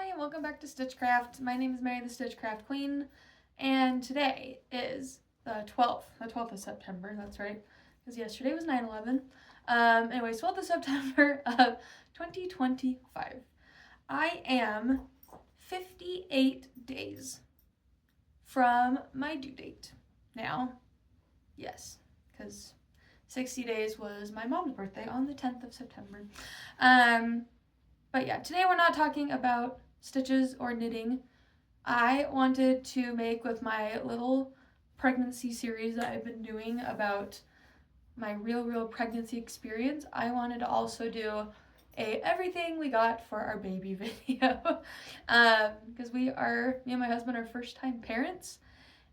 Hi, welcome back to Stitchcraft. My name is Mary the Stitchcraft Queen, and today is the 12th of September, that's right, because yesterday was 9/11. Anyways, 12th of September of 2025. I am 58 days from my due date. Now, yes, because 60 days was my mom's birthday on the 10th of September. But yeah, today we're not talking about stitches or knitting. I wanted to make, with my little pregnancy series that I've been doing about my real pregnancy experience, I wanted to also do a everything we got for our baby video. Because me and my husband are first time parents,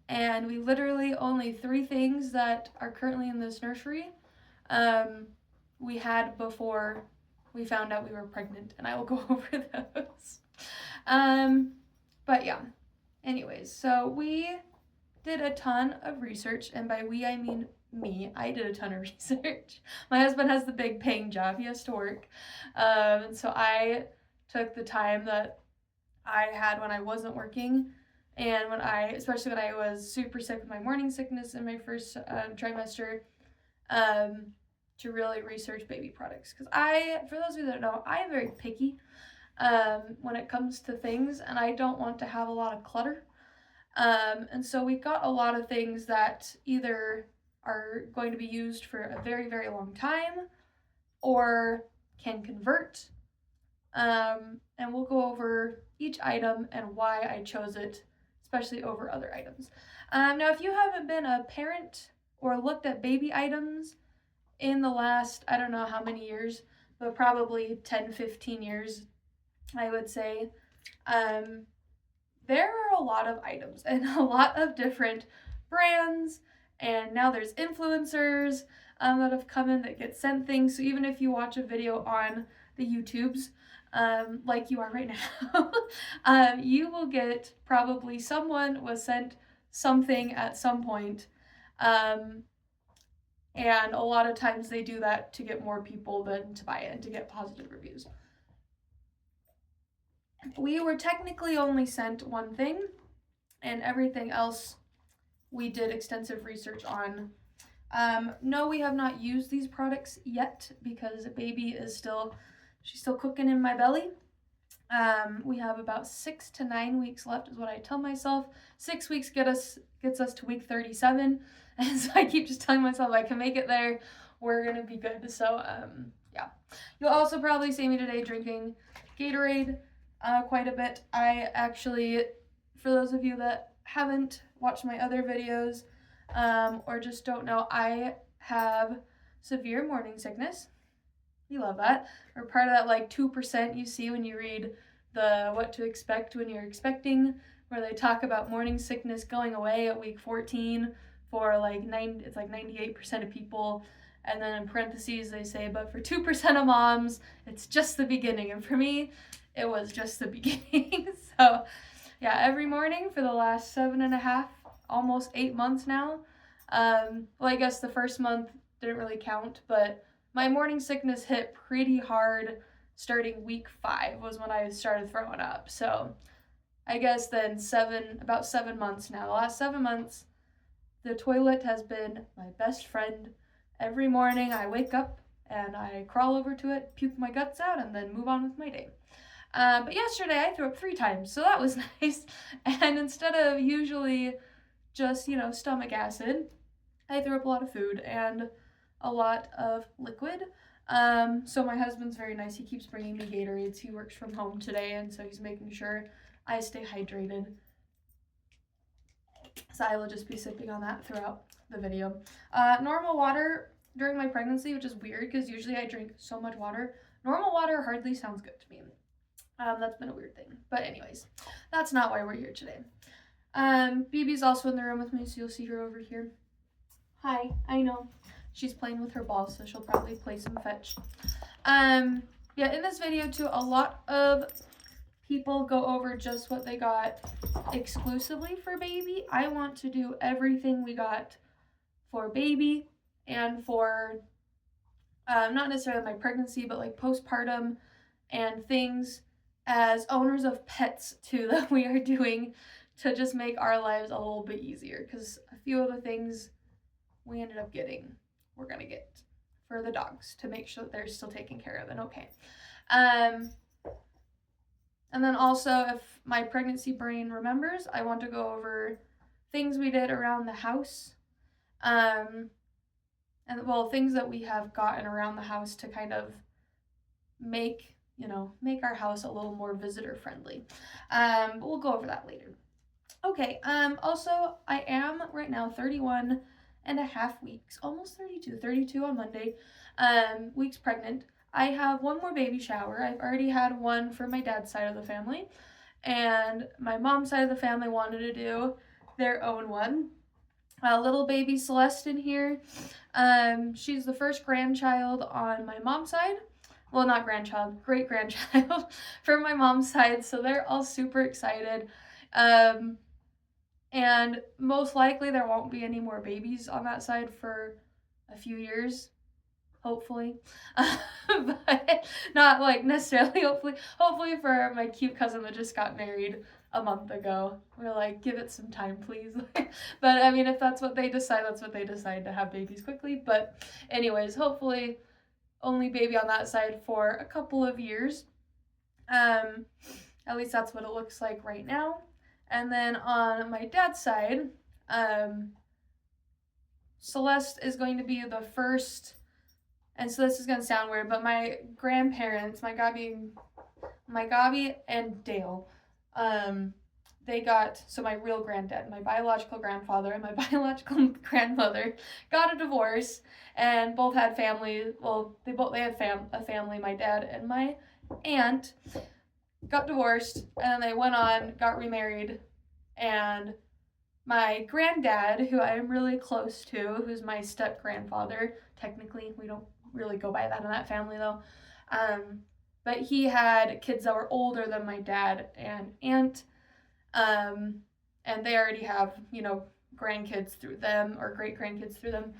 and we literally only 3 things that are currently in this nursery we had before we found out we were pregnant, and I will go over those. But yeah, anyways, so we did a ton of research, and by we I mean me. I did a ton of research. My husband has the big paying job, he has to work, and so I took the time that I had when I wasn't working, and especially when I was super sick with my morning sickness in my first trimester, to really research baby products. Because for those of you that know, I am very picky when it comes to things, and I don't want to have a lot of clutter. And so we got a lot of things that either are going to be used for a very long time or can convert. And we'll go over each item and why I chose it, especially over other items. Now, if you haven't been a parent or looked at baby items in the last, I don't know how many years, but probably 10-15 years, I would say, there are a lot of items and a lot of different brands, and now there's influencers that have come in that get sent things. So even if you watch a video on the YouTubes, like you are right now, you will get probably someone was sent something at some point. And a lot of times they do that to get more people than to buy it and to get positive reviews. We were technically only sent one thing, and everything else we did extensive research on. No, we have not used these products yet because baby she's still cooking in my belly. We have about 6 to 9 weeks left, is what I tell myself. 6 weeks gets us to week 37, and so I keep just telling myself I can make it there. We're gonna be good. So yeah, you'll also probably see me today drinking Gatorade quite a bit. I actually, for those of you that haven't watched my other videos or just don't know, I have severe morning sickness. You love that. Or part of that like 2% you see when you read the what to expect when you're expecting, where they talk about morning sickness going away at week 14 for it's like 98% of people. And then in parentheses they say, but for 2% of moms, it's just the beginning. And for me, it was just the beginning. So yeah, every morning for the last 7.5, almost 8 months now. Well, I guess the first month didn't really count, but my morning sickness hit pretty hard starting week 5 was when I started throwing up. So I guess then about 7 months now. The last 7 months, the toilet has been my best friend. Every morning I wake up and I crawl over to it, puke my guts out, and then move on with my day. But yesterday I threw up 3 times, so that was nice. And instead of usually just, stomach acid, I threw up a lot of food and a lot of liquid. So my husband's very nice. He keeps bringing me Gatorades. He works from home today, and so he's making sure I stay hydrated. So I will just be sipping on that throughout the video. Normal water during my pregnancy, which is weird because usually I drink so much water. Normal water hardly sounds good to me. That's been a weird thing. But anyways, that's not why we're here today. BB's also in the room with me, so you'll see her over here. Hi, I know. She's playing with her ball, so she'll probably play some fetch. Yeah, in this video too, a lot of people go over just what they got exclusively for baby. I want to do everything we got for baby and for not necessarily my pregnancy, but like postpartum and things as owners of pets too that we are doing to just make our lives a little bit easier, because a few of the things we ended up getting, we're gonna get for the dogs to make sure that they're still taken care of and okay. And then also, if my pregnancy brain remembers, I want to go over things we did around the house. And well, things that we have gotten around the house to kind of make our house a little more visitor friendly. But we'll go over that later. Okay, also, I am right now 31 and a half weeks, almost 32 on Monday, weeks pregnant. I have one more baby shower. I've already had one for my dad's side of the family, and my mom's side of the family wanted to do their own one. Little baby Celeste in here. She's the first grandchild on my mom's side. Well, not grandchild, great grandchild for my mom's side. So they're all super excited. And most likely there won't be any more babies on that side for a few years, hopefully. But not like necessarily hopefully for my cute cousin that just got married a month ago. We're like, give it some time, please. But I mean, if that's what they decide, that's what they decide, to have babies quickly. But anyways, hopefully only baby on that side for a couple of years. At least that's what it looks like right now. And then on my dad's side, Celeste is going to be the first, and so this is going to sound weird, but my grandparents, my Gabi and Dale, they got, so my real granddad, my biological grandfather and my biological grandmother got a divorce, and both had family. Well, they had a family. My dad and my aunt got divorced, and then they went on, got remarried, and my granddad, who I am really close to, who's my step grandfather, technically, we don't really go by that in that family though, but he had kids that were older than my dad and aunt, and they already have, grandkids through them, or great grandkids through them.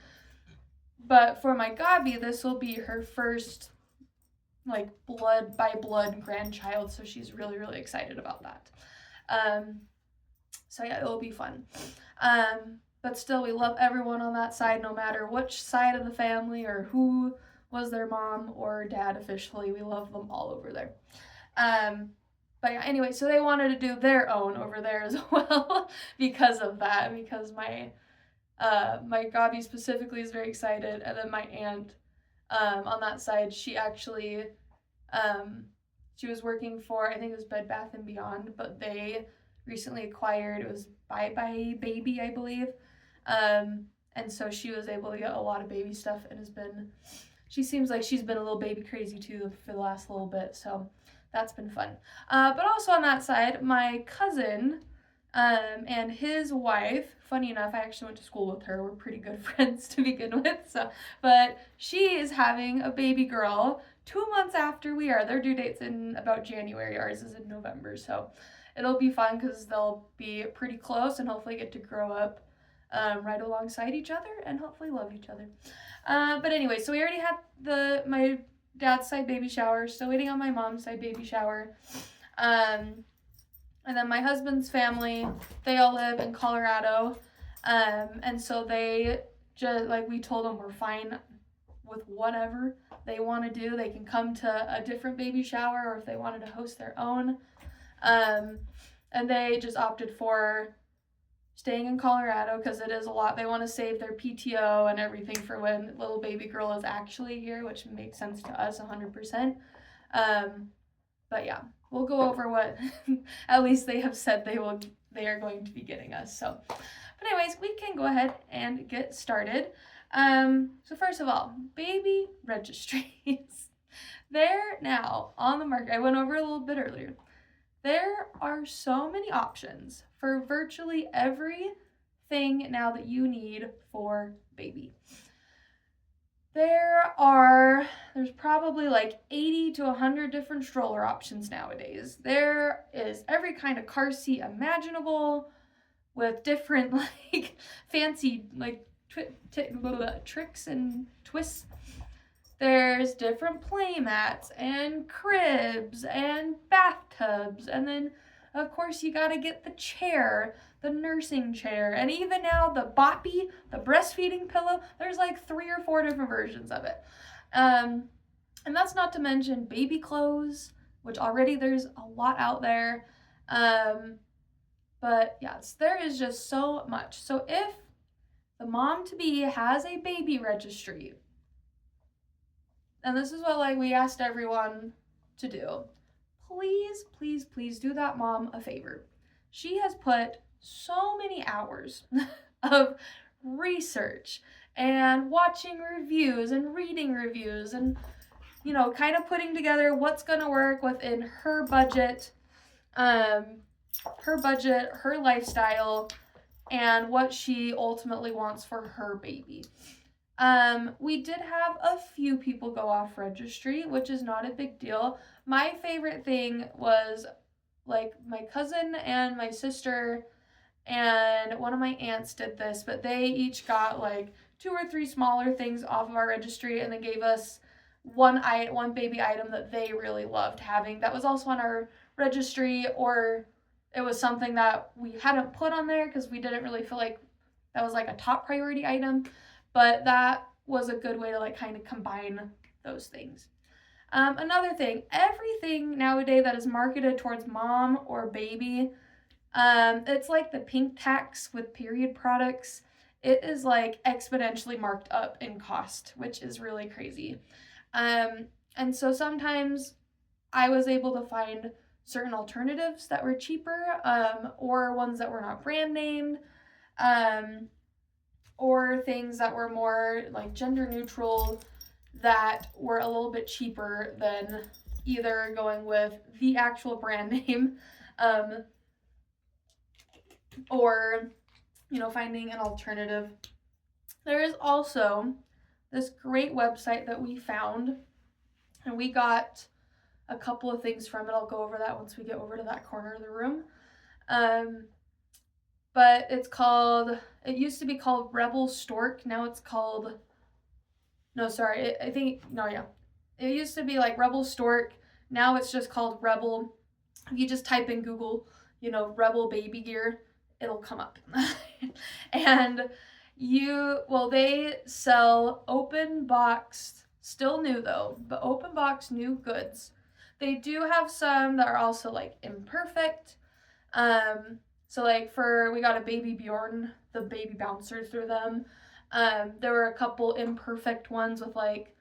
But for my Gabi, this will be her first like blood by blood grandchild, so she's really, really excited about that. So yeah, it'll be fun. But still, we love everyone on that side, no matter which side of the family or who was their mom or dad officially. We love them all over there. But yeah, anyway, so they wanted to do their own over there as well because of that, because my Gabi specifically is very excited, and then my aunt, on that side, she actually, she was working for, I think it was Bed Bath & Beyond, but they recently acquired, it was Bye Bye Baby, I believe, and so she was able to get a lot of baby stuff, and she seems like she's been a little baby crazy too for the last little bit, so that's been fun. But also on that side, my cousin, and his wife, funny enough, I actually went to school with her. We're pretty good friends to begin with. So, but she is having a baby girl 2 months after we are. Their due date's in about January. Ours is in November. So it'll be fun because they'll be pretty close and hopefully get to grow up right alongside each other and hopefully love each other. But anyway, so we already had my dad's side baby shower. Still waiting on my mom's side baby shower. And then my husband's family, they all live in Colorado. And so they just, like, we told them we're fine with whatever they want to do. They can come to a different baby shower, or if they wanted to host their own. And they just opted for staying in Colorado because it is a lot. They want to save their PTO and everything for when little baby girl is actually here, which makes sense to us 100%. But yeah, we'll go over what at least they have said they are going to be getting us. So, but anyways, we can go ahead and get started. So first of all, baby registries. They're now on the market. I went over a little bit earlier. There are so many options for virtually everything now that you need for baby. There's probably like 80 to 100 different stroller options nowadays. There is every kind of car seat imaginable with different like fancy like tricks and twists. There's different play mats and cribs and bathtubs. And then, of course, you gotta get the chair, the nursing chair. And even now, the boppy, the breastfeeding pillow, there's like 3 or 4 different versions of it. And that's not to mention baby clothes, which already there's a lot out there. But yes, there is just so much. So if the mom to be has a baby registry, and this is what like we asked everyone to do, please, please, please do that mom a favor. She has put so many hours of research and watching reviews and reading reviews and, you know, kind of putting together what's going to work within her budget, her lifestyle, and what she ultimately wants for her baby. We did have a few people go off registry, which is not a big deal. My favorite thing was like my cousin and my sister and one of my aunts did this, but they each got like 2 or 3 smaller things off of our registry and they gave us one baby item that they really loved having. That was also on our registry, or it was something that we hadn't put on there because we didn't really feel like that was like a top priority item, but that was a good way to like kind of combine those things. Another thing, everything nowadays that is marketed towards mom or baby, it's like the pink tax with period products. It is like exponentially marked up in cost, which is really crazy. And so sometimes I was able to find certain alternatives that were cheaper, or ones that were not brand named, or things that were more like gender neutral that were a little bit cheaper than either going with the actual brand name, or, you know, finding an alternative. There is also this great website that we found, and we got a couple of things from it. I'll go over that once we get over to that corner of the room. But it used to be called Rebel Stork. Now it's called, it used to be like Rebel Stork. Now it's just called Rebel. If you just type in Google, you know, Rebel baby gear, it'll come up. And they sell open boxed, still new though, but open box new goods. They do have some that are also like imperfect. So like we got a baby Bjorn, the baby bouncer through them. There were a couple imperfect ones with like,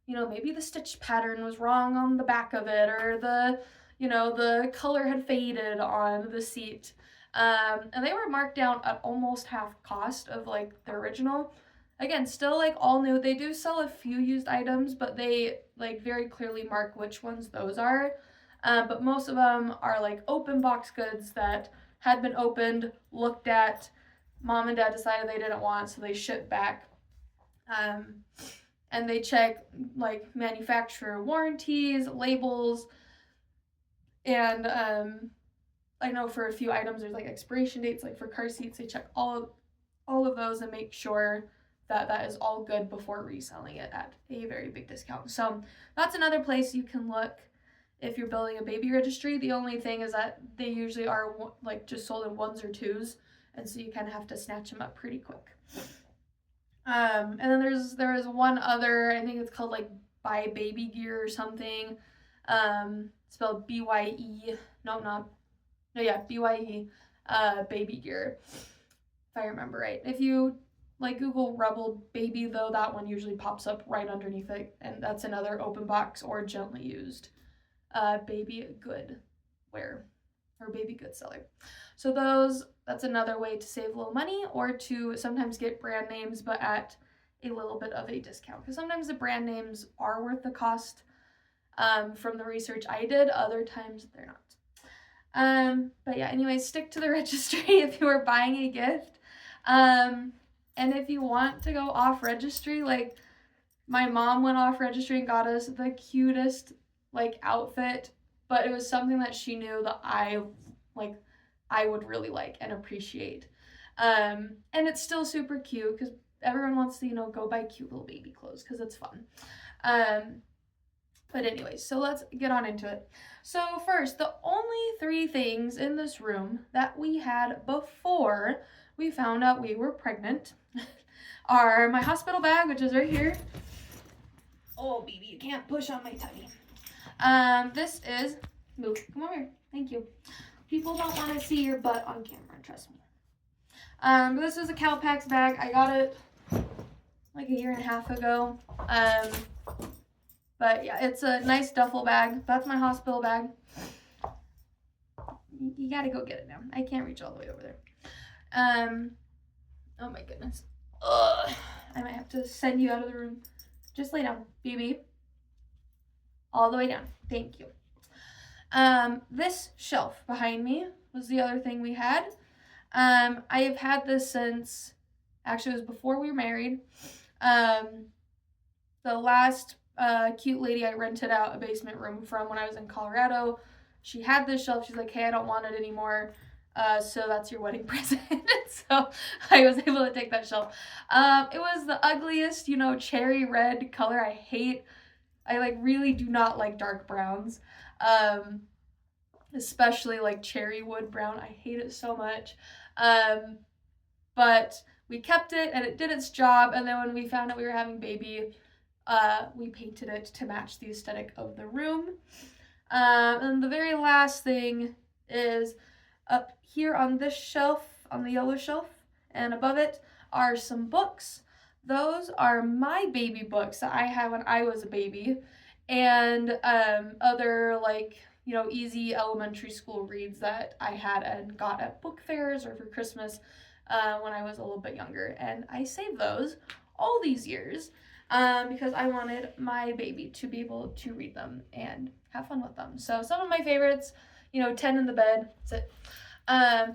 you know, maybe the stitch pattern was wrong on the back of it, or the color had faded on the seat. And they were marked down at almost half cost of like the original. Again, still like all new. They do sell a few used items, but they like very clearly mark which ones those are. But most of them are like open box goods that had been opened, looked at, mom and dad decided they didn't want, so they shipped back. And they check like manufacturer warranties, labels, and I know for a few items there's like expiration dates, like for car seats, they check all of those and make sure that is all good before reselling it at a very big discount. So that's another place you can look if you're building a baby registry. The only thing is that they usually are like just sold in 1s or 2s, and so you kind of have to snatch them up pretty quick. And then there is one other, I think it's called like Buy Baby Gear or something, spelled BYE, BYE, Baby Gear, if I remember right. If you like Google Rebel Baby though, that one usually pops up right underneath it, and that's another open box or gently used baby good wear or baby good seller. So that's another way to save a little money, or to sometimes get brand names but at a little bit of a discount, because sometimes the brand names are worth the cost. From the research I did, other times they're not. But yeah, anyways, stick to the registry if you are buying a gift. And if you want to go off registry, like my mom went off registry and got us the cutest like outfit, but it was something that she knew that I would really like and appreciate. And it's still super cute because everyone wants to, go buy cute little baby clothes because it's fun. But anyways, so let's get on into it. So first, the only 3 things in this room that we had before we found out we were pregnant are my hospital bag, which is right here. Oh, baby, you can't push on my tummy. This is, move, come over here. Thank you. People don't want to see your butt on camera, trust me. This is a Calpax bag. I got it like a year and a half ago. But yeah, it's a nice duffel bag. That's my hospital bag. You gotta go get it now. I can't reach all the way over there. Oh my goodness. Ugh. I might have to send you out of the room. Just lay down, baby. All the way down. Thank you. This shelf behind me was the other thing we had. I have had this since, actually it was before we were married. The last cute lady I rented out a basement room from when I was in Colorado, she had this shelf. She's like, hey, I don't want it anymore. So that's your wedding present. So I was able to take that shelf. It was the ugliest, cherry red color. I like really do not like dark browns. Especially like cherry wood brown. I hate it so much. But we kept it and it did its job. And then when we found out we were having baby, we painted it to match the aesthetic of the room. And the very last thing is up here on this shelf, on the yellow shelf, and above it are some books. Those are my baby books that I had when I was a baby, and other easy elementary school reads that I had and got at book fairs or for Christmas when I was a little bit younger. And I saved those all these years because I wanted my baby to be able to read them and have fun with them. So some of my favorites, 10 in the Bed, that's it.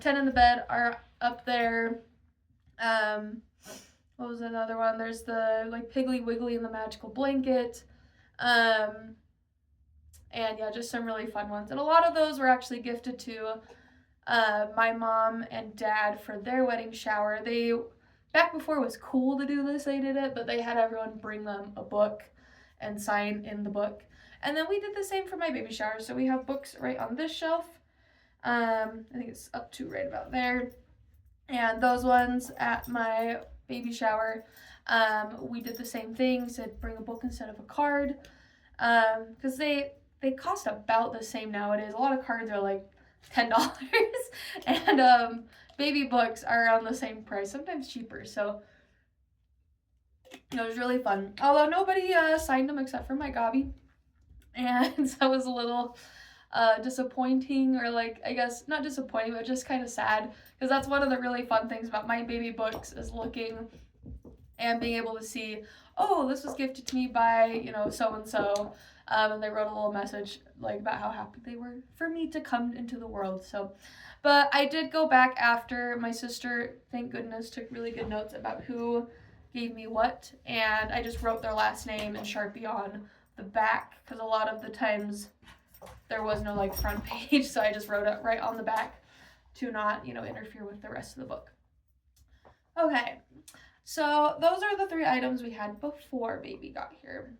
10 in the Bed are up there. What was another one? There's the Piggly Wiggly and the Magical Blanket. And yeah, just some really fun ones. And a lot of those were actually gifted to my mom and dad for their wedding shower. Back before it was cool to do this, they did it, but they had everyone bring them a book and sign in the book. And then we did the same for my baby shower. So we have books right on this shelf. I think it's up to right about there. And those ones at my baby shower, we did the same thing, said bring a book instead of a card. Because they cost about the same nowadays. A lot of cards are like $10. And baby books are around the same price, sometimes cheaper. So it was really fun. Although nobody signed them except for my Gabi. And so it was a little disappointing, or I guess not disappointing, but just kind of sad, because that's one of the really fun things about my baby books is looking and being able to see, oh, this was gifted to me by so-and-so, and they wrote a little message about how happy they were for me to come into the world. So but I did go back after. My sister, thank goodness, took really good notes about who gave me what, and I just wrote their last name in Sharpie on the back, because a lot of the times there was no front page, so I just wrote it right on the back to not interfere with the rest of the book. Okay, so those are the 3 items we had before baby got here.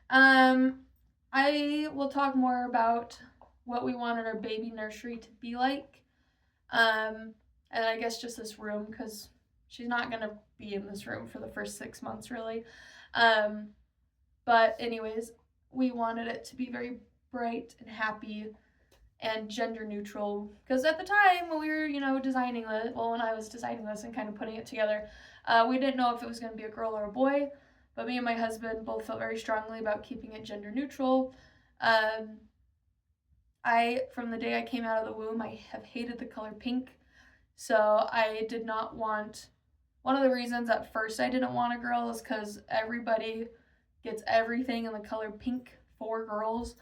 I will talk more about what we wanted our baby nursery to be like, and I guess just this room, because she's not gonna be in this room for the first 6 months really. But anyways, we wanted it to be very bright and happy and gender neutral, because at the time when we were designing this, when I was designing this and kind of putting it together, we didn't know if it was going to be a girl or a boy, but me and my husband both felt very strongly about keeping it gender neutral. From the day I came out of the womb, I have hated the color pink, so I did not want, one of the reasons at first I didn't want a girl is because everybody gets everything in the color pink for girls.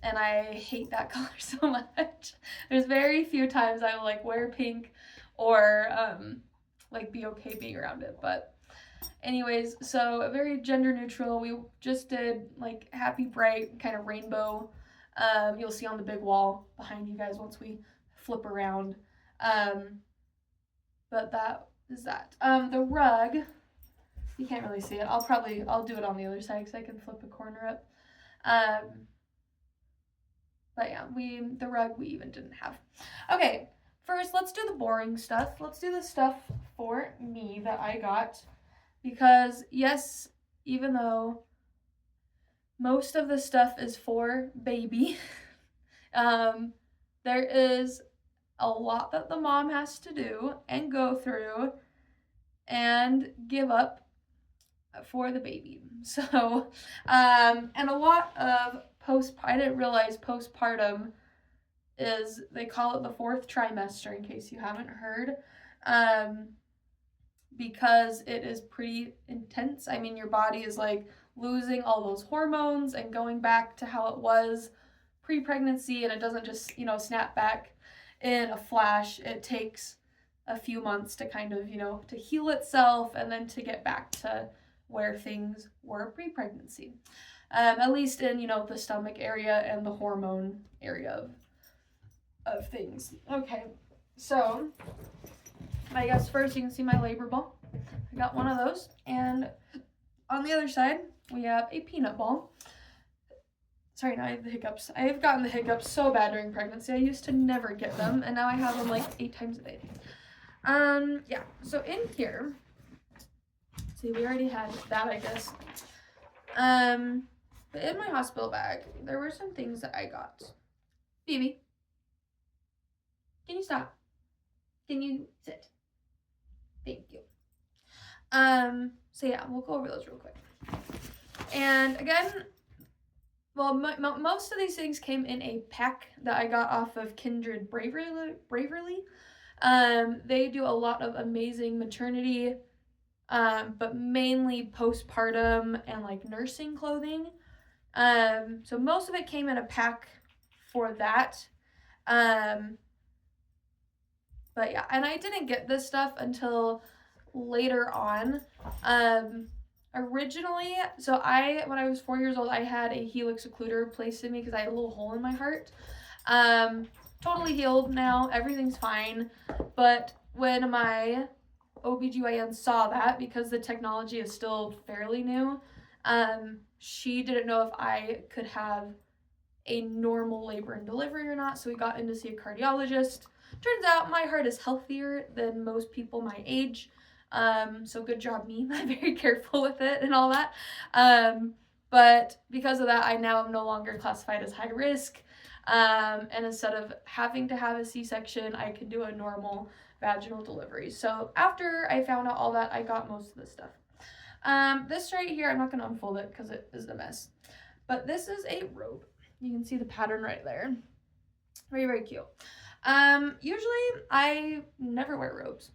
And I hate that color so much. There's very few times I will wear pink or be okay being around it. But anyways, so very gender neutral. We just did happy, bright, kind of rainbow. You'll see on the big wall behind you guys once we flip around. But that is that. The rug You can't really see it. I'll do it on the other side because I can flip a corner up. But yeah, the rug we even didn't have. Okay, first let's do the boring stuff. Let's do the stuff for me that I got. Because yes, even though most of the stuff is for baby, there is a lot that the mom has to do and go through and give up for the baby. So, and a lot of I didn't realize postpartum is, they call it the 4th trimester in case you haven't heard, because it is pretty intense. I mean, your body is like losing all those hormones and going back to how it was pre-pregnancy, and it doesn't just, snap back in a flash. It takes a few months to kind of, to heal itself and then to get back to where things were pre-pregnancy. At least in, the stomach area and the hormone area of things. Okay, so I guess first you can see my labor ball. I got one of those, and on the other side we have a peanut ball. Sorry, now I have the hiccups. I have gotten the hiccups so bad during pregnancy. I used to never get them, and now I have them like 8 times a day. Yeah, so in here, see, we already had that, I guess. But in my hospital bag, there were some things that I got. Phoebe, can you stop? Can you sit? Thank you. So yeah, we'll go over those real quick. And again, well, most of these things came in a pack that I got off of Kindred Braverly. They do a lot of amazing maternity, but mainly postpartum and like nursing clothing. So most of it came in a pack for that. But yeah, and I didn't get this stuff until later on. Originally, so when I was 4 years old, I had a helix occluder placed in me because I had a little hole in my heart. Totally healed now, everything's fine. But when my OBGYN saw that, because the technology is still fairly new, she didn't know if I could have a normal labor and delivery or not, so we got in to see a cardiologist. Turns out my heart is healthier than most people my age. So good job me. I'm very careful with it and all that. But because of that, I now am no longer classified as high risk. And instead of having to have a C-section, I can do a normal vaginal delivery. So after I found out all that, I got most of this stuff. This right here, I'm not going to unfold it because it is a mess. But this is a robe. You can see the pattern right there. Very, very cute. Usually I never wear robes,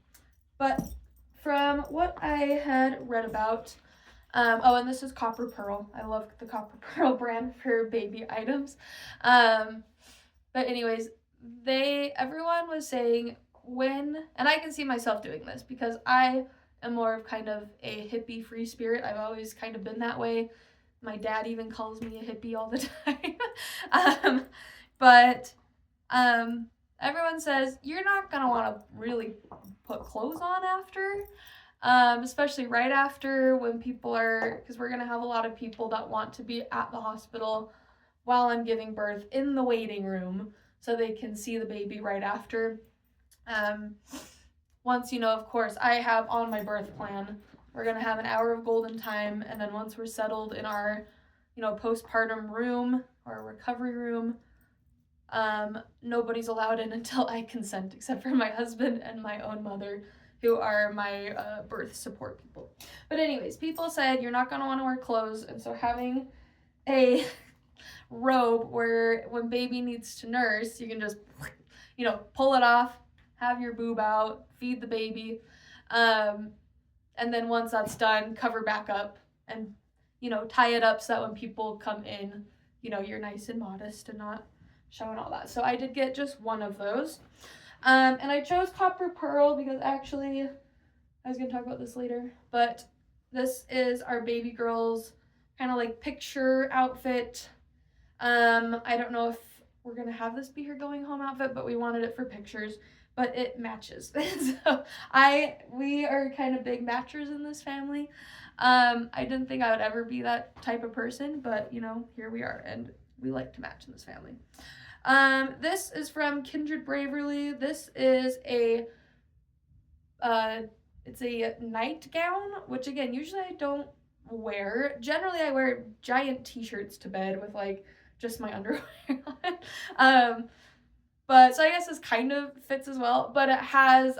but from what I had read about, and this is Copper Pearl. I love the Copper Pearl brand for baby items. But anyways, everyone was saying and I can see myself doing this because I am more of kind of a hippie free spirit. I've always kind of been that way. My dad even calls me a hippie all the time. But everyone says you're not going to want to really put clothes on after, especially right after when people because we're going to have a lot of people that want to be at the hospital while I'm giving birth in the waiting room so they can see the baby right after. Once, of course, I have on my birth plan, we're going to have an hour of golden time, and then once we're settled in our, postpartum room or recovery room, nobody's allowed in until I consent, except for my husband and my own mother, who are my birth support people. But anyways, people said you're not going to want to wear clothes, and so having a robe where when baby needs to nurse, you can just, pull it off, have your boob out, feed the baby, and then once that's done, cover back up and, tie it up so that when people come in, you're nice and modest and not showing all that. So I did get just one of those. And I chose Copper Pearl because actually, I was going to talk about this later, but this is our baby girl's kind of like picture outfit. I don't know if we're gonna have this be her going home outfit, but we wanted it for pictures, but it matches. So we are kind of big matchers in this family. I didn't think I would ever be that type of person, but here we are, and we like to match in this family. This is from Kindred Braverly. This is it's a nightgown, which again, usually I don't wear. Generally, I wear giant t-shirts to bed with like just my underwear on. But so I guess this kind of fits as well, but it has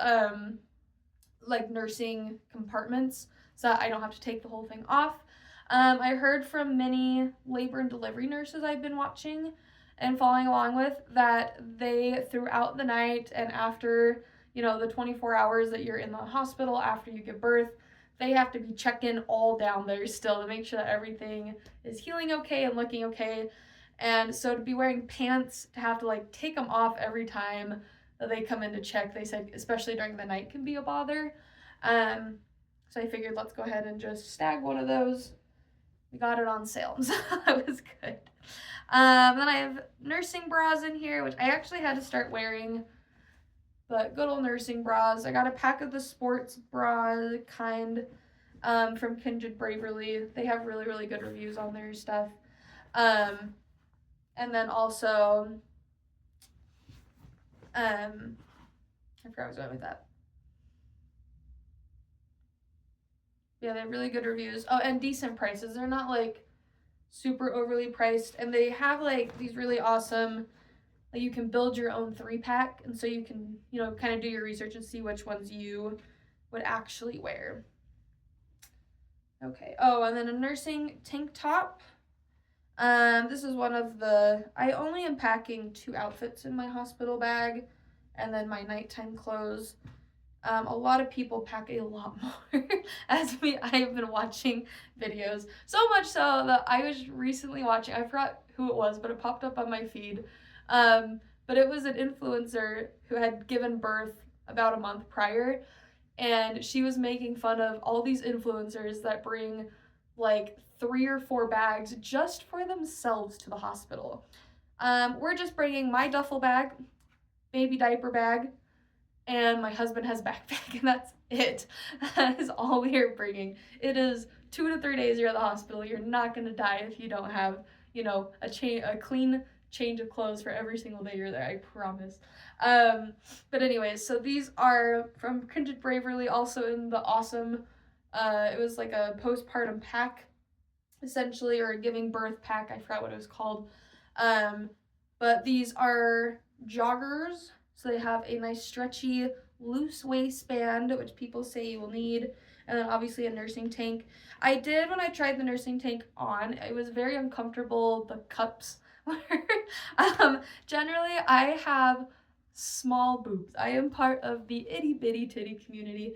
like nursing compartments so that I don't have to take the whole thing off. I heard from many labor and delivery nurses I've been watching and following along with that they, throughout the night and after, the 24 hours that you're in the hospital after you give birth, they have to be checking all down there still to make sure that everything is healing okay and looking okay. And so to be wearing pants, to have to like take them off every time that they come in to check, they said, especially during the night, can be a bother. So I figured let's go ahead and just snag one of those. We got it on sale, so that was good. Then I have nursing bras in here, which I actually had to start wearing, but good old nursing bras. I got a pack of the sports bra kind from Kindred Braverly. They have really, really good reviews on their stuff. And then also, I forgot what I was going with that. Yeah, they have really good reviews. Oh, and decent prices. They're not like super overly priced, and they have like these really awesome, like you can build your own 3-pack, and so you can kind of do your research and see which ones you would actually wear. Okay. Oh, and then a nursing tank top. This is one of I only am packing 2 outfits in my hospital bag, and then my nighttime clothes. A lot of people pack a lot more I've been watching videos. So much so that I was recently watching, I forgot who it was, but it popped up on my feed. But it was an influencer who had given birth about a month prior, and she was making fun of all these influencers that bring like 3 or 4 bags just for themselves to the hospital. We're just bringing my duffel bag, baby diaper bag, and my husband has a backpack, and that's it. That is all we are bringing. It is 2 to 3 days you're at the hospital. You're not going to die if you don't have, a clean change of clothes for every single day you're there, I promise. But anyways, so these are from Kindred Braverly, also in the awesome, it was like a postpartum pack, essentially, or a giving birth pack. I forgot what it was called. But these are joggers. So they have a nice stretchy, loose waistband, which people say you will need, and then obviously a nursing tank. I did, when I tried the nursing tank on, it was very uncomfortable, the cups were. Generally, I have small boobs. I am part of the itty bitty titty community,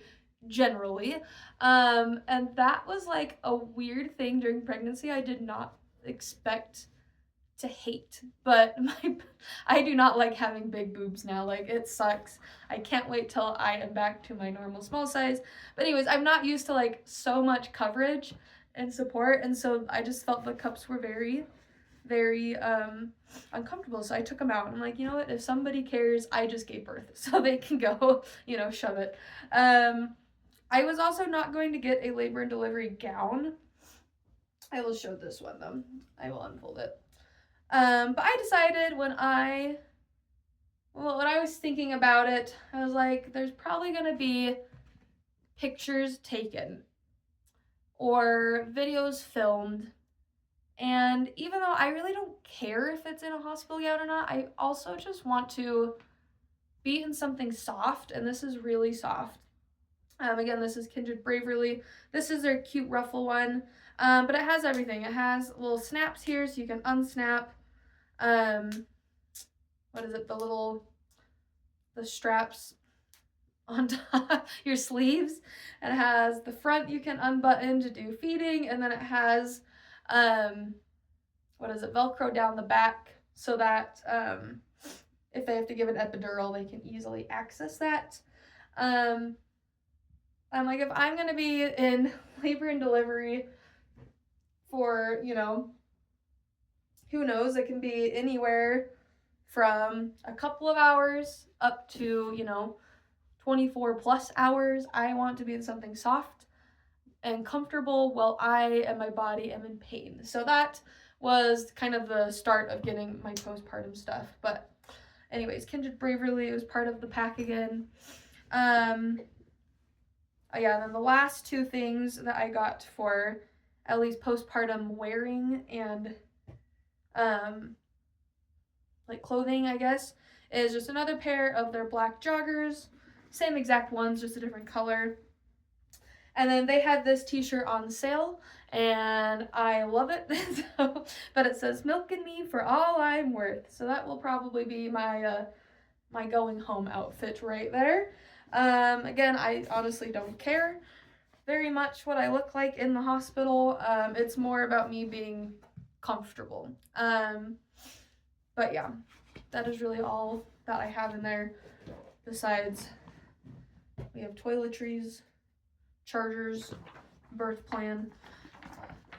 generally. And that was like a weird thing during pregnancy. I did not expect to hate, but I do not like having big boobs now. Like, it sucks. I can't wait till I am back to my normal small size. But anyways, I'm not used to like so much coverage and support, and so I just felt the cups were very, very uncomfortable. So I took them out. I'm like, you know what? If somebody cares, I just gave birth, so they can go, shove it. I was also not going to get a labor and delivery gown. I will show this one though. I will unfold it. But I decided when I was thinking about it, I was like, there's probably going to be pictures taken or videos filmed. And even though I really don't care if it's in a hospital gown or not, I also just want to be in something soft, and this is really soft. Again, this is Kindred Braverly. This is their cute ruffle one, but it has everything. It has little snaps here so you can unsnap. What is it? The straps on top, your sleeves, and it has the front you can unbutton to do feeding, and then it has, Velcro down the back so that, if they have to give an epidural, they can easily access that. I'm like, if I'm going to be in labor and delivery for, who knows, it can be anywhere from a couple of hours up to, 24 plus hours. I want to be in something soft and comfortable while I and my body am in pain. So that was kind of the start of getting my postpartum stuff. But anyways, Kindred Braverly was part of the pack again. Yeah, and then the last two things that I got for Ellie's postpartum wearing and like clothing, I guess, is just another pair of their black joggers. Same exact ones, just a different color. And then they had this t-shirt on sale, and I love it. But it says "Milk in me for all I'm worth." So that will probably be my my going home outfit right there. Again, I honestly don't care very much what I look like in the hospital. It's more about me being comfortable. But yeah, that is really all that I have in there. Besides, we have toiletries, chargers, birth plan.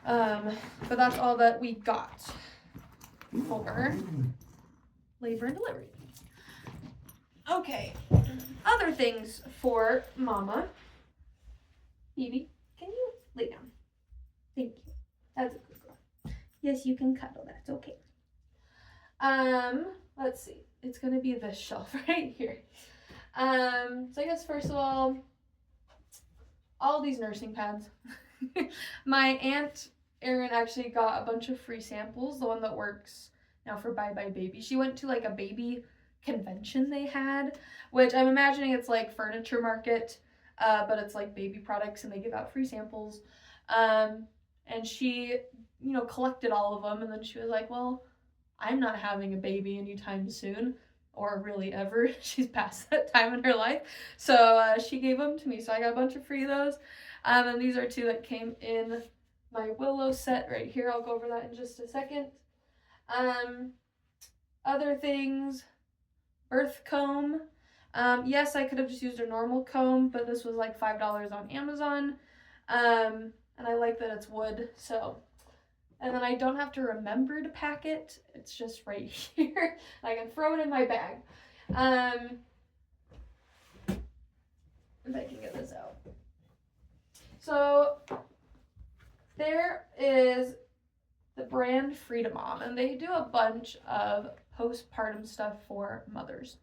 But that's all that we got for labor and delivery. Okay, other things for Mama. Evie, can you lay down? Thank you. That's a good girl. Yes, you can cuddle. That's okay. Let's see. It's gonna be this shelf right here. So I guess first of all these nursing pads. My aunt Erin actually got a bunch of free samples. The one that works now for Bye Bye Baby. She went to like a baby convention they had, which I'm imagining it's like furniture market, but it's like baby products and they give out free samples. And she, collected all of them, and then she was like, well, I'm not having a baby anytime soon, or really ever. She's past that time in her life. So she gave them to me. So I got a bunch of free of those. And these are two that came in my Willow set right here. I'll go over that in just a second. Other things, birth comb. Yes, I could have just used a normal comb, but this was like $5 on Amazon. And I like that it's wood, so. And then I don't have to remember to pack it. It's just right here. I can throw it in my bag. If I can get this out. So there is the brand Freedom Mom, and they do a bunch of postpartum stuff for mothers,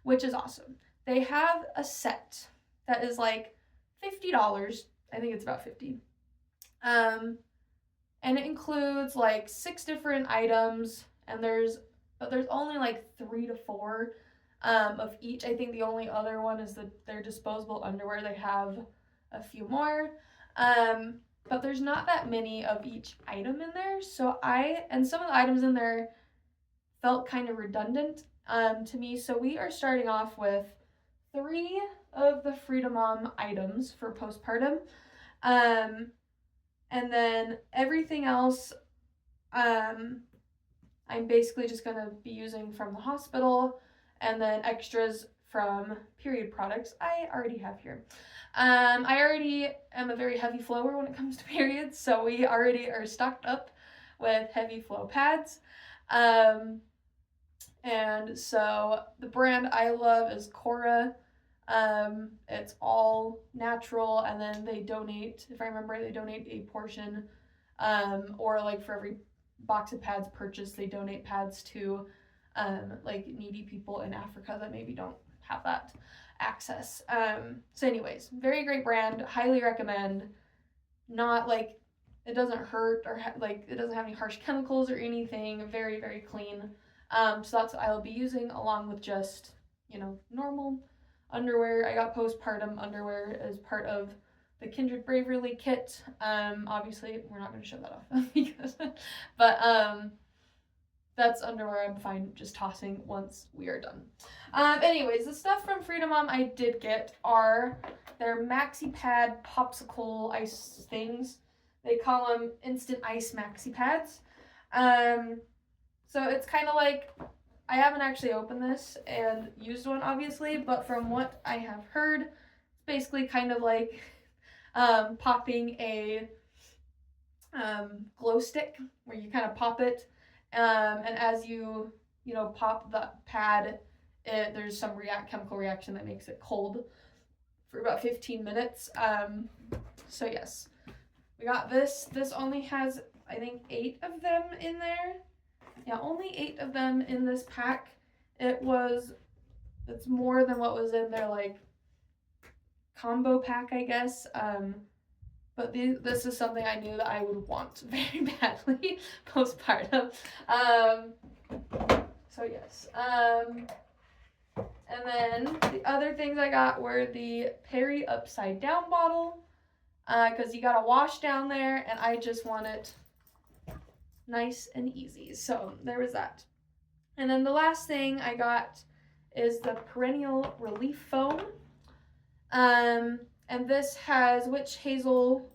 which is awesome. They have a set that is like $50. I think it's about $50. And it includes like 6 different items, and there's only like 3 to 4 of each. I think the only other one is their disposable underwear. They have a few more, but there's not that many of each item in there. So some of the items in there felt kind of redundant to me. So we are starting off with 3 of the Freedom Mom items for postpartum. And then everything else, I'm basically just going to be using from the hospital, and then extras from period products I already have here. I already am a very heavy flower when it comes to periods, so we already are stocked up with heavy flow pads. And so the brand I love is Cora. It's all natural, and then they donate, if I remember, they donate a portion, or like for every box of pads purchased, they donate pads to like needy people in Africa that maybe don't have that access. So anyways, very great brand, highly recommend. Not like, it doesn't hurt or it doesn't have any harsh chemicals or anything. Very, very clean. So that's what I'll be using, along with just, normal underwear. I got postpartum underwear as part of the Kindred Braverly kit. Obviously, we're not going to show that off but that's underwear I'm fine just tossing once we are done. Anyways, the stuff from Freedom Mom I did get are their Maxi Pad popsicle ice things. They call them Instant Ice Maxi Pads. So it's kind of like, I haven't actually opened this and used one, obviously, but from what I have heard, it's basically kind of like popping a glow stick, where you kind of pop it, and as you pop the pad, there's some chemical reaction that makes it cold for about 15 minutes. So yes, we got this. This only has, I think, 8 of them in there. Yeah, only 8 of them in this pack. It's more than what was in their like combo pack, I guess. But this is something I knew that I would want very badly postpartum. So yes. And then the other things I got were the Perry upside down bottle, because you gotta wash down there, and I just want it nice and easy. So there was that. And then the last thing I got is the Perennial Relief Foam. And this has witch hazel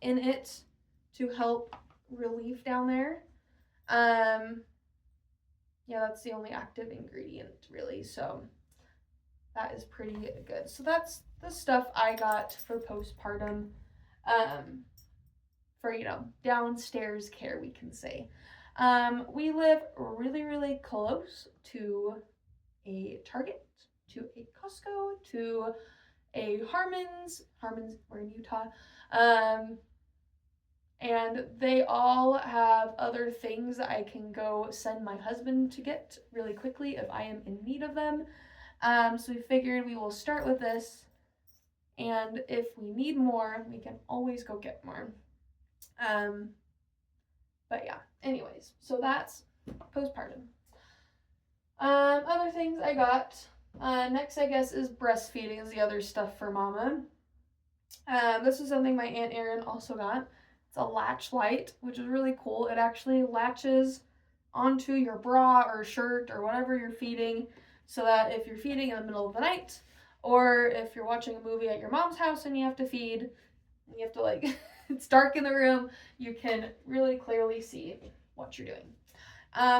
in it to help relieve down there. Yeah, that's the only active ingredient, really. So that is pretty good. So that's the stuff I got for postpartum, for, downstairs care, we can say. We live really, really close to a Target, to a Costco, to a Harmon's, we're in Utah, and they all have other things that I can go send my husband to get really quickly if I am in need of them. So we figured we will start with this, and if we need more, we can always go get more. But yeah, anyways, so that's postpartum. Other things I got, next I guess is breastfeeding is the other stuff for mama. This is something my Aunt Erin also got. It's a latch light, which is really cool. It actually latches onto your bra or shirt or whatever you're feeding, so that if you're feeding in the middle of the night, or if you're watching a movie at your mom's house and you have to feed, and you have to it's dark in the room, you can really clearly see what you're doing.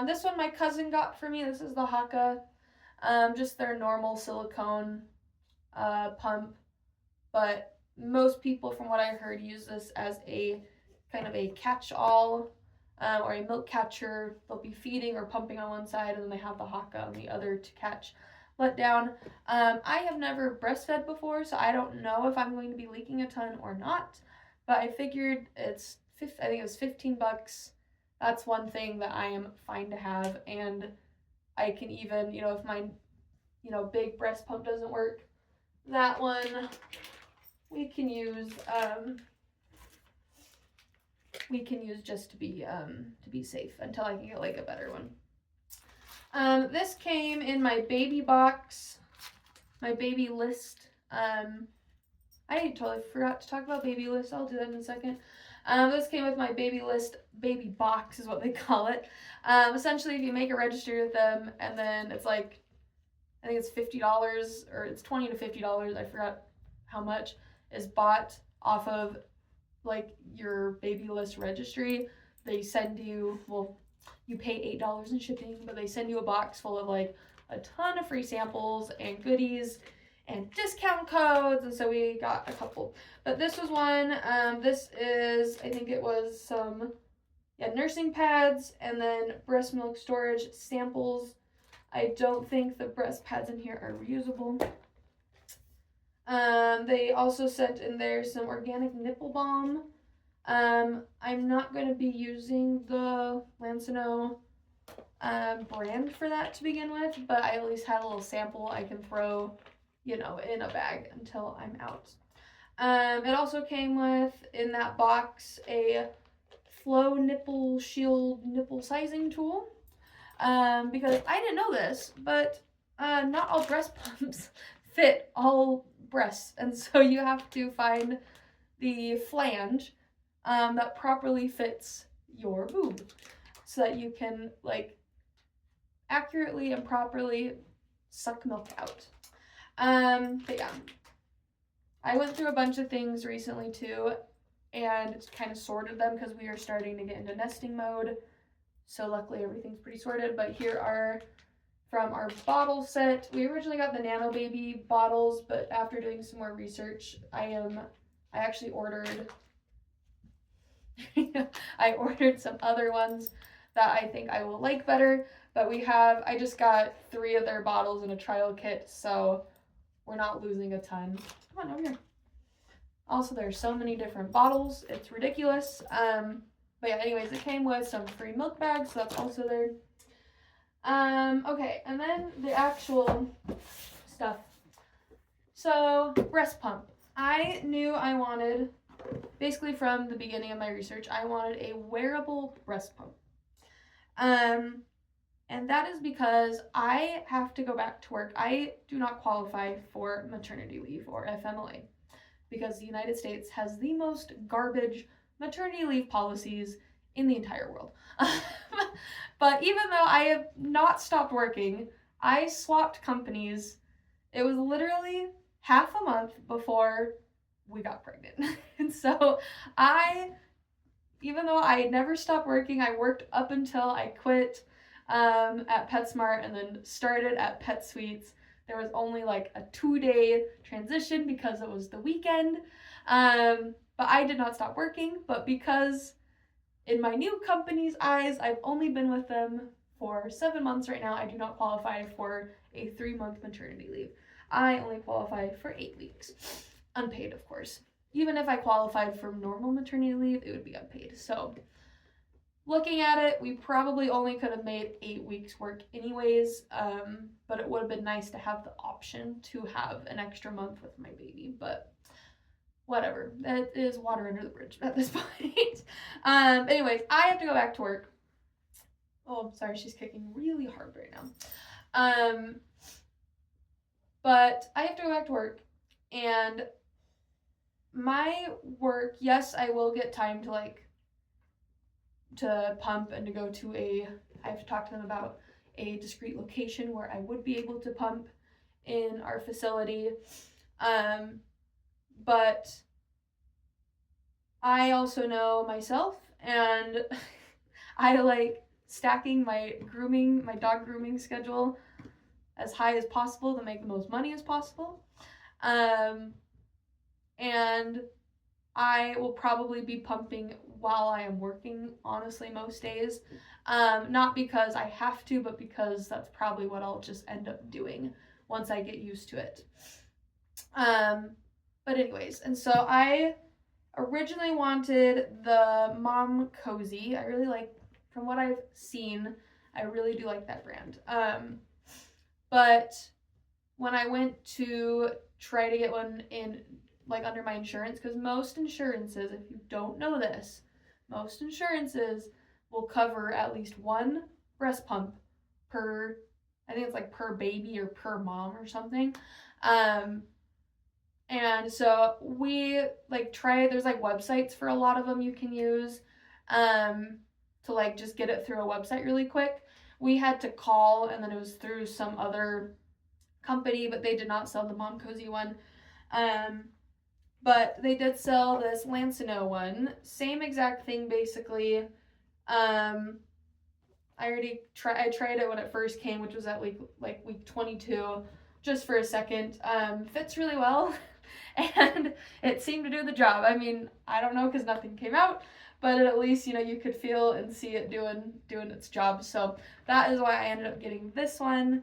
This one my cousin got for me. This is the Haka, just their normal silicone pump, but most people, from what I heard, use this as a kind of a catch-all, or a milk catcher. They'll be feeding or pumping on one side, and then they have the Haka on the other to catch let down. I have never breastfed before, so I don't know if I'm going to be leaking a ton or not, but I figured I think it was $15. That's one thing that I am fine to have, and I can even, if my, big breast pump doesn't work, that one we can use just to be safe until I can get a better one. This came in my baby box, my baby list. I totally forgot to talk about baby list. I'll do that in a second. This came with my baby list. Baby box is what they call it. Essentially, if you make a registry with them, and then it's I think it's $50 or it's $20 to $50. I forgot how much is bought off of your baby list registry. They send you, you pay $8 in shipping, but they send you a box full of a ton of free samples and goodies and discount codes, and so we got a couple. But this was one. This is, I think it was some nursing pads and then breast milk storage samples. I don't think the breast pads in here are reusable. They also sent in there some organic nipple balm. I'm not going to be using the Lancino brand for that to begin with, but I at least had a little sample I can throw, in a bag until I'm out. It also came with, in that box, a Flow Nipple Shield nipple sizing tool. Because I didn't know this, but not all breast pumps fit all breasts, and so you have to find the flange that properly fits your boob, so that you can accurately and properly suck milk out. But yeah, I went through a bunch of things recently too, and kind of sorted them because we are starting to get into nesting mode. So luckily everything's pretty sorted, but here are from our bottle set. We originally got the Nano Baby bottles, but after doing some more research, I actually ordered I ordered some other ones that I think I will like better. But I just got 3 of their bottles in a trial kit, so we're not losing a ton. Come on, over here. Also, there's so many different bottles. It's ridiculous. But yeah, anyways, it came with some free milk bags, so that's also there. Okay, and then the actual stuff. So, breast pump. I knew I wanted, basically from the beginning of my research, I wanted a wearable breast pump. And that is because I have to go back to work. I do not qualify for maternity leave or FMLA because the United States has the most garbage maternity leave policies in the entire world. But even though I have not stopped working, I swapped companies. It was literally half a month before we got pregnant. And so even though I had never stopped working, I worked up until I quit at PetSmart and then started at Pet Suites. There was only like a 2-day transition because it was the weekend. But I did not stop working, but because in my new company's eyes, I've only been with them for 7 months right now, I do not qualify for a 3-month maternity leave. I only qualify for 8 weeks. Unpaid, of course. Even if I qualified for normal maternity leave, it would be unpaid. So, looking at it, we probably only could have made 8 weeks work anyways, but it would have been nice to have the option to have an extra month with my baby, but whatever. It is water under the bridge at this point. Anyways, I have to go back to work. Oh, I'm sorry, she's kicking really hard right now. But I have to go back to work, and my work, yes, I will get time to pump and to go to I have to talk to them about a discrete location where I would be able to pump in our facility. But I also know myself, and I like stacking my dog grooming schedule as high as possible to make the most money as possible. And I will probably be pumping while I am working, honestly, most days. Not because I have to, but because that's probably what I'll just end up doing once I get used to it. But anyways, and so I originally wanted the Mom Cozy. I really like, from what I've seen, I really do like that brand. But when I went to try to get one in, like, under my insurance, because most insurances, if you don't know this, most insurances will cover at least one breast pump per, I think it's like per baby or per mom or something. And so we like there's like websites for a lot of them you can use to like just get it through a website really quick. We had to call, and then it was through some other company, but they did not sell the Mom Cozy one. But they did sell this Lancino one. Same exact thing, basically. I tried it when it first came, which was at week 22, just for a second. Fits really well, and it seemed to do the job. I mean, I don't know because nothing came out, but at least, you could feel and see it doing its job. So that is why I ended up getting this one.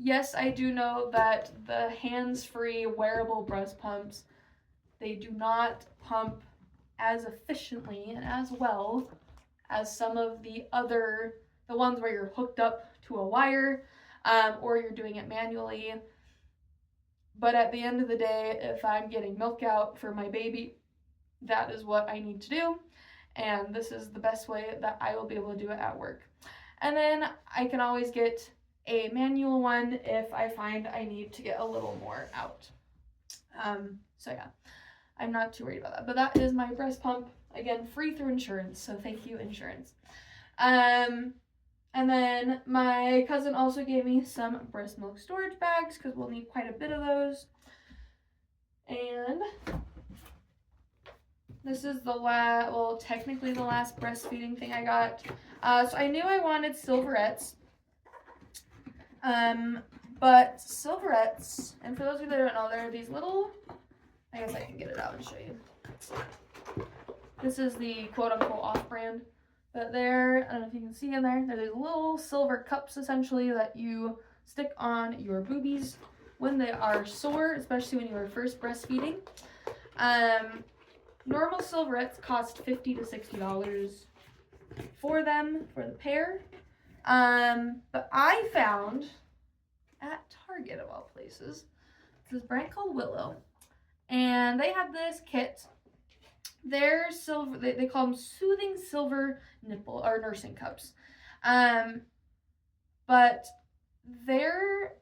Yes, I do know that the hands-free wearable breast pumps, they do not pump as efficiently and as well as some of the ones where you're hooked up to a wire, or you're doing it manually. But at the end of the day, if I'm getting milk out for my baby, that is what I need to do. And this is the best way that I will be able to do it at work. And then I can always get a manual one if I find I need to get a little more out. So yeah, I'm not too worried about that. But that is my breast pump. Again, free through insurance, so thank you, insurance. And then my cousin also gave me some breast milk storage bags because we'll need quite a bit of those. And this is technically the last breastfeeding thing I got. So I knew I wanted silverettes. But silverettes, and for those of you that don't know, there are these little, I guess I can get it out and show you. This is the quote-unquote off-brand But there, I don't know if you can see in there, they're these little silver cups essentially that you stick on your boobies when they are sore, especially when you are first breastfeeding. Normal silverettes cost $50 to $60 for them, for the pair. But I found at Target, of all places, this brand called Willow, and they have this kit. They're silver, they call them soothing silver nipple or nursing cups. But their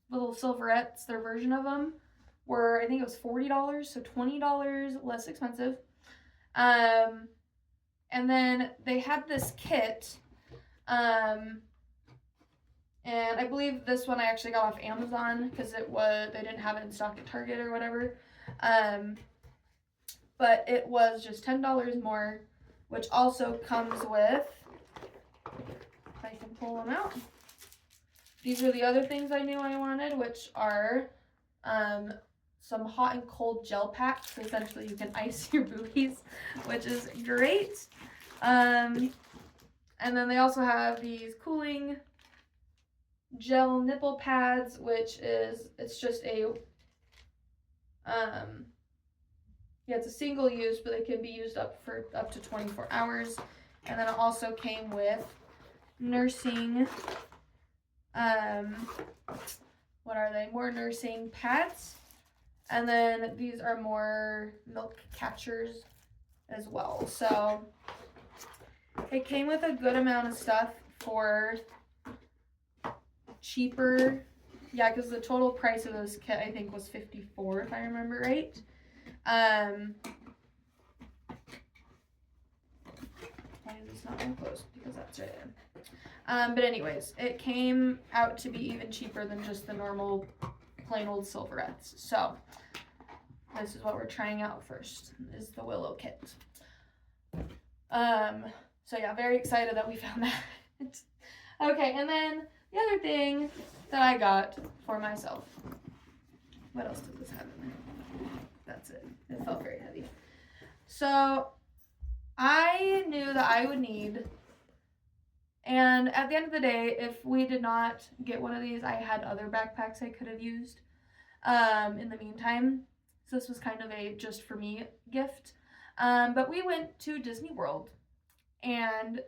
little silverettes, their version of them, were, I think it was $40, so $20 less expensive. And then they had this kit, and I believe this one I actually got off Amazon because they didn't have it in stock at Target or whatever. But it was just $10 more, which also comes with, if I can pull them out, these are the other things I knew I wanted, which are some hot and cold gel packs. So essentially you can ice your boobies, which is great. And then they also have these cooling gel nipple pads, which is, it's just a, it's a single use, but they can be used up to 24 hours. And then it also came with nursing, what are they? More nursing pads. And then these are more milk catchers as well. So it came with a good amount of stuff for cheaper. Yeah, because the total price of this kit, I think, was $54, if I remember right. It's not even close because that's right there. But anyways, it came out to be even cheaper than just the normal plain old silverettes. So this is what we're trying out first, is the Willow kit. So yeah, very excited that we found that. Okay, and then the other thing that I got for myself. What else does this have in there? That's it. It felt very heavy. So I knew that I would need, and at the end of the day, if we did not get one of these, I had other backpacks I could have used in the meantime. So this was kind of a just for me gift. But we went to Disney World, and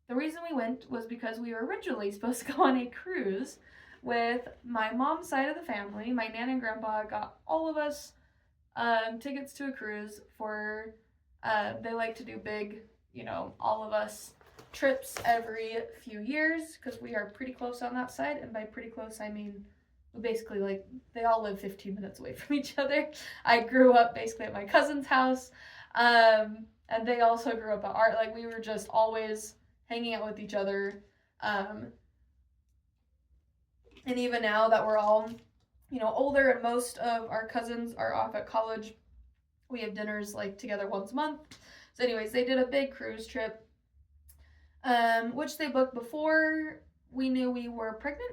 the reason we went was because we were originally supposed to go on a cruise with my mom's side of the family. My nan and grandpa got all of us tickets to a cruise for, they like to do big, all of us trips every few years because we are pretty close on that side. And by pretty close, I mean basically they all live 15 minutes away from each other. I grew up basically at my cousin's house, and they also grew up at our, we were just always hanging out with each other. And even now that we're all, older and most of our cousins are off at college, we have dinners together once a month. So anyways, they did a big cruise trip, which they booked before we knew we were pregnant.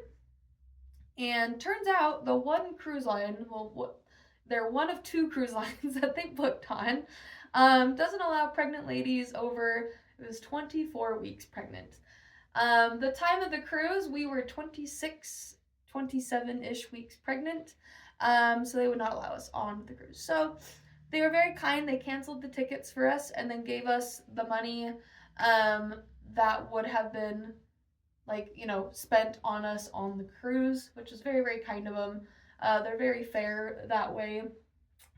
And turns out the one cruise line, they're one of two cruise lines that they booked on, doesn't allow pregnant ladies over, it was 24 weeks pregnant. The time of the cruise, we were 27-ish weeks pregnant, so they would not allow us on the cruise. So they were very kind. They canceled the tickets for us and then gave us the money that would have been spent on us on the cruise, which is very, very kind of them. They're very fair that way.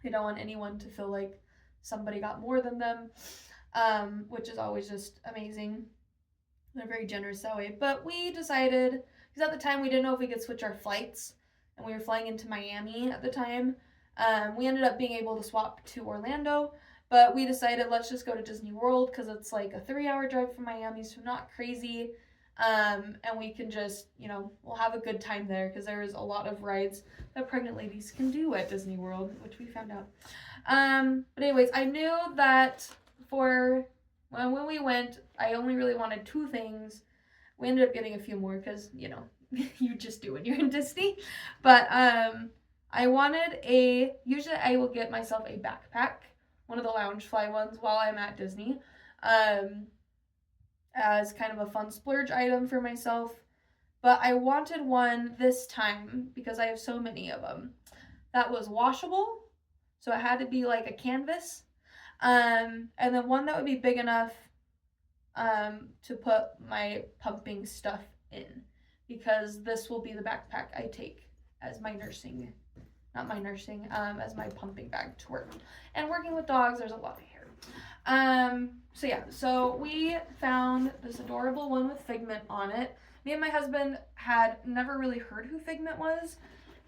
They don't want anyone to feel like somebody got more than them, which is always just amazing. They're very generous that way. But we decided, because at the time we didn't know if we could switch our flights, and we were flying into Miami at the time. We ended up being able to swap to Orlando, but we decided let's just go to Disney World because it's a 3-hour drive from Miami, so not crazy. And we can just, we'll have a good time there because there is a lot of rides that pregnant ladies can do at Disney World, which we found out. But anyways, I knew that when we went, I only really wanted 2 things. We ended up getting a few more because, you just do when you're in Disney. But I wanted usually I will get myself a backpack, one of the Loungefly ones while I'm at Disney. as kind of a fun splurge item for myself. But I wanted one this time because I have so many of them that was washable. So it had to be like a canvas. And then one that would be big enough to put my pumping stuff in, because this will be the backpack I take as my nursing, not my nursing, as my pumping bag to work. And working with dogs, there's a lot of hair. So we found this adorable one with Figment on it. Me and my husband had never really heard who Figment was,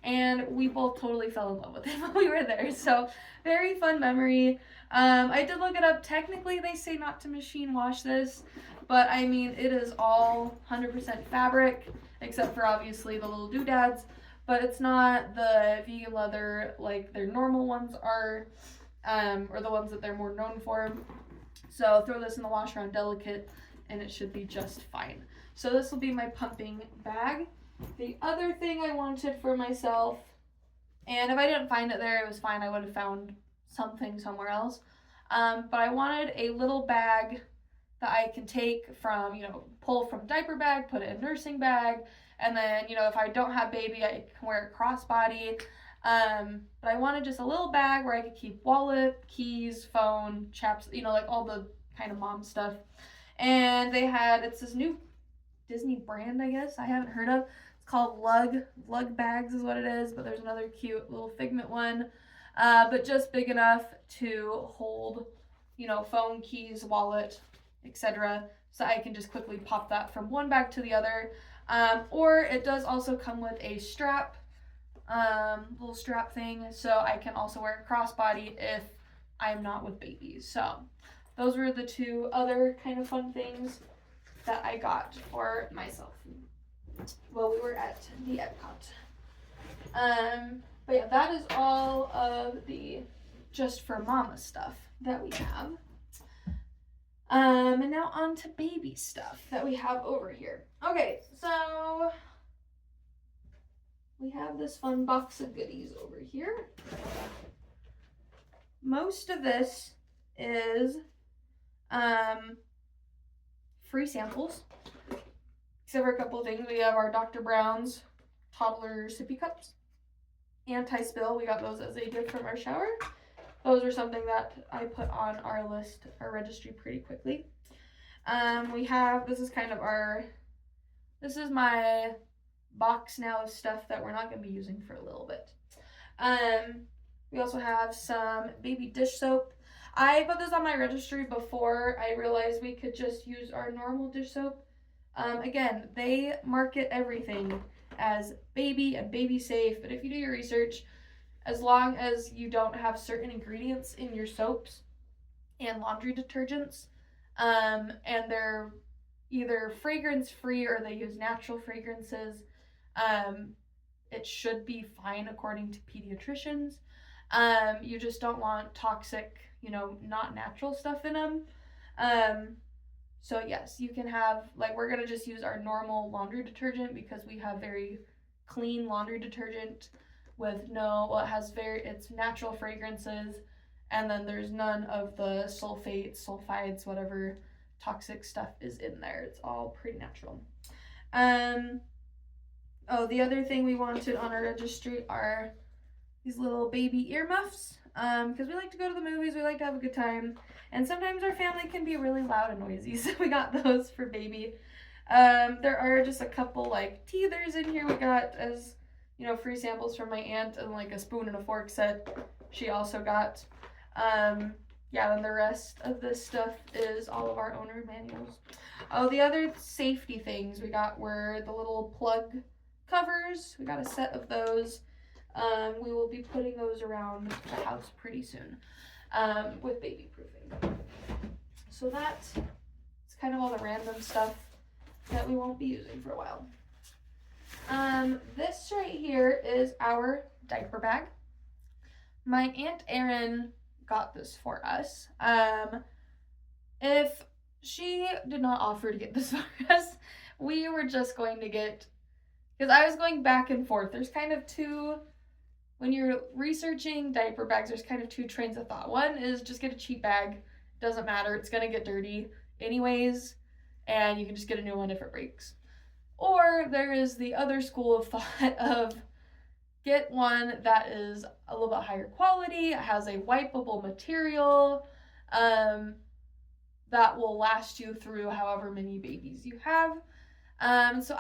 and we both totally fell in love with him when we were there. So very fun memory. I did look it up. Technically, they say not to machine wash this, but I mean, it is all 100% fabric, except for obviously the little doodads. But it's not the vegan leather like their normal ones are, or the ones that they're more known for. So throw this in the washer on delicate, and it should be just fine. So this will be my pumping bag. The other thing I wanted for myself, and if I didn't find it there, it was fine. I would have found something somewhere else. But I wanted a little bag that I can take from, pull from diaper bag, put it in nursing bag, and then, if I don't have baby, I can wear it crossbody. But I wanted just a little bag where I could keep wallet, keys, phone, chaps, like all the kind of mom stuff. And it's this new Disney brand, I guess, I haven't heard of. It's called Lug Bags is what it is, but there's another cute little Figment one, but just big enough to hold, phone, keys, wallet, etc. So I can just quickly pop that from one bag to the other. Or it does also come with a strap, little strap thing, so I can also wear a crossbody if I'm not with babies. So those were the two other kind of fun things that I got for myself while we were at the Epcot. But yeah, that is all of the just for mama stuff that we have. And now on to baby stuff that we have over here. Okay, so we have this fun box of goodies over here. Most of this is free samples, except for a couple of things. We have our Dr. Brown's toddler sippy cups, anti-spill. We got those as a gift from our shower. Those are something that I put on our list, our registry, pretty quickly. This is my box now of stuff that we're not going to be using for a little bit. We also have some baby dish soap. I put this on my registry before I realized we could just use our normal dish soap. Again, they market everything as baby and baby safe, but if you do your research, as long as you don't have certain ingredients in your soaps and laundry detergents, and they're either fragrance free or they use natural fragrances, it should be fine according to pediatricians. You just don't want toxic, not natural stuff in them. So yes, you can have, we're going to just use our normal laundry detergent because we have very clean laundry detergent with it's natural fragrances, and then there's none of the sulfides, whatever toxic stuff is in there. It's all pretty natural. The other thing we wanted on our registry are these little baby earmuffs, because we like to go to the movies, we like to have a good time, and sometimes our family can be really loud and noisy, so we got those for baby. There are just a couple teethers in here we got as free samples from my aunt, and a spoon and a fork set she also got. Then the rest of this stuff is all of our owner manuals. The other safety things we got were the little plug covers. We got a set of those. We will be putting those around the house pretty soon, with baby proofing. So that's kind of all the random stuff that we won't be using for a while. This right here is our diaper bag. My Aunt Erin got this for us. If she did not offer to get this for us, we were just going to get, because I was going back and forth. There's kind of two, when you're researching diaper bags, there's kind of two trains of thought. One is just get a cheap bag, doesn't matter. It's going to get dirty anyways, and you can just get a new one if it breaks. Or there is the other school of thought of get one that is a little bit higher quality, has a wipeable material, that will last you through however many babies you have. So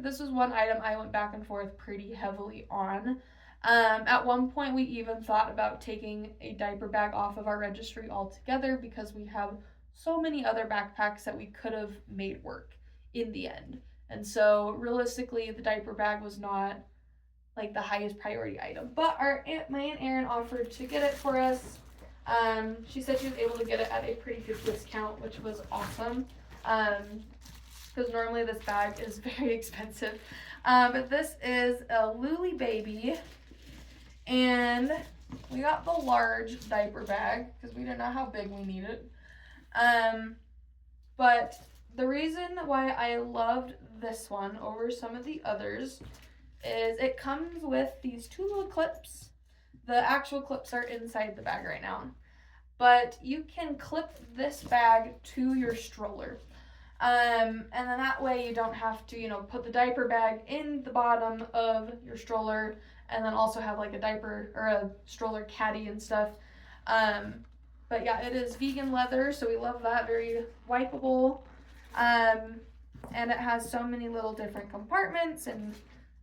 this was one item I went back and forth pretty heavily on. At one point, we even thought about taking a diaper bag off of our registry altogether because we have so many other backpacks that we could have made work in the end. And so realistically, the diaper bag was not like the highest priority item. But my Aunt Erin offered to get it for us. She said she was able to get it at a pretty good discount, which was awesome. Because normally this bag is very expensive. But this is a Luli Baby, and we got the large diaper bag because we didn't know how big we needed. But the reason why I loved this one over some of the others is it comes with these 2 little clips. The actual clips are inside the bag right now, but you can clip this bag to your stroller. And then that way you don't have to, put the diaper bag in the bottom of your stroller and then also have like a diaper or a stroller caddy and stuff. But yeah, it is vegan leather, so we love that. Very wipeable. And it has so many little different compartments and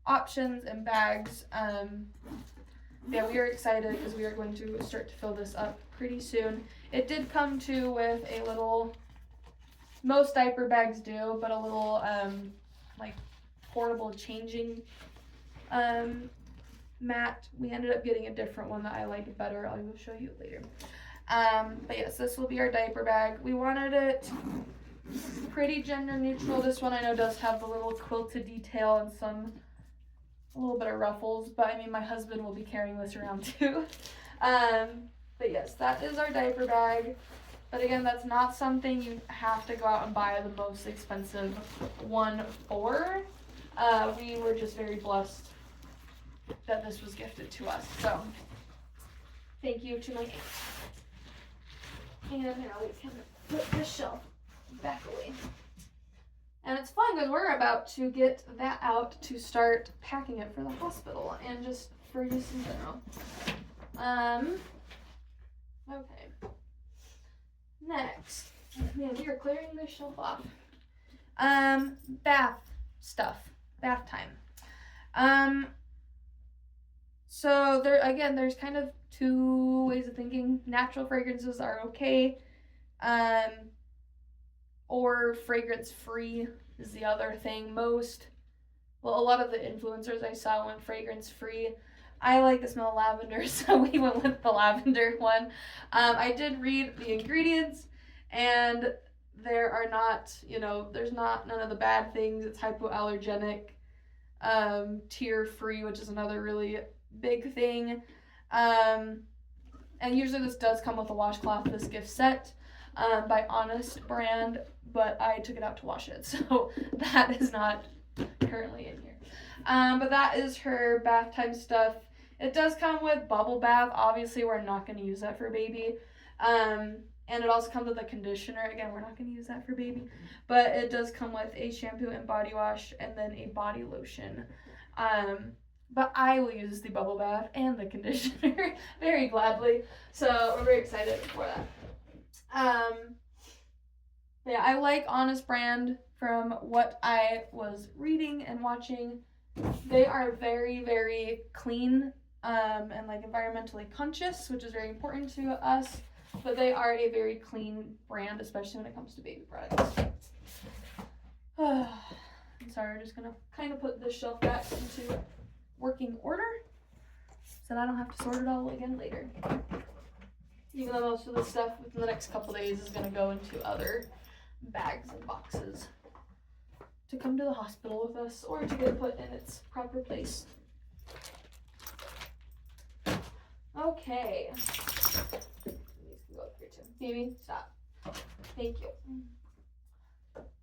options and bags. Yeah, we are excited because we are going to start to fill this up pretty soon. It did come with a little, most diaper bags do, but a little like portable changing mat. We ended up getting a different one that I like better. I will show you later. But yes, this will be our diaper bag. We wanted it pretty gender neutral. This one I know does have the little quilted detail and a little bit of ruffles, but I mean my husband will be carrying this around too. But yes, that is our diaper bag. But again, that's not something you have to go out and buy the most expensive one for. We were just very blessed that this was gifted to us. So thank you to my aunt. And now we can put this shelf back away. And it's fun because we're about to get that out to start packing it for the hospital and just for use in general. Okay. Next, man, we are clearing this shelf off. Bath stuff, bath time. So there's kind of 2 ways of thinking. Natural fragrances are okay. Or fragrance free is the other thing. A lot of the influencers I saw went fragrance free. I like the smell of lavender, so we went with the lavender one. I did read the ingredients, and there are not, there's none of the bad things. It's hypoallergenic, tear free, which is another really big thing. And usually this does come with a washcloth, this gift set. By Honest brand, but I took it out to wash it, so that is not currently in here. But that is her bath time stuff. It does come with bubble bath. Obviously, we're not going to use that for baby. And it also comes with a conditioner. Again, we're not going to use that for baby. But it does come with a shampoo and body wash and then a body lotion. But I will use the bubble bath and the conditioner very gladly. So we're very excited for that. Yeah, I like Honest brand from what I was reading and watching. They are very, very clean, and like environmentally conscious, which is very important to us, but they are a very clean brand, especially when it comes to baby products. I'm sorry, I'm just gonna kind of put this shelf back into working order so that I don't have to sort it all again later. Even though most of the stuff within the next couple days is going to go into other bags and boxes to come to the hospital with us or to get put in its proper place. Okay. These can go up here too. Baby, stop. Thank you.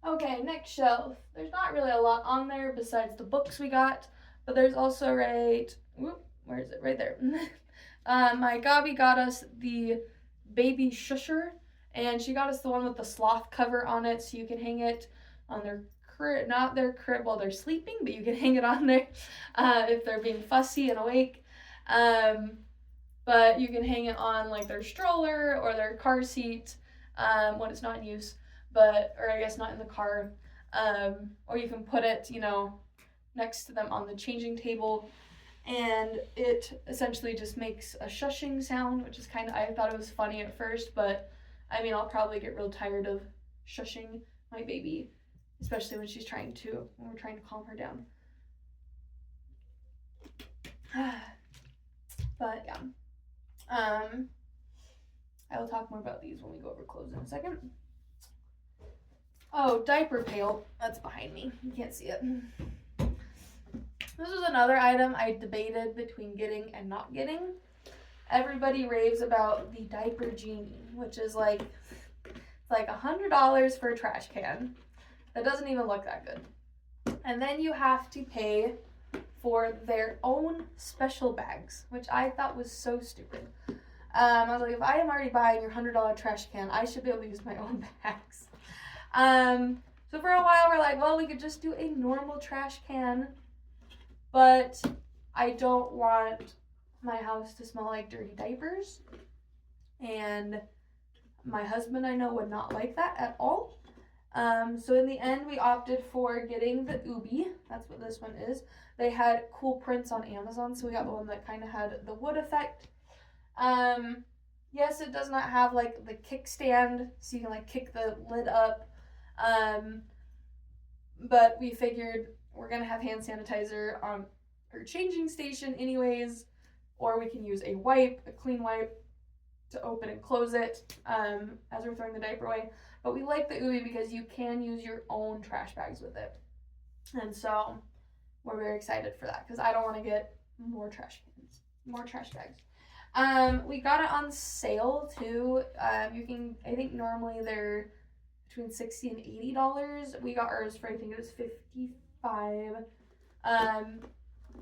Okay, next shelf. There's not really a lot on there besides the books we got, but there's also where is it? Right there. My Gabi got us the baby shusher, And she got us the one with the sloth cover on it, so you can hang it on their crib, not their crib while they're sleeping, but you can hang it on there if they're being fussy and awake. But you can hang it on like their stroller or their car seat when it's not in use, or I guess not in the car. Or you can put it, next to them on the changing table. And it essentially just makes a shushing sound, which is I thought it was funny at first, but I mean, I'll probably get real tired of shushing my baby, especially when we're trying to calm her down. But yeah. I will talk more about these when we go over clothes in a second. Oh, diaper pail. That's behind me. You can't see it. This was another item I debated between getting and not getting. Everybody raves about the diaper genie, which is like $100 for a trash can. That doesn't even look that good. And then you have to pay for their own special bags, which I thought was so stupid. I was like, if I am already buying your $100 trash can, I should be able to use my own bags. So for a while we're like, well, we could just do a normal trash can, but I don't want my house to smell like dirty diapers. And my husband, I know, would not like that at all. So in the end, we opted for getting the Ubi. That's what this one is. They had cool prints on Amazon, so we got the one that kind of had the wood effect. Yes, it does not have like the kickstand, so you can like kick the lid up. But we figured we're gonna have hand sanitizer on our changing station anyways, or we can use a clean wipe, to open and close it as we're throwing the diaper away. But we like the Ubi because you can use your own trash bags with it. And so we're very excited for that because I don't want to get more trash bags. We got it on sale too. I think normally they're between $60 and $80. We got ours for, I think it was $55.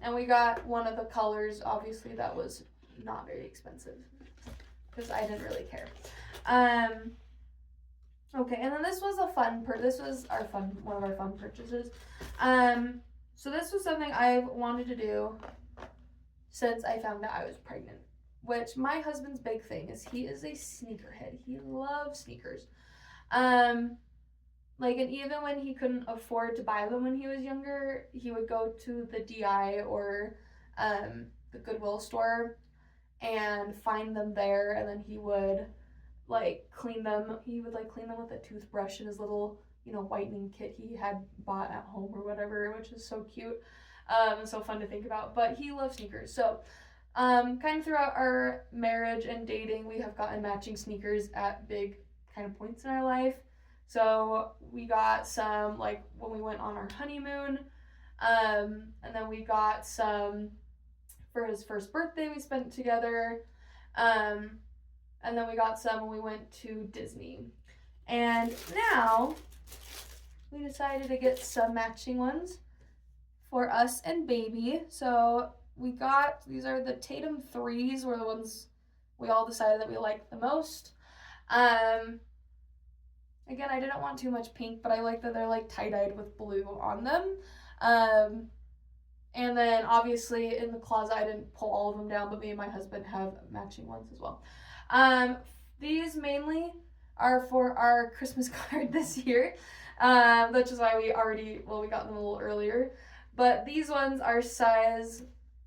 And we got one of the colors, obviously, that was not very expensive because I didn't really care. Okay, and then this was one of our fun purchases. So this was something I've wanted to do since I found out I was pregnant, which my husband's big thing is he is a sneakerhead. He loves sneakers. And even when he couldn't afford to buy them when he was younger, he would go to the DI or the Goodwill store and find them there, and then he would clean them. He would clean them with a toothbrush and his little, whitening kit he had bought at home or whatever, which is so cute and so fun to think about. But he loves sneakers. So kind of throughout our marriage and dating, we have gotten matching sneakers at big kind of points in our life. So we got some when we went on our honeymoon, and then we got some for his first birthday we spent together, and then we got some when we went to Disney. And now we decided to get some matching ones for us and baby. So these are the Tatum 3s, were the ones we all decided that we liked the most. Again, I didn't want too much pink, but I like that they're tie-dyed with blue on them. And then obviously in the closet, I didn't pull all of them down, but me and my husband have matching ones as well. These mainly are for our Christmas card this year, which is why we got them a little earlier. But these ones are size,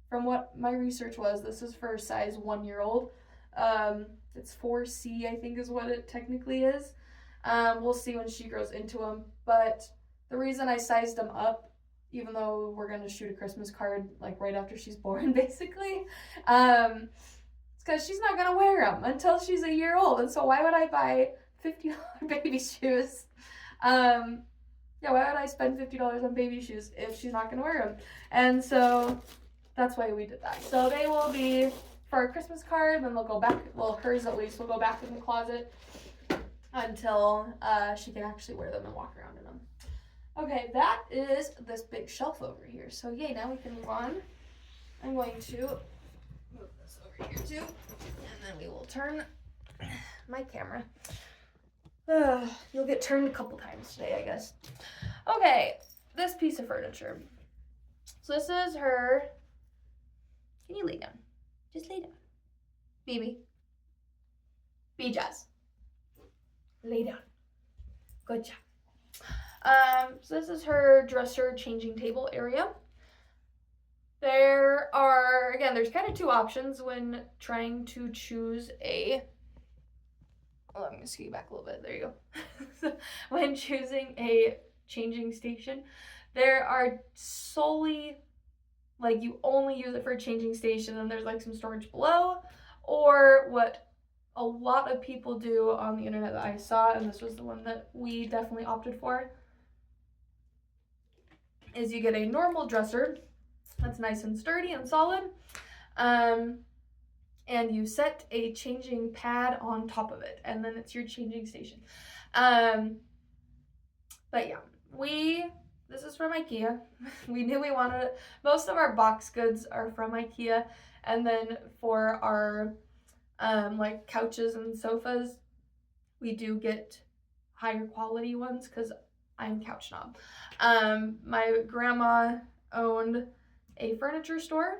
from what my research was, this is for size 1-year-old. It's 4C, I think is what it technically is. We'll see when she grows into them. But the reason I sized them up, even though we're going to shoot a Christmas card right after she's born, basically, it's because she's not going to wear them until she's a year old. And so why would I buy $50 baby shoes? Why would I spend $50 on baby shoes if she's not going to wear them? And so that's why we did that. So they will be for our Christmas card, then they'll go back, hers at least will go back in the closet until she can actually wear them and walk around in them. Okay, that is this big shelf over here. So yay, now we can move on. I'm going to move this over here too, and then we will turn my camera. You'll get turned a couple times today, I guess. Okay, this piece of furniture. So this is her. Can you lay down? Just lay down. Baby. Be Jazz. Lay down. Good job. So this is her dresser changing table area. There are, again, there's kind of two options when trying to choose a, oh, I'm going to scoot back a little bit. There you go. When choosing a changing station, there are solely, like, you only use it for a changing station and there's like some storage below, or what a lot of people do on the internet that I saw, and this was the one that we definitely opted for, is you get a normal dresser that's nice and sturdy and solid, and you set a changing pad on top of it, and then it's your changing station. But yeah, this is from IKEA. We knew we wanted it. Most of our box goods are from IKEA, and then for our like couches and sofas, we do get higher quality ones because I'm couch snob. My grandma owned a furniture store,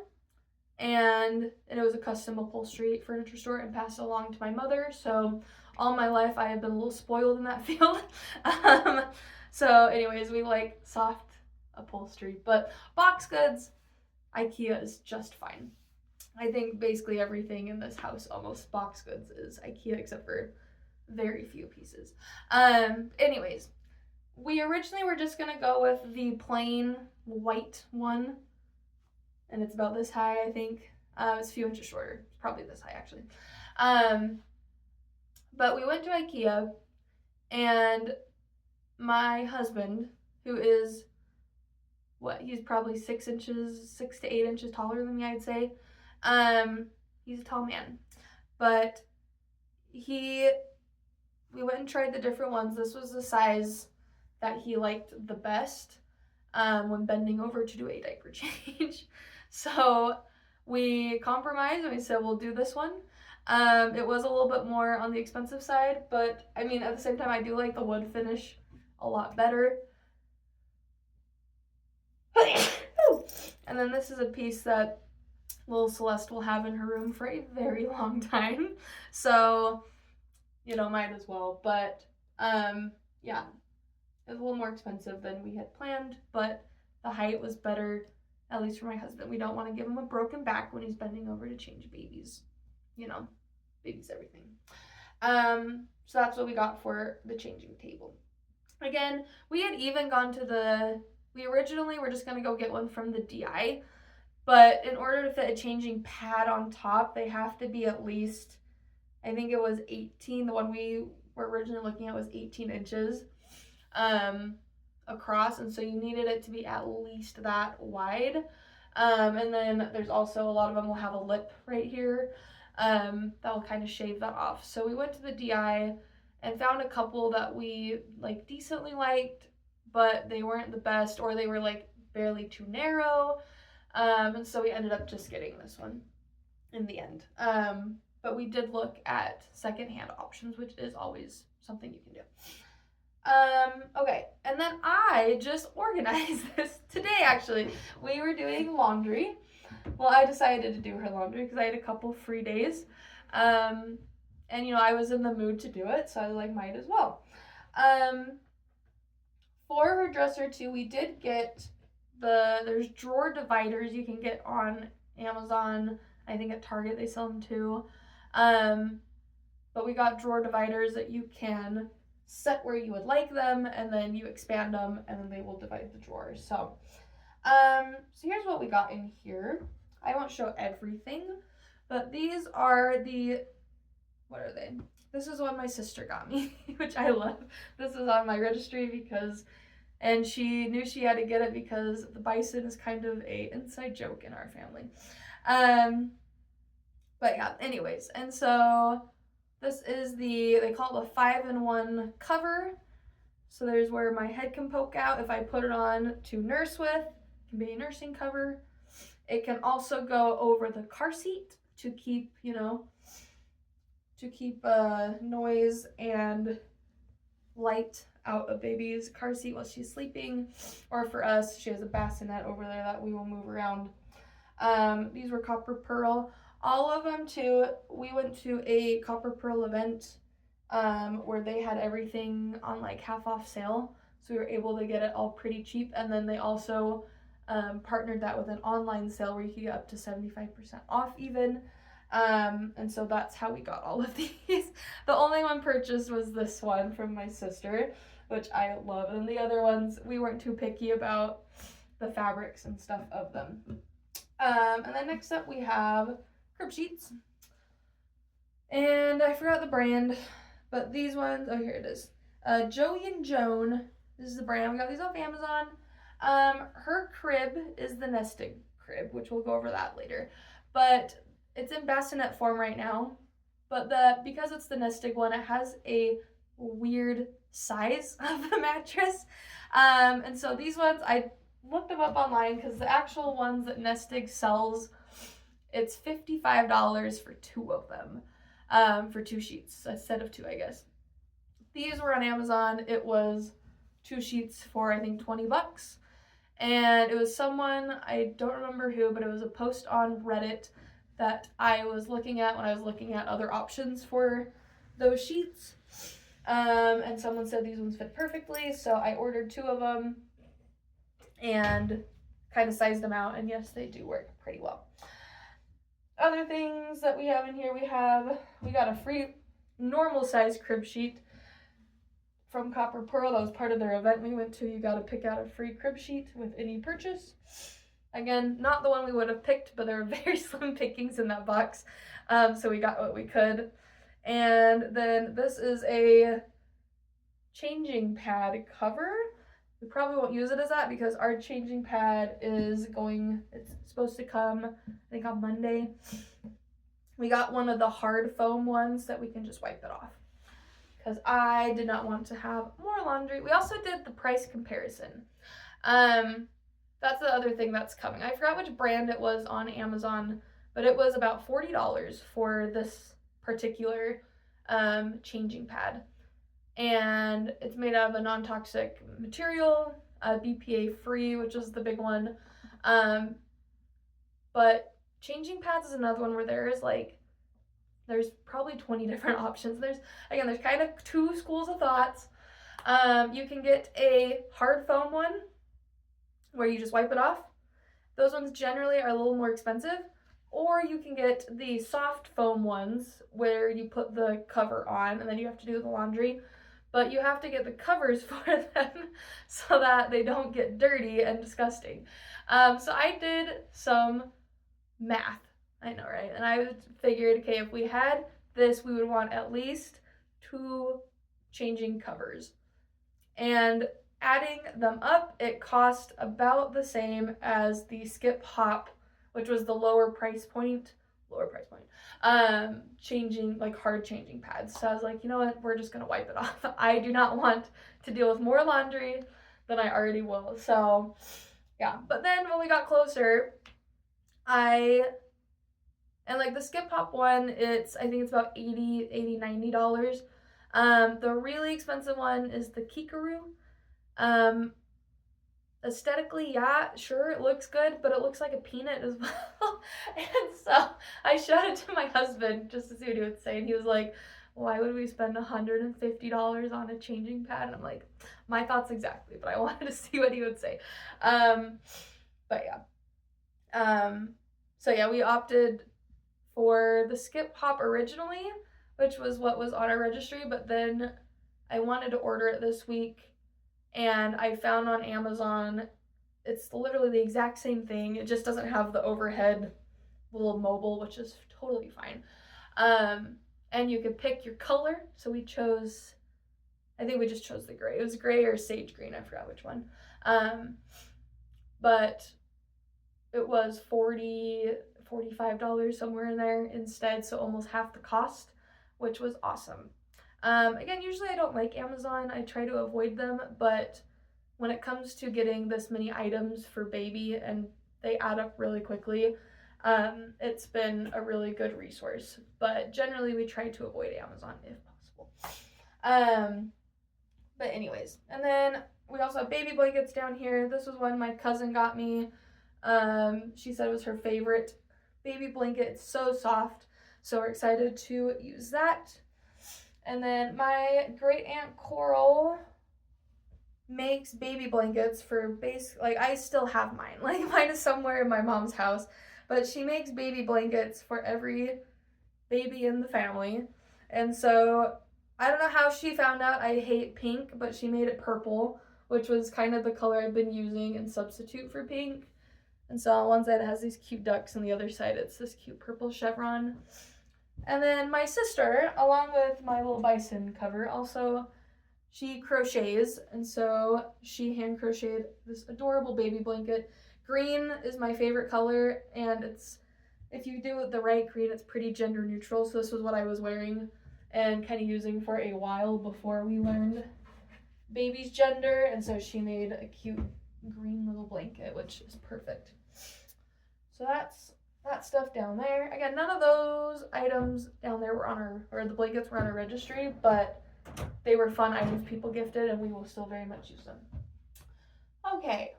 and it was a custom upholstery furniture store, and passed it along to my mother. So all my life I have been a little spoiled in that field. So anyways, we like soft upholstery, but box goods, IKEA is just fine. I think basically everything in this house, almost box goods, is IKEA except for very few pieces. Anyways, we originally were just gonna go with the plain white one, and it's about this high, I think. It's a few inches shorter. It's probably this high, actually. But we went to IKEA, and my husband, who is, he's probably 6 to 8 inches taller than me, I'd say. He's a tall man. But we went and tried the different ones. This was the size that he liked the best when bending over to do a diaper change. So we compromised and we said we'll do this one. It was a little bit more on the expensive side, but I mean, at the same time, I do like the wood finish a lot better. And then this is a piece that little Celeste will have in her room for a very long time. So, might as well. But yeah, it was a little more expensive than we had planned, but the height was better, at least for my husband. We don't want to give him a broken back when he's bending over to change babies. Babies everything. So that's what we got for the changing table. Again, we had even gone to we originally were just going to go get one from the DI, but in order to fit a changing pad on top, they have to be at least, I think it was 18, the one we were originally looking at was 18 inches across, and so you needed it to be at least that wide. And then there's also, a lot of them will have a lip right here that will kind of shave that off. So we went to the DI and found a couple that we decently liked, but they weren't the best, or they were barely too narrow. And so we ended up just getting this one in the end. But we did look at secondhand options, which is always something you can do. Okay, and then I just organized this today, actually. We were doing laundry. Well, I decided to do her laundry because I had a couple free days. And, I was in the mood to do it, so I might as well. For her dresser, too, we did get there's drawer dividers you can get on Amazon. I think at Target they sell them, too. But we got drawer dividers that you can set where you would like them, and then you expand them, and then they will divide the drawers. So here's what we got in here. I won't show everything, but these are what are they? This is one my sister got me, which I love. This is on my registry and she knew she had to get it because the bison is kind of a inside joke in our family. But yeah, anyways, and so this is they call it the 5-in-1 cover. So there's where my head can poke out if I put it on to nurse with. It can be a nursing cover. It can also go over the car seat to keep, noise and light out of baby's car seat while she's sleeping, or for us, she has a bassinet over there that we will move around. These were copper pearl. All of them too. We went to a copper pearl event where they had everything on like half off sale, so we were able to get it all pretty cheap. And then they also partnered that with an online sale where you could get up to 75% off even. And so that's how we got all of these. The only one purchased was this one from my sister, which I love. And the other ones, we weren't too picky about the fabrics and stuff of them. And then next up we have crib sheets. And I forgot the brand, but these ones, oh, here it is. Joey and Joan, this is the brand. We got these off Amazon. Her crib is the nesting crib, which we'll go over that later. But it's in bassinet form right now. But because it's the nesting one, it has a weird size of the mattress. And so these ones, I looked them up online because the actual ones that Nestig sells, it's $55 for two of them, for two sheets instead of two, I guess. These were on Amazon. It was two sheets for I think $20, and it was someone, I don't remember who, but it was a post on Reddit that I was looking at when I was looking at other options for those sheets. And someone said these ones fit perfectly, so I ordered two of them and kind of sized them out, and yes, they do work pretty well. Other things that we have in here, we got a free normal size crib sheet from Copper Pearl. That was part of their event we went to. You got to pick out a free crib sheet with any purchase. Again, not the one we would have picked, but there were very slim pickings in that box, so we got what we could. And then this is a changing pad cover. We probably won't use it as that because our changing pad it's supposed to come, I think, on Monday. We got one of the hard foam ones that we can just wipe it off because I did not want to have more laundry. We also did the price comparison. That's the other thing that's coming. I forgot which brand it was on Amazon, but it was about $40 for this particular changing pad. And it's made out of a non-toxic material, BPA free, which is the big one. But changing pads is another one where there's probably 20 different options. There's kind of two schools of thoughts. You can get a hard foam one where you just wipe it off. Those ones generally are a little more expensive. Or you can get the soft foam ones where you put the cover on and then you have to do the laundry. But you have to get the covers for them so that they don't get dirty and disgusting. So I did some math. I know, right? And I figured, okay, if we had this, we would want at least two changing covers. And adding them up, it cost about the same as the Skip Hop, which was the lower price point, hard changing pads. So I was like, you know what, we're just gonna wipe it off. I do not want to deal with more laundry than I already will. So yeah, but then when we got closer, the Skip Hop one, I think it's about $90. The really expensive one is the Kikaroo. Aesthetically, yeah, sure, it looks good, but it looks like a peanut as well. And so I showed it to my husband just to see what he would say, and he was like, why would we spend $150 on a changing pad? And I'm like, my thoughts exactly, but I wanted to see what he would say. But yeah. So yeah, we opted for the Skip Hop originally, which was what was on our registry, but then I wanted to order it this week, and I found on Amazon, it's literally the exact same thing. It just doesn't have the overhead little mobile, which is totally fine. And you could pick your color. So I think we just chose the gray. It was gray or sage green, I forgot which one. But it was $45 somewhere in there instead, so almost half the cost, which was awesome. Again, usually I don't like Amazon. I try to avoid them, but when it comes to getting this many items for baby and they add up really quickly, it's been a really good resource. But generally we try to avoid Amazon if possible. But anyways, and then we also have baby blankets down here. This was one my cousin got me. She said it was her favorite baby blanket. It's so soft. So we're excited to use that. And then my great aunt Coral makes baby blankets for like I still have mine. Like mine is somewhere in my mom's house, but she makes baby blankets for every baby in the family. And so I don't know how she found out I hate pink, but she made it purple, which was kind of the color I've been using in substitute for pink. And so on one side it has these cute ducks, and the other side it's this cute purple chevron. And then my sister, along with my little bison cover, also she crochets, and so she hand crocheted this adorable baby blanket. Green is my favorite color, and it's, if you do the right green, it's pretty gender neutral. So this was what I was wearing and kind of using for a while before we learned baby's gender. And so she made a cute green little blanket, which is perfect. So that's that stuff down there. Again, none of those items down there were on our, or the blankets were on our registry, but they were fun items people gifted, and we will still very much use them. Okay,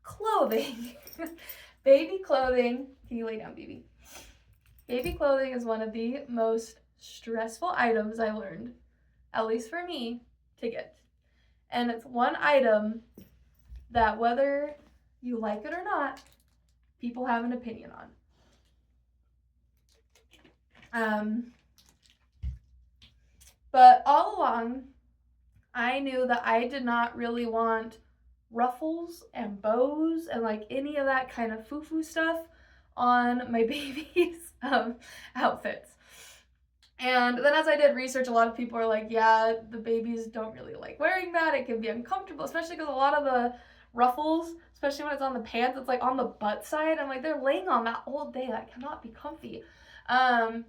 clothing. Baby clothing. Can you lay down, baby? Baby clothing is one of the most stressful items I learned, at least for me, to get. And it's one item that whether you like it or not, people have an opinion on. But all along, I knew that I did not really want ruffles and bows and like any of that kind of foo-foo stuff on my baby's outfits. And then as I did research, a lot of people are like, yeah, the babies don't really like wearing that. It can be uncomfortable, especially because a lot of the ruffles, especially when it's on the pants, it's like on the butt side. I'm like, they're laying on that all day. That cannot be comfy. But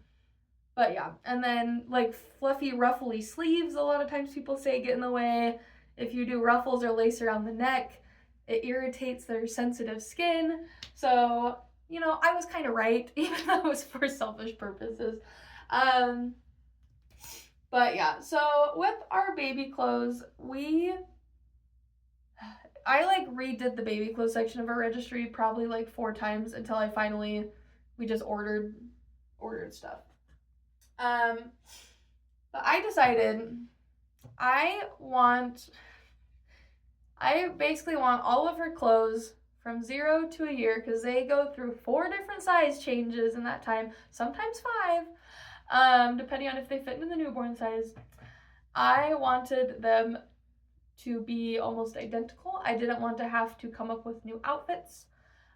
yeah, and then like fluffy, ruffly sleeves, a lot of times people say get in the way. If you do ruffles or lace around the neck, it irritates their sensitive skin. So, you know, I was kind of right, even though it was for selfish purposes. But yeah, so with our baby clothes, I like redid the baby clothes section of our registry probably like 4 times until we just ordered stuff. But I decided I basically want all of her clothes from 0 to a year, because they go through 4 different size changes in that time, sometimes 5, depending on if they fit into the newborn size. I wanted them to be almost identical. I didn't want to have to come up with new outfits,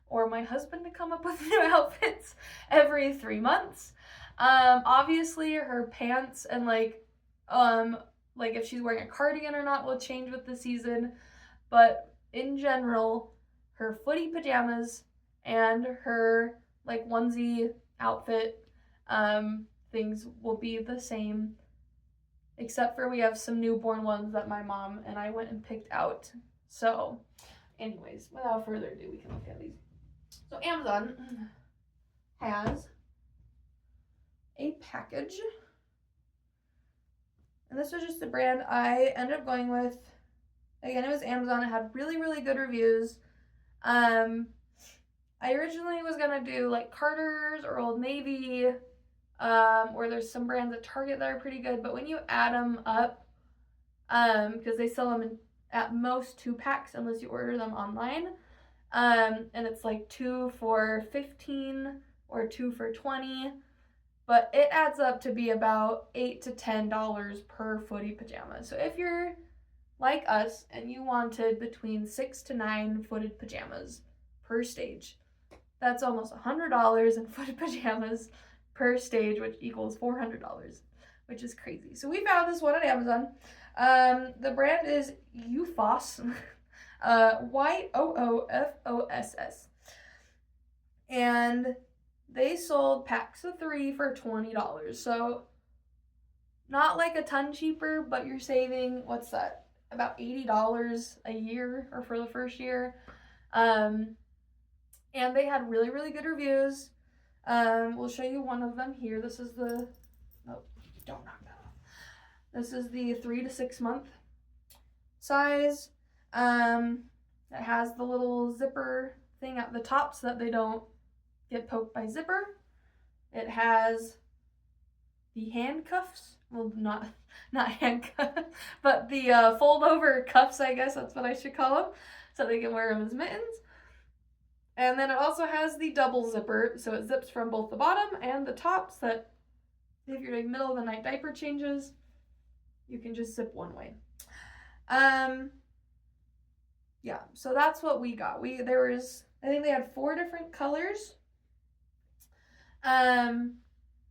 or my husband to come up with new outfits every 3 months. Obviously her pants and like if she's wearing a cardigan or not will change with the season, but in general, her footy pajamas and her like onesie outfit things will be the same, except for we have some newborn ones that my mom and I went and picked out. So anyways, without further ado, we can look at these. So Amazon has a package, and this was just the brand I ended up going with. Again, it was Amazon. It had really, really good reviews. I originally was gonna do like Carter's or Old Navy, or there's some brands at Target that are pretty good, but when you add them up, because they sell them in at most 2 packs unless you order them online, and it's like 2 for $15 or 2 for $20, but it adds up to be about $8 to $10 per footy pajama. So if you're like us and you wanted between 6 to 9 footed pajamas per stage, that's almost $100 in footed pajamas per stage, which equals $400, which is crazy. So we found this one on Amazon. The brand is Youfoss, Yoofoss, and they sold packs of 3 for $20. So not like a ton cheaper, but you're saving, what's that, about $80 a year, or for the first year. And they had really, really good reviews. We'll show you one of them here. This is the, oh, don't knock that off. This is the 3 to 6 month. size. It has the little zipper thing at the top so that they don't get poked by zipper. It has the handcuffs. Well, not handcuffs, but the fold over cuffs, I guess that's what I should call them, so they can wear them as mittens. And then it also has the double zipper, so it zips from both the bottom and the top, so that if you're doing middle of the night diaper changes, you can just zip one way. Yeah, so that's what we got. I think they had 4 different colors.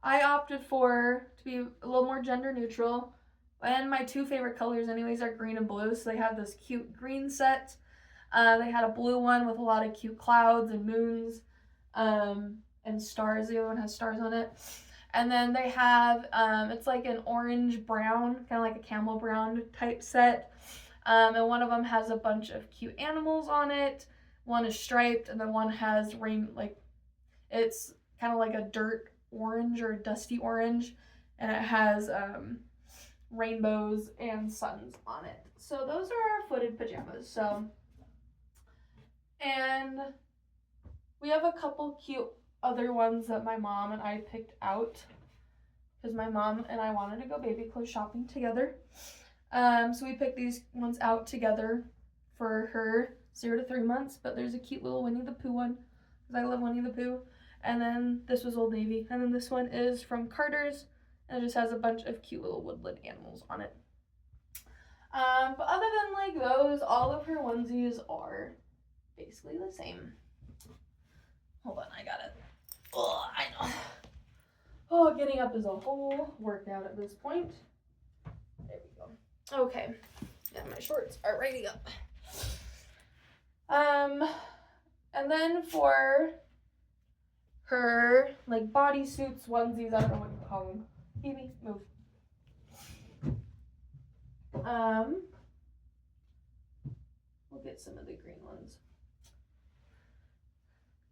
I opted to be a little more gender neutral, and my 2 favorite colors anyways are green and blue, so they have this cute green set. They had a blue one with a lot of cute clouds and moons, and stars. The other one has stars on it. And then they have, it's like an orange brown, kind of like a camel brown type set. And one of them has a bunch of cute animals on it. One is striped, and then one has it's kind of like a dirt orange or a dusty orange, and it has rainbows and suns on it. So those are our footed pajamas. And we have a couple cute other ones that my mom and I picked out because my mom and I wanted to go baby clothes shopping together. So we picked these ones out together for her 0 to 3 months, but there's a cute little Winnie the Pooh one because I love Winnie the Pooh. And then this was Old Navy. And then this one is from Carter's, and it just has a bunch of cute little woodland animals on it. But other than like those, all of her onesies are basically the same. Hold on, I got it. Oh, I know. Oh, getting up is a whole workout at this point. There we go. Okay. Yeah, my shorts are ready up. And then for her like bodysuits, onesies, I don't know what you call them. Phoebe, move. We'll get some of the green ones.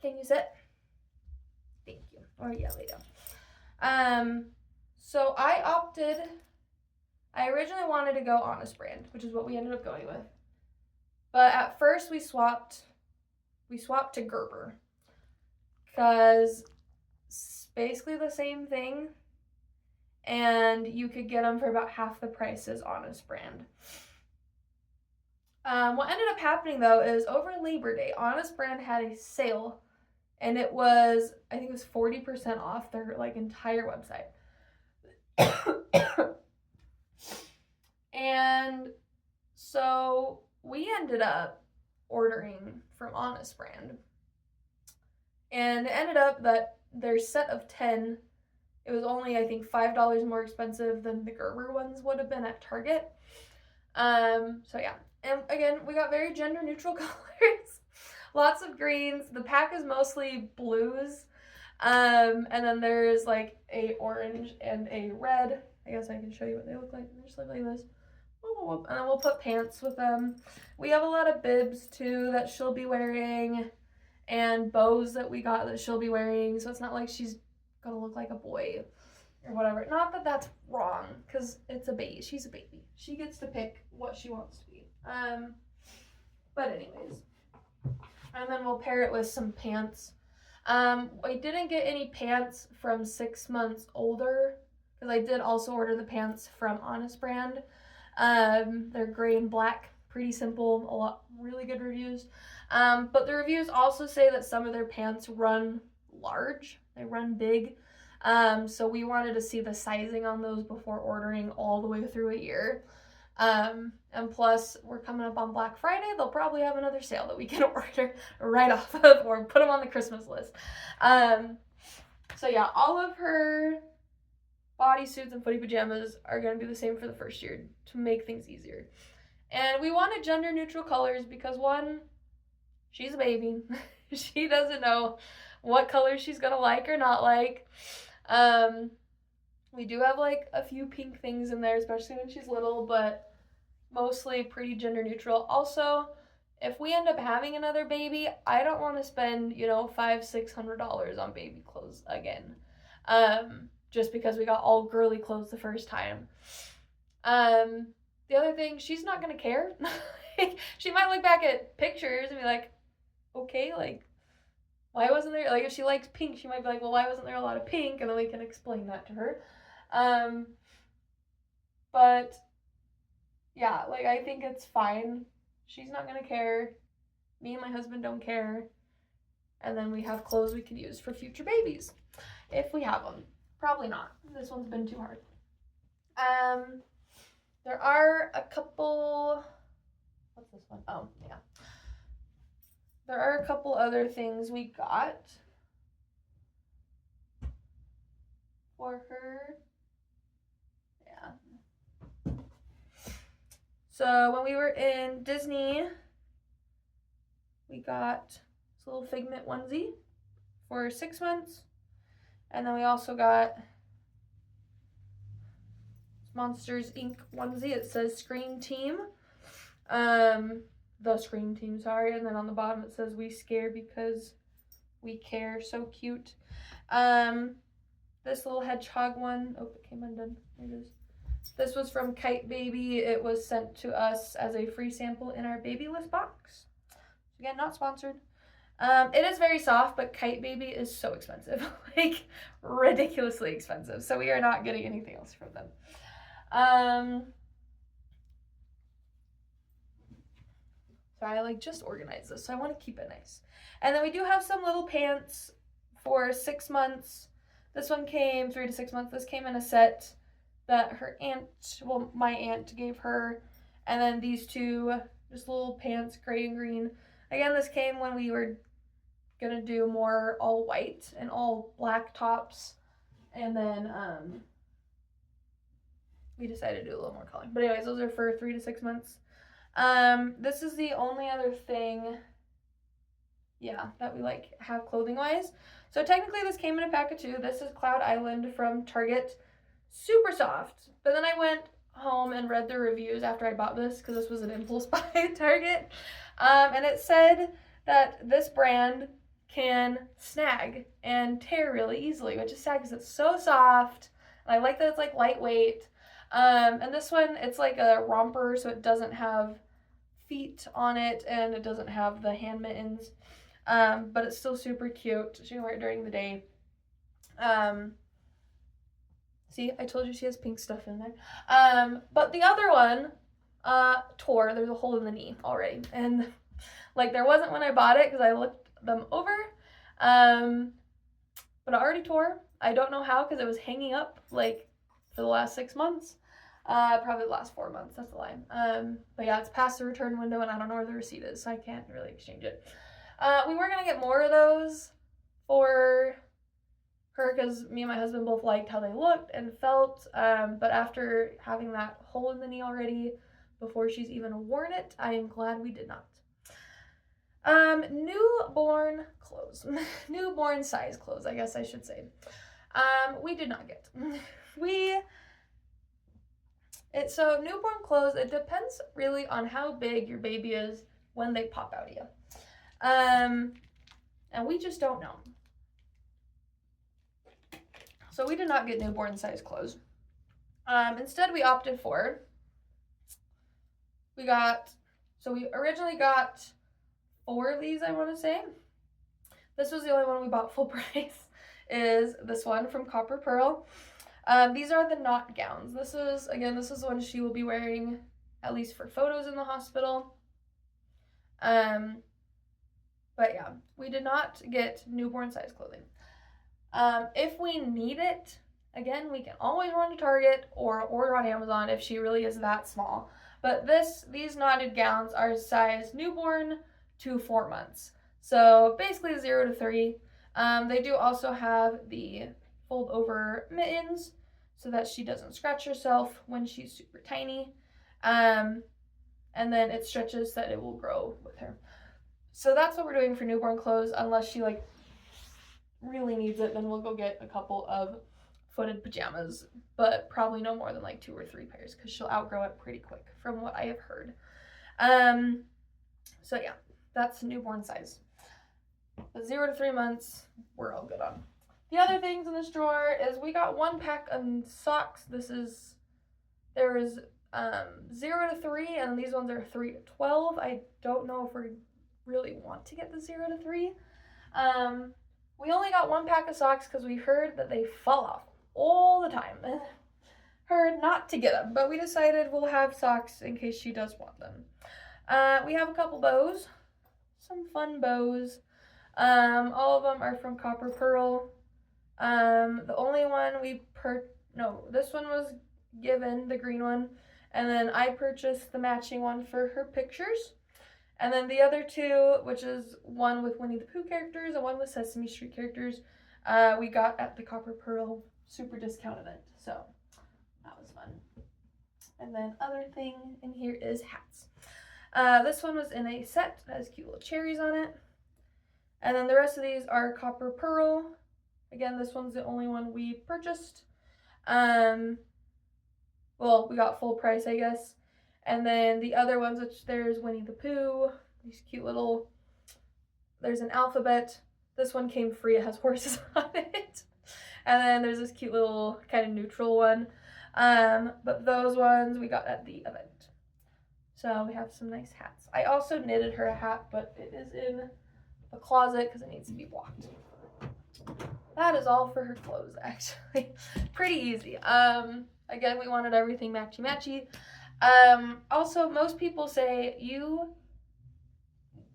Can you sit? Thank you. Or yeah, lay down. So I originally wanted to go Honest Brand, which is what we ended up going with. But at first we swapped to Gerber. Because it's basically the same thing. And you could get them for about half the price as Honest Brand. What ended up happening though is over Labor Day, Honest Brand had a sale, and I think it was 40% off their like entire website. And so we ended up ordering from Honest Brand, and it ended up that their set of 10, it was only I think $5 more expensive than the Gerber ones would have been at Target. So yeah. And again, we got very gender neutral colors. Lots of greens. The pack is mostly blues. And then there's like a orange and a red. I guess I can show you what they look like. They just look like this. And then we'll put pants with them. We have a lot of bibs too that she'll be wearing, and bows that we got that she'll be wearing. So it's not like she's gonna look like a boy or whatever. Not that that's wrong, because it's a baby. She's a baby. She gets to pick what she wants to be. But anyways. And then we'll pair it with some pants. I didn't get any pants from 6 months older, because I did also order the pants from Honest Brand. They're gray and black. Pretty simple. Really good reviews. But the reviews also say that some of their pants run large. They run big. So we wanted to see the sizing on those before ordering all the way through a year. And plus, we're coming up on Black Friday. They'll probably have another sale that we can order right off of, or put them on the Christmas list. So yeah, all of her bodysuits and footy pajamas are going to be the same for the first year to make things easier. And we wanted gender neutral colors because, one, she's a baby. She doesn't know what colors she's going to like or not like. We do have like a few pink things in there, especially when she's little, but mostly pretty gender neutral. Also, if we end up having another baby, I don't want to spend, $500-$600 on baby clothes again. Just because we got all girly clothes the first time. the other thing, she's not gonna care. She might look back at pictures and be like, okay, like, why wasn't there, like, if she likes pink, she might be like, well, why wasn't there a lot of pink? And then we can explain that to her. But yeah, like, I think it's fine. She's not gonna care. Me and my husband don't care. And then we have clothes we could use for future babies, if we have them. Probably not. This one's been too hard. There are a couple, what's this one? Oh, yeah. There are a couple other things we got for her. Yeah. So when we were in Disney, we got this little Figment onesie for 6 months. And then we also got Monsters Inc. onesie. It says Scream Team. The Scream Team, sorry. And then on the bottom it says we scare because we care. So cute. This little hedgehog one. Oh, it came undone. Here it is. This was from Kite Baby. It was sent to us as a free sample in our baby list box. Again, not sponsored. It is very soft, but Kite Baby is so expensive. Like, ridiculously expensive. So we are not getting anything else from them. So I like just organized this, so I want to keep it nice. And then we do have some little pants for 6 months. This one came 3 to 6 months. This came in a set that her aunt, well, my aunt gave her. And then these two, just little pants, gray and green. Again, this came when we were gonna do more all white and all black tops. And then we decided to do a little more color. But anyways, those are for 3 to 6 months. This is the only other thing, yeah, that we like have clothing wise. So technically this came in a pack of 2. This is Cloud Island from Target. Super soft. But then I went home and read the reviews after I bought this because this was an impulse buy at Target. And it said that this brand can snag and tear really easily, which is sad because it's so soft. And I like that it's like lightweight. And this one, it's like a romper, so it doesn't have feet on it and it doesn't have the hand mittens. But it's still super cute. She can wear it during the day. See, I told you she has pink stuff in there. But the other one tore. There's a hole in the knee already. And like there wasn't when I bought it because I looked them over. But it already tore. I don't know how because it was hanging up like for the last 6 months. Probably the last 4 months, that's a lie. But yeah, it's past the return window and I don't know where the receipt is, so I can't really exchange it. We were gonna get more of those for her because me and my husband both liked how they looked and felt. But after having that hole in the knee already before she's even worn it, I am glad we did not. Newborn clothes. Newborn size clothes, I guess I should say. We did not get. So newborn clothes, it depends really on how big your baby is when they pop out of you. And we just don't know. So we did not get newborn size clothes. Instead we opted for, we originally got 4 of these, I want to say. This was the only one we bought full price, is this one from Copper Pearl. These are the knot gowns. This is the one she will be wearing at least for photos in the hospital. But yeah, we did not get newborn size clothing. If we need it, again, we can always run to Target or order on Amazon if she really is that small. But these knotted gowns are size newborn to 4 months. So basically 0 to 3. They do also have the fold over mittens so that she doesn't scratch herself when she's super tiny. And then it stretches so that it will grow with her. So that's what we're doing for newborn clothes, unless she like really needs it, then we'll go get a couple of footed pajamas, but probably no more than like 2 or 3 pairs because she'll outgrow it pretty quick from what I have heard. So yeah, that's newborn size. But 0 to 3 months, we're all good on. The other things in this drawer is we got 1 pack of socks. There is 0 to 3, and these ones are 3 to 12. I don't know if we really want to get the 0 to 3. We only got 1 pack of socks because we heard that they fall off all the time. Heard not to get them, but we decided we'll have socks in case she does want them. We have a couple bows, some fun bows. All of them are from Copper Pearl. The only one this one was given, the green one, and then I purchased the matching one for her pictures. And then the other two, which is one with Winnie the Pooh characters and one with Sesame Street characters, we got at the Copper Pearl super discount event. So that was fun. And then other thing in here is hats. This one was in a set that has cute little cherries on it. And then the rest of these are Copper Pearl. Again, this one's the only one we purchased. Well, we got full price, I guess. And then the other ones, which there's Winnie the Pooh, these cute little, there's an alphabet. This one came free, it has horses on it. And then there's this cute little kind of neutral one. But those ones we got at the event. So we have some nice hats. I also knitted her a hat, but it is in the closet because it needs to be blocked. That is all for her clothes, actually. Pretty easy. Again, we wanted everything matchy-matchy. Also, most people say you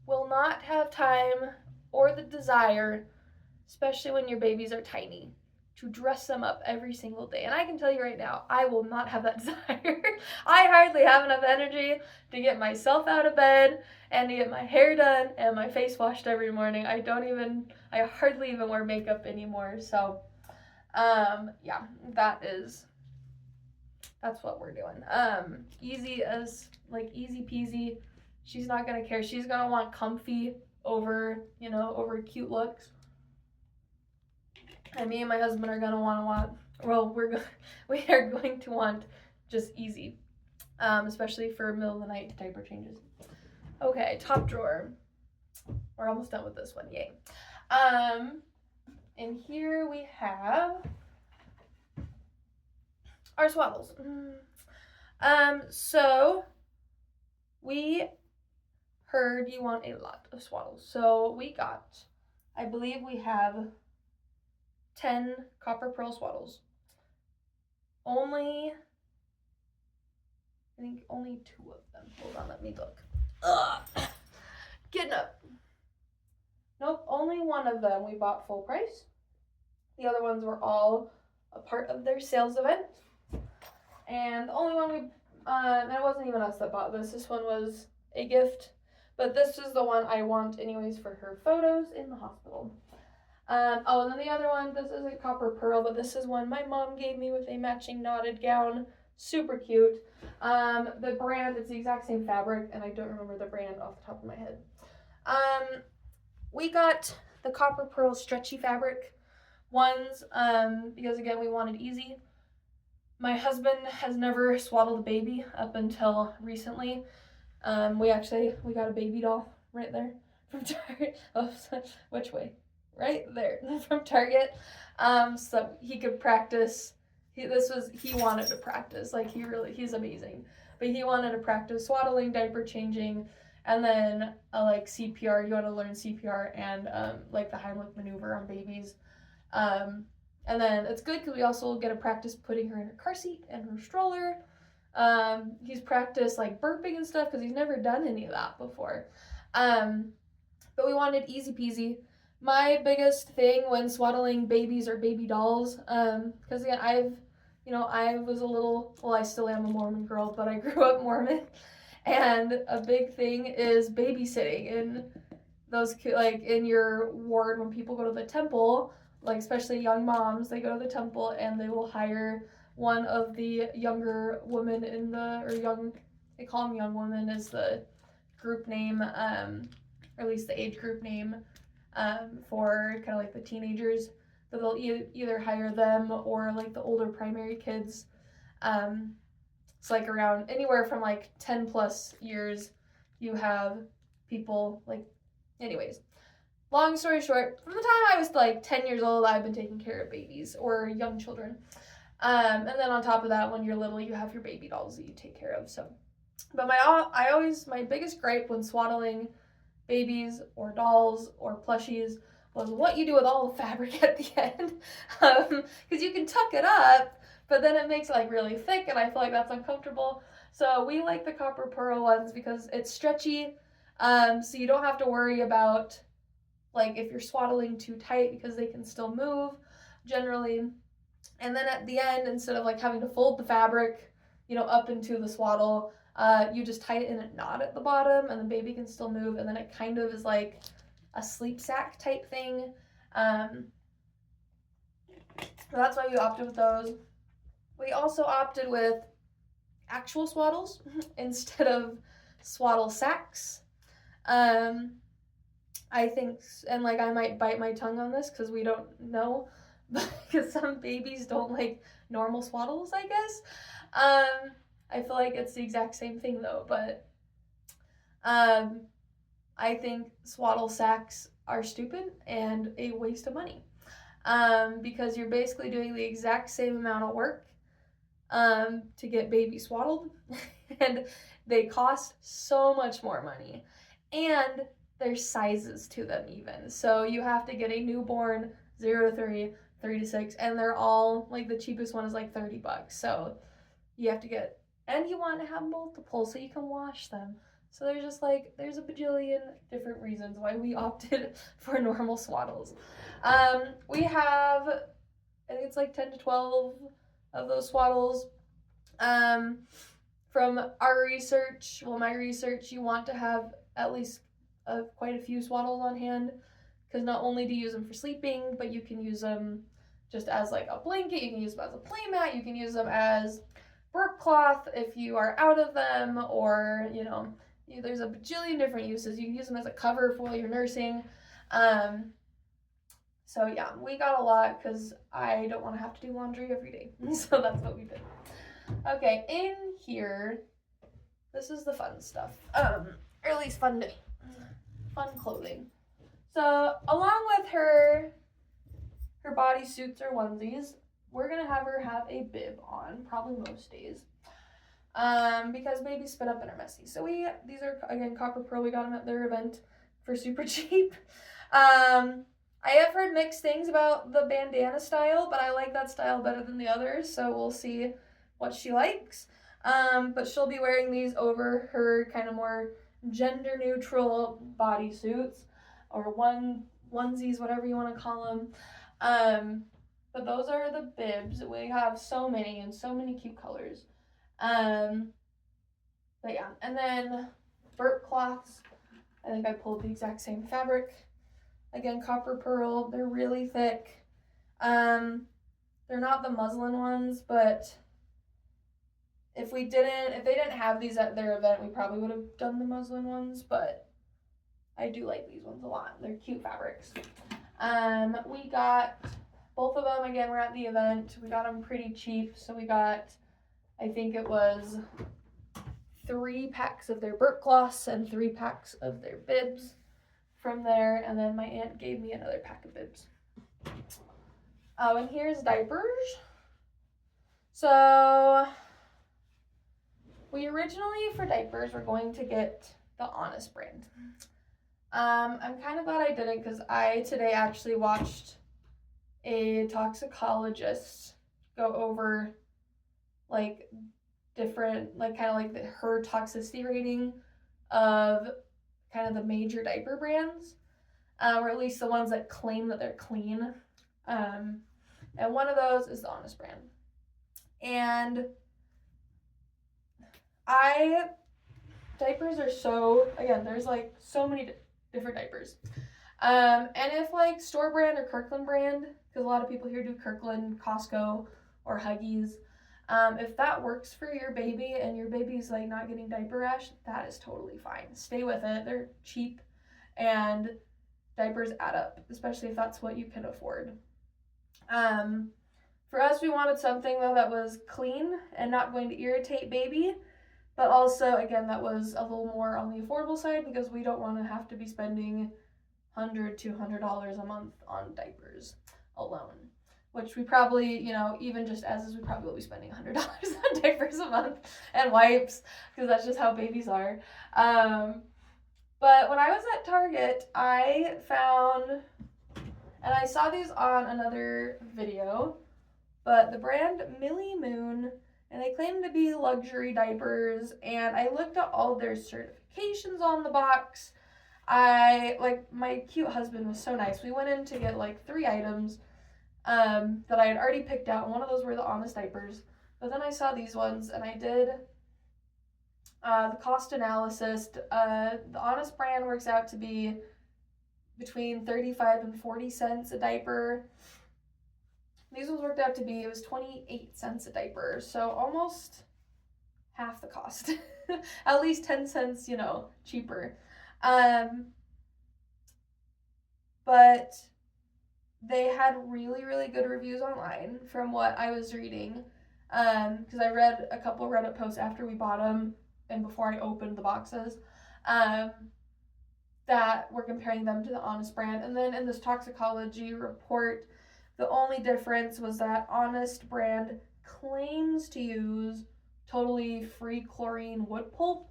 will not have time or the desire, especially when your babies are tiny, to dress them up every single day. And I can tell you right now, I will not have that desire. I hardly have enough energy to get myself out of bed and to get my hair done and my face washed every morning. I hardly even wear makeup anymore. So, yeah, that's what we're doing. Easy peasy. She's not gonna care. She's gonna want comfy over cute looks. And me and my husband are gonna we are going to want just easy, especially for middle of the night diaper changes. Okay, top drawer. We're almost done with this one, yay. And here we have our swaddles. So we heard you want a lot of swaddles. So we got, I believe we have 10 Copper Pearl swaddles. I think only 2 of them. Hold on, let me look. Getting up. Nope, only 1 of them we bought full price. The other ones were all a part of their sales event. And the only one and it wasn't even us that bought this. This one was a gift. But this is the one I want anyways for her photos in the hospital. And then the other one, this isn't Copper Pearl, but this is one my mom gave me with a matching knotted gown. Super cute. The brand, it's the exact same fabric, and I don't remember the brand off the top of my head. We got the Copper Pearl stretchy fabric ones, because again, we wanted easy. My husband has never swaddled a baby up until recently. We got a baby doll right there from Target. Oh, which way? Right there from Target. So he could practice. He wanted to practice. Like he's amazing. But he wanted to practice swaddling, diaper changing, and then like CPR. You want to learn CPR and like the Heimlich maneuver on babies. And then it's good because we also get to practice putting her in her car seat and her stroller. He's practiced like burping and stuff because he's never done any of that before. But we wanted easy peasy. My biggest thing when swaddling babies or baby dolls, because again, I still am a Mormon girl, but I grew up Mormon, and a big thing is babysitting in those, like in your ward when people go to the temple, like especially young moms, they go to the temple and they will hire one of the younger women they call them young women is the group name, or at least the age group name, for kind of like the teenagers, that they'll either hire them or like the older primary kids. It's like around anywhere from like 10 plus years, you have people like, anyways. Long story short, from the time I was like 10 years old, I've been taking care of babies or young children. And then on top of that, when you're little, you have your baby dolls that you take care of. So, but my biggest gripe when swaddling babies or dolls or plushies was what you do with all the fabric at the end. Because you can tuck it up, but then it makes it like really thick, and I feel like that's uncomfortable. So we like the copper pearl ones because it's stretchy, so you don't have to worry about like if you're swaddling too tight because they can still move generally. And then at the end, instead of like having to fold the fabric, up into the swaddle, you just tie it in a knot at the bottom, and the baby can still move, and then it kind of is like a sleep sack type thing. So that's why we opted with those. We also opted with actual swaddles instead of swaddle sacks. I think, and like I might bite my tongue on this because we don't know, because some babies don't like normal swaddles, I guess. I feel like it's the exact same thing though, but I think swaddle sacks are stupid and a waste of money, because you're basically doing the exact same amount of work to get baby swaddled, and they cost so much more money, and there's sizes to them even. So you have to get a newborn 0 to 3, 3 to 6, and they're all like the cheapest one is like $30. So you have to get, and you want to have multiple so you can wash them. So there's a bajillion different reasons why we opted for normal swaddles. We have, I think it's like 10 to 12 of those swaddles. From our research, my research, you want to have at least quite a few swaddles on hand, because not only do you use them for sleeping, but you can use them just as like a blanket, you can use them as a play mat, you can use them as burp cloth if you are out of them, or there's a bajillion different uses. You can use them as a cover for while you're nursing. So yeah, we got a lot because I don't want to have to do laundry every day. So that's what we did. Okay, in here, this is the fun stuff. Or at least fun to me. Fun clothing. So along with her bodysuits or onesies, we're gonna have her have a bib on, probably most days. Because babies spit up and are messy. So these are again copper pearl. We got them at their event for super cheap. I have heard mixed things about the bandana style, but I like that style better than the others, so we'll see what she likes. But she'll be wearing these over her kind of more gender neutral bodysuits, or onesies, whatever you want to call them. But those are the bibs. We have so many and so many cute colors. But yeah, and then burp cloths. I think I pulled the exact same fabric. Again, copper pearl. They're really thick. They're not the muslin ones, but if they didn't have these at their event, we probably would have done the muslin ones, but I do like these ones a lot. They're cute fabrics. We got both of them, again, we're at the event. We got them pretty cheap, so we got, I think it was 3 packs of their burp cloths and 3 packs of their bibs from there, and then my aunt gave me another pack of bibs. And here's diapers. So we originally, for diapers, were going to get the Honest brand. I'm kind of glad I didn't, because I today actually watched a toxicologist go over like different, like kind of like her toxicity rating of kind of the major diaper brands, or at least the ones that claim that they're clean. And one of those is the Honest brand. And diapers are so, again, there's like so many different diapers. And if like store brand or Kirkland brand, because a lot of people here do Kirkland, Costco, or Huggies, if that works for your baby and your baby's like not getting diaper rash, that is totally fine. Stay with it. They're cheap, and diapers add up, especially if that's what you can afford. For us, we wanted something though that was clean and not going to irritate baby, but also, again, that was a little more on the affordable side, because we don't want to have to be spending $100, $200 a month on diapers alone. which we probably, even just as is, we probably will be spending $100 on diapers a month and wipes, because that's just how babies are. But when I was at Target, I found, and I saw these on another video, but the brand Millie Moon, and they claim to be luxury diapers, and I looked at all their certifications on the box. My cute husband was so nice. We went in to get like 3 items that I had already picked out, and one of those were the Honest diapers. But then I saw these ones, and I did the cost analysis. The Honest brand works out to be between 35 and 40 cents a diaper. These ones worked out to be, it was 28 cents a diaper, so almost half the cost. At least 10 cents, cheaper. But they had really, really good reviews online from what I was reading. Because I read a couple Reddit posts after we bought them and before I opened the boxes, that were comparing them to the Honest brand. And then in this toxicology report, the only difference was that Honest brand claims to use totally free chlorine wood pulp,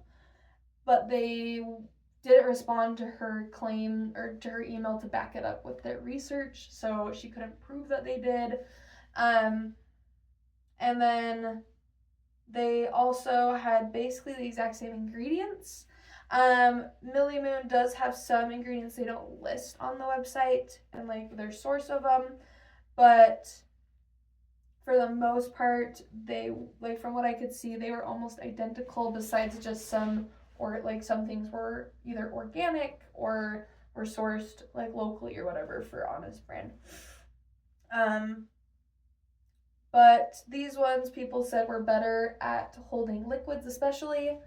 but they didn't respond to her claim or to her email to back it up with their research, so she couldn't prove that they did. And then they also had basically the exact same ingredients. Millie Moon does have some ingredients they don't list on the website and like their source of them, but for the most part, they, like, from what I could see, they were almost identical, besides just some things were either organic or were sourced like locally or whatever for Honest brand. But these ones people said were better at holding liquids, especially.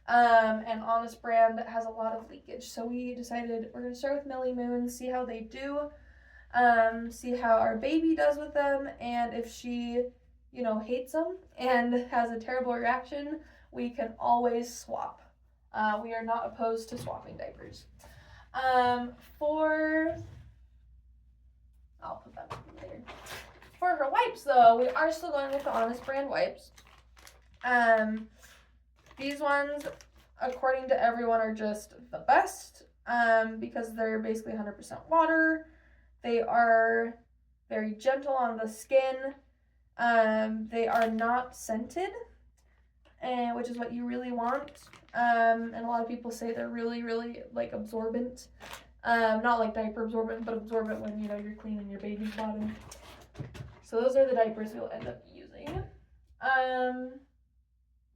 And Honest brand has a lot of leakage, so we decided we're gonna start with Millie Moon, see how they do, see how our baby does with them, and if she, hates them and has a terrible reaction, we can always swap. We are not opposed to swapping diapers. I'll put that later. For her wipes, though, we are still going with the Honest brand wipes. These ones, according to everyone, are just the best because they're basically 100% water. They are very gentle on the skin. They are not scented, which is what you really want. And a lot of people say they're really, really like absorbent. Not like diaper absorbent, but absorbent when you're cleaning your baby's bottom. So those are the diapers we'll end up using.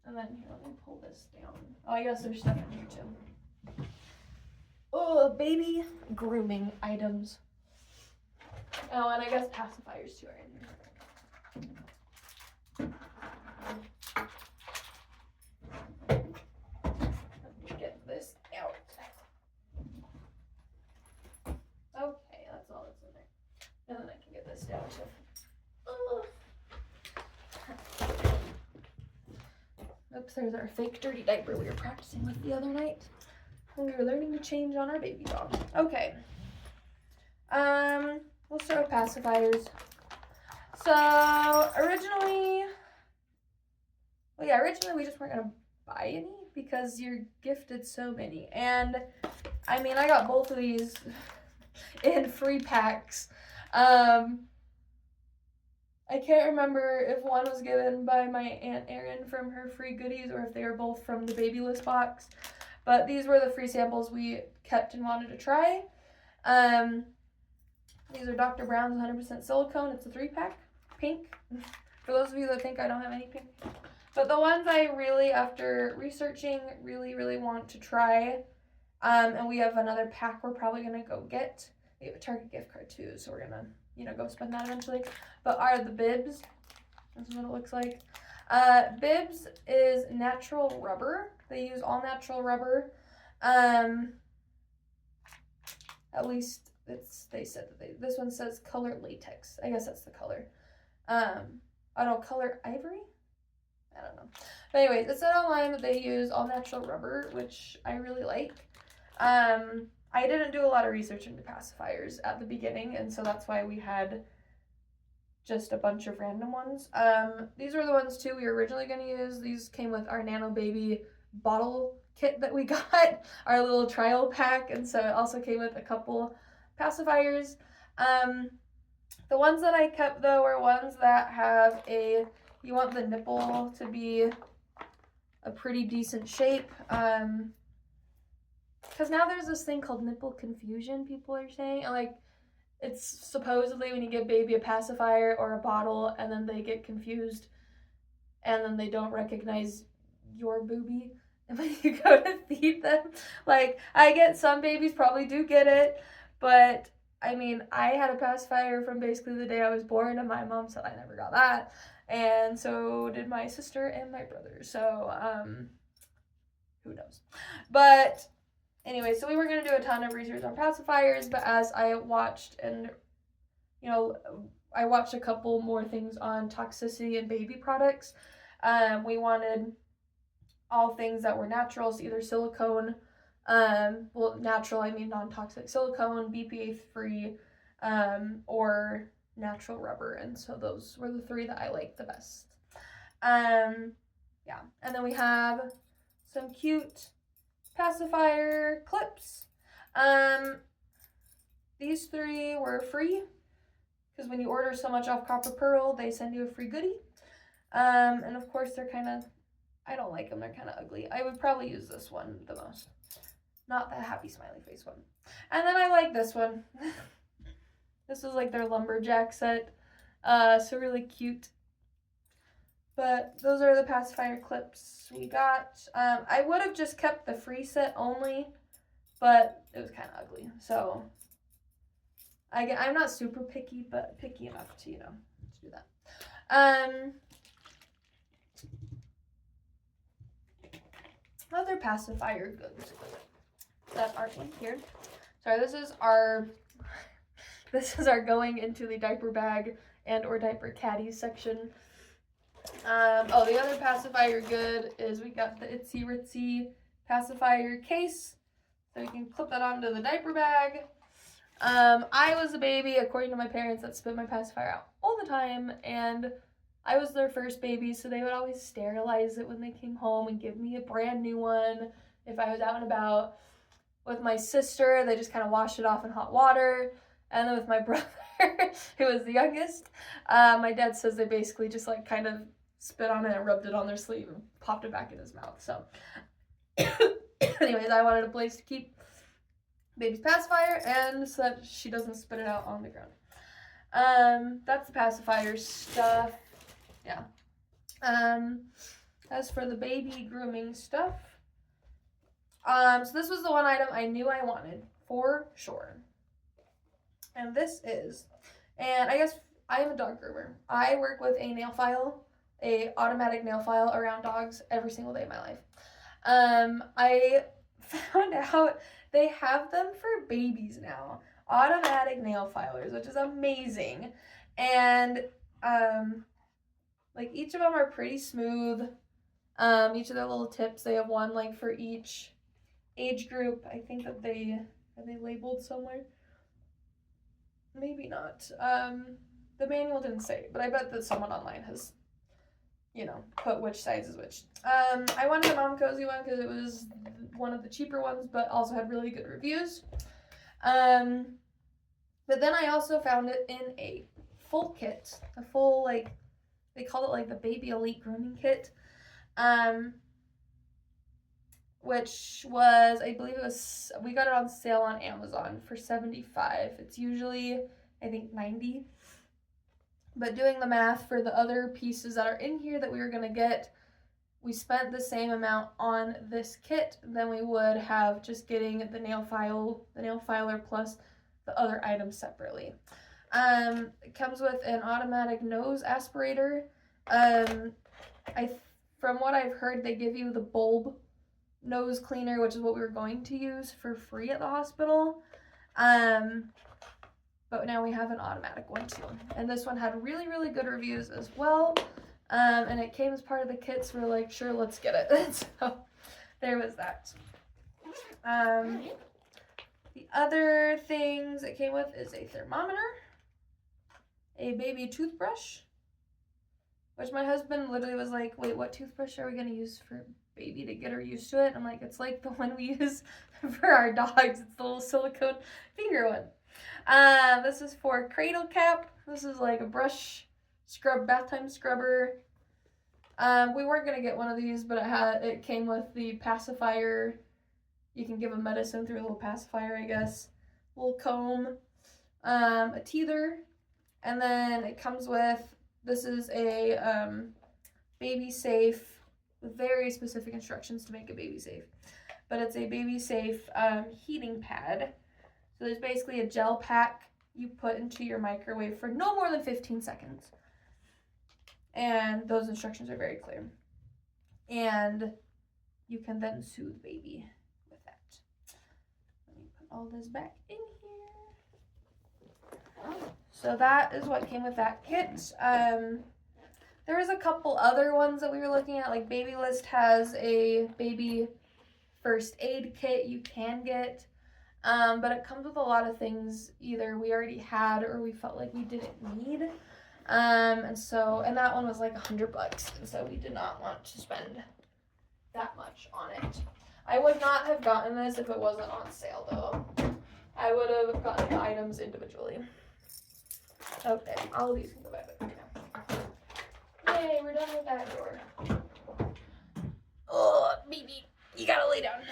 And then here, let me pull this down. Oh, I guess there's stuff in here too. Oh, baby grooming items. Oh, and I guess pacifiers too are in here. Let me get this out. Okay, that's all that's in there. And then I can get this down too. Oops, there's our fake dirty diaper we were practicing with the other night when we were learning to change on our baby dog. Okay. We'll start with pacifiers. So originally we just weren't gonna buy any because you're gifted so many. And I mean, I got both of these in free packs. I can't remember if one was given by my Aunt Erin from her free goodies or if they were both from the Babyless box. But these were the free samples we kept and wanted to try. These are Dr. Brown's 100% silicone. It's a 3-pack, pink. For those of you that think I don't have any pink. But the ones I really, after researching, really, really want to try, and we have another pack we're probably going to go get. We have a Target gift card too, so we're going to go spend that eventually, but are the bibs. This is what it looks like. Bibs is natural rubber. They use all natural rubber. At least they said that this one says color latex. I guess that's the color. I don't know, color ivory? I don't know. But anyways, it said online that they use all natural rubber, which I really like. I didn't do a lot of research into pacifiers at the beginning, and so that's why we had just a bunch of random ones. These were the ones too we were originally going to use. These came with our Nano Baby bottle kit that we got, our little trial pack, and so it also came with a couple pacifiers. The ones that I kept though were ones that have you want the nipple to be a pretty decent shape. Because now there's this thing called nipple confusion, people are saying. Like, it's supposedly when you give baby a pacifier or a bottle and then they get confused and then they don't recognize your boobie and when you go to feed them. Like, I get some babies probably do get it, but I mean, I had a pacifier from basically the day I was born, and my mom said I never got that, and so did my sister and my brother. So, who knows? But anyway, so we were going to do a ton of research on pacifiers, but as I watched and, I watched a couple more things on toxicity in baby products. We wanted all things that were natural, so either silicone, natural, I mean non-toxic silicone, BPA-free, or natural rubber, and so those were the three that I liked the best. Yeah, and then we have some cute pacifier clips. These three were free because when you order so much off Copper Pearl, they send you a free goodie. And of course they're kind of, I don't like them, they're kind of ugly. I would probably use this one the most, not the happy smiley face one. And then I like this one. This is like their lumberjack set, so really cute. But those are the pacifier clips we got. I would have just kept the free set only, but it was kind of ugly. So I'm not super picky, but picky enough to, to do that. Other pacifier goods that aren't in here. Sorry, this is our going into the diaper bag and or diaper caddy section. The other pacifier good is we got the Itsy Ritsy pacifier case, so you can clip that onto the diaper bag. I was a baby, according to my parents, that spit my pacifier out all the time, and I was their first baby, so they would always sterilize it when they came home and give me a brand new one if I was out and about. With my sister, they just kind of washed it off in hot water, and then with my brother, who was the youngest, my dad says they basically just like kind of spit on it and rubbed it on their sleeve and popped it back in his mouth. So anyways, I wanted a place to keep baby's pacifier and so that she doesn't spit it out on the ground. That's the pacifier stuff. Yeah. As for the baby grooming stuff, so this was the one item I knew I wanted for sure. And this is, and I guess I am a dog groomer. I work with a nail file, a automatic nail file around dogs every single day of my life. I found out they have them for babies now, automatic nail filers, which is amazing. And like each of them are pretty smooth. Each of their little tips, they have one like for each age group. I think that are they labeled somewhere? Maybe not. The manual didn't say, but I bet that someone online has, put which size is which. I wanted a Mom Cozy one because it was one of the cheaper ones, but also had really good reviews. But then I also found it in a full kit, a full, they call it like the Baby Elite Grooming Kit, which was, I believe we got it on sale on Amazon for $75. It's usually, I think, $90. But doing the math for the other pieces that are in here that we were going to get, we spent the same amount on this kit than we would have just getting the nail filer plus the other items separately. It comes with an automatic nose aspirator. From what I've heard, they give you the bulb nose cleaner, which is what we were going to use for free at the hospital. But now we have an automatic one too. And this one had really, really good reviews as well. And it came as part of the kit, so we're like, sure, let's get it. So there was that. The other things it came with is a thermometer, a baby toothbrush, which my husband literally was like, wait, what toothbrush are we going to use for baby to get her used to it? I'm like, it's like the one we use for our dogs. It's the little silicone finger one. This is for cradle cap. This is like a brush scrub, bath time scrubber. We weren't going to get one of these, but it came with the pacifier. You can give them medicine through a little pacifier, I guess. A little comb, a teether, and then it comes with, this is a baby safe, very specific instructions to make a baby safe. But it's a baby safe heating pad. So there's basically a gel pack you put into your microwave for no more than 15 seconds. And those instructions are very clear. And you can then soothe baby with that. Let me put all this back in here. So that is what came with that kit. There was a couple other ones that we were looking at, like Babylist has a baby first aid kit you can get, but it comes with a lot of things either we already had or we felt like we didn't need. And that one was like $100, and so we did not want to spend that much on it. I would not have gotten this if it wasn't on sale though. I would have gotten the items individually. Okay, all of these can go back there now. Yay, we're done with that door. Oh, baby, you gotta lay down.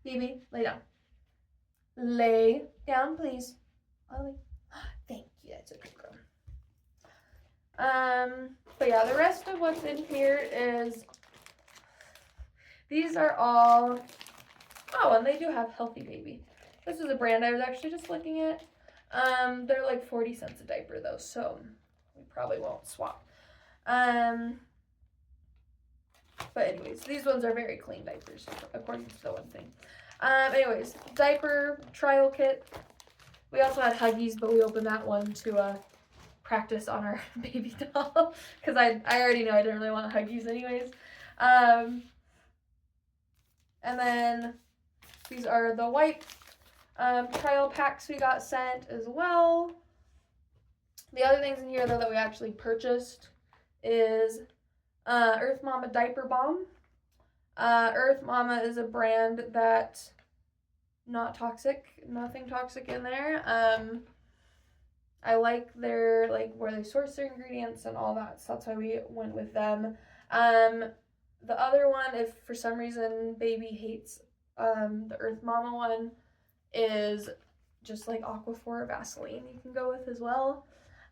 Baby, lay down. Lay down, please. Ollie. Thank you, that's a good girl. But yeah, the rest of what's in here is, these are all, oh, and they do have Healthy Baby. This is a brand I was actually just looking at. They're like 40 cents a diaper though, so we probably won't swap. But anyways, these ones are very clean diapers, according to the one thing. Anyways, diaper trial kit. We also had Huggies, but we opened that one to practice on our baby doll, because I already knew I didn't really want Huggies anyways. And then these are the wipe trial packs we got sent as well. The other things in here though that we actually purchased is Earth Mama Diaper Balm. Earth Mama is a brand that not toxic, nothing toxic in there. I like their, like, where they source their ingredients and all that, so that's why we went with them. The other one, if for some reason baby hates the Earth Mama one, is just like Aquaphor Vaseline you can go with as well.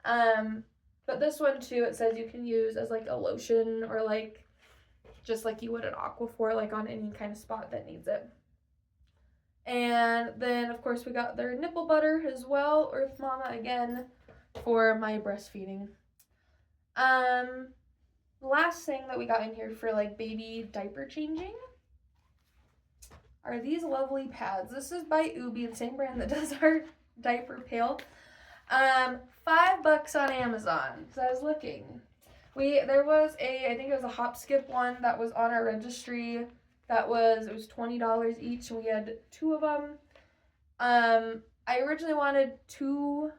But this one too, it says you can use as like a lotion or like just like you would an Aquaphor, like on any kind of spot that needs it. And then of course we got their nipple butter as well, Earth Mama again, for my breastfeeding. The last thing that we got in here for like baby diaper changing are these lovely pads. This is by Ubi, the same brand that does our diaper pail. $5 on Amazon. So I was looking. There was I think it was a hop skip one that was on our registry. It was $20 each, and we had 2 of them. I originally wanted 2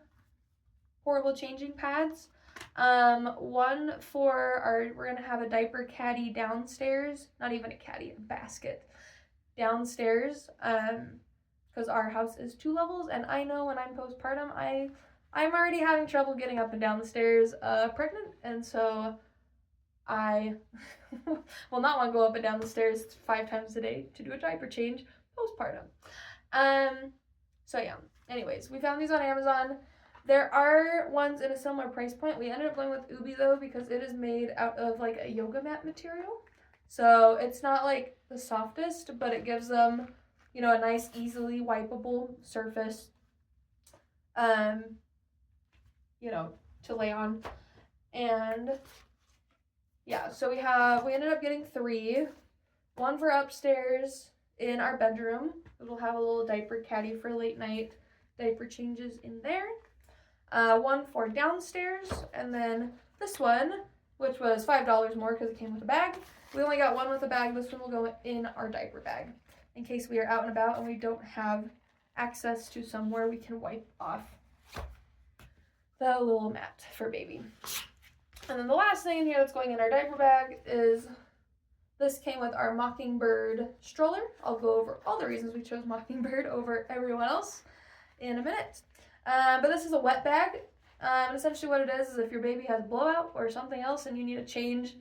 portable changing pads. One for we're gonna have a diaper caddy downstairs. Not even a caddy, a basket downstairs. Because our house is 2 levels, and I know when I'm postpartum, I'm already having trouble getting up and down the stairs pregnant, and so I will not want to go up and down the stairs 5 times a day to do a diaper change postpartum. So yeah, anyways, we found these on Amazon. There are ones in a similar price point. We ended up going with Ubi though because it is made out of like a yoga mat material. So it's not like the softest, but it gives them, you know, a nice easily wipeable surface, you know, to lay on. And yeah, so we ended up getting 3. One for upstairs in our bedroom. It'll have a little diaper caddy for late night diaper changes in there. One for downstairs, and then this one, which was $5 more because it came with a bag. We only got one with a bag. This one will go in our diaper bag in case we are out and about and we don't have access to somewhere we can wipe off the little mat for baby. And then the last thing in here that's going in our diaper bag is, this came with our Mockingbird stroller. I'll go over all the reasons we chose Mockingbird over everyone else in a minute. But this is a wet bag. Essentially what it is if your baby has a blowout or something else and you need to change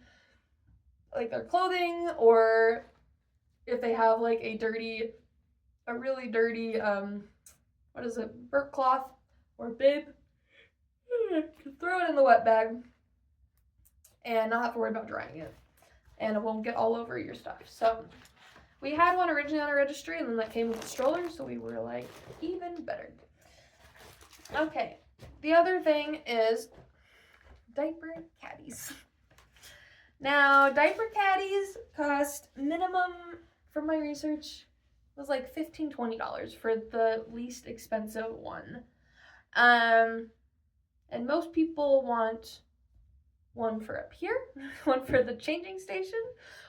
like their clothing, or if they have like a really dirty, burp cloth or bib, throw it in the wet bag and not have to worry about drying it. And it won't get all over your stuff. So we had one originally on our registry, and then that came with the stroller, so we were like, even better. Okay, the other thing is diaper caddies. Now, diaper caddies cost minimum, from my research, was like $15, $20 for the least expensive one. And most people want one for up here, one for the changing station,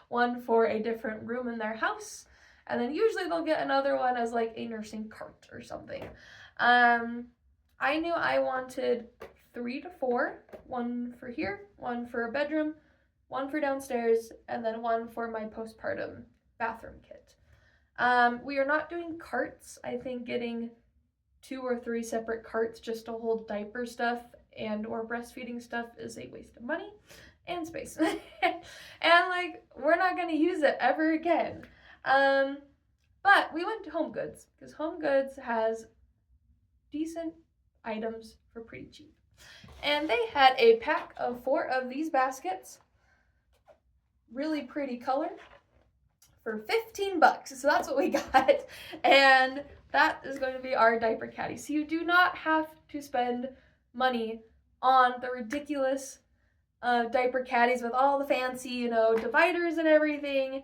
one for a different room in their house, and then usually they'll get another one as like a nursing cart or something. I knew I wanted 3 to 4, one for here, one for a bedroom, one for downstairs, and then one for my postpartum bathroom kit. We are not doing carts. I think getting 2 or 3 separate carts just to hold diaper stuff and or breastfeeding stuff is a waste of money and space. And like, we're not going to use it ever again. But we went to Home Goods because Home Goods has decent items for pretty cheap. And they had a pack of 4 of these baskets, really pretty color, for $15. So that's what we got. And that is going to be our diaper caddy. So you do not have to spend money on the ridiculous diaper caddies with all the fancy, dividers and everything.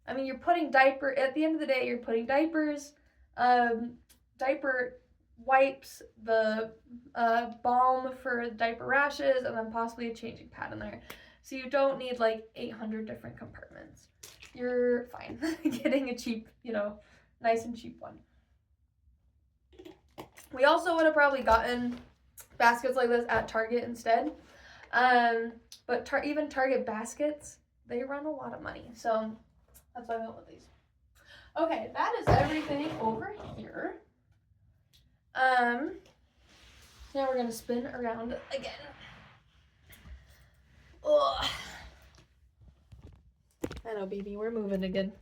I mean, you're putting at the end of the day, you're putting diapers, diaper wipes, the balm for diaper rashes, and then possibly a changing pad in there. So you don't need like 800 different compartments. You're fine getting a cheap, nice and cheap one. We also would have probably gotten baskets like this at Target instead. But even Target baskets, they run a lot of money. So that's why I went with these. Okay, that is everything over here. Now we're going to spin around again. Ugh. I know, baby, we're moving again.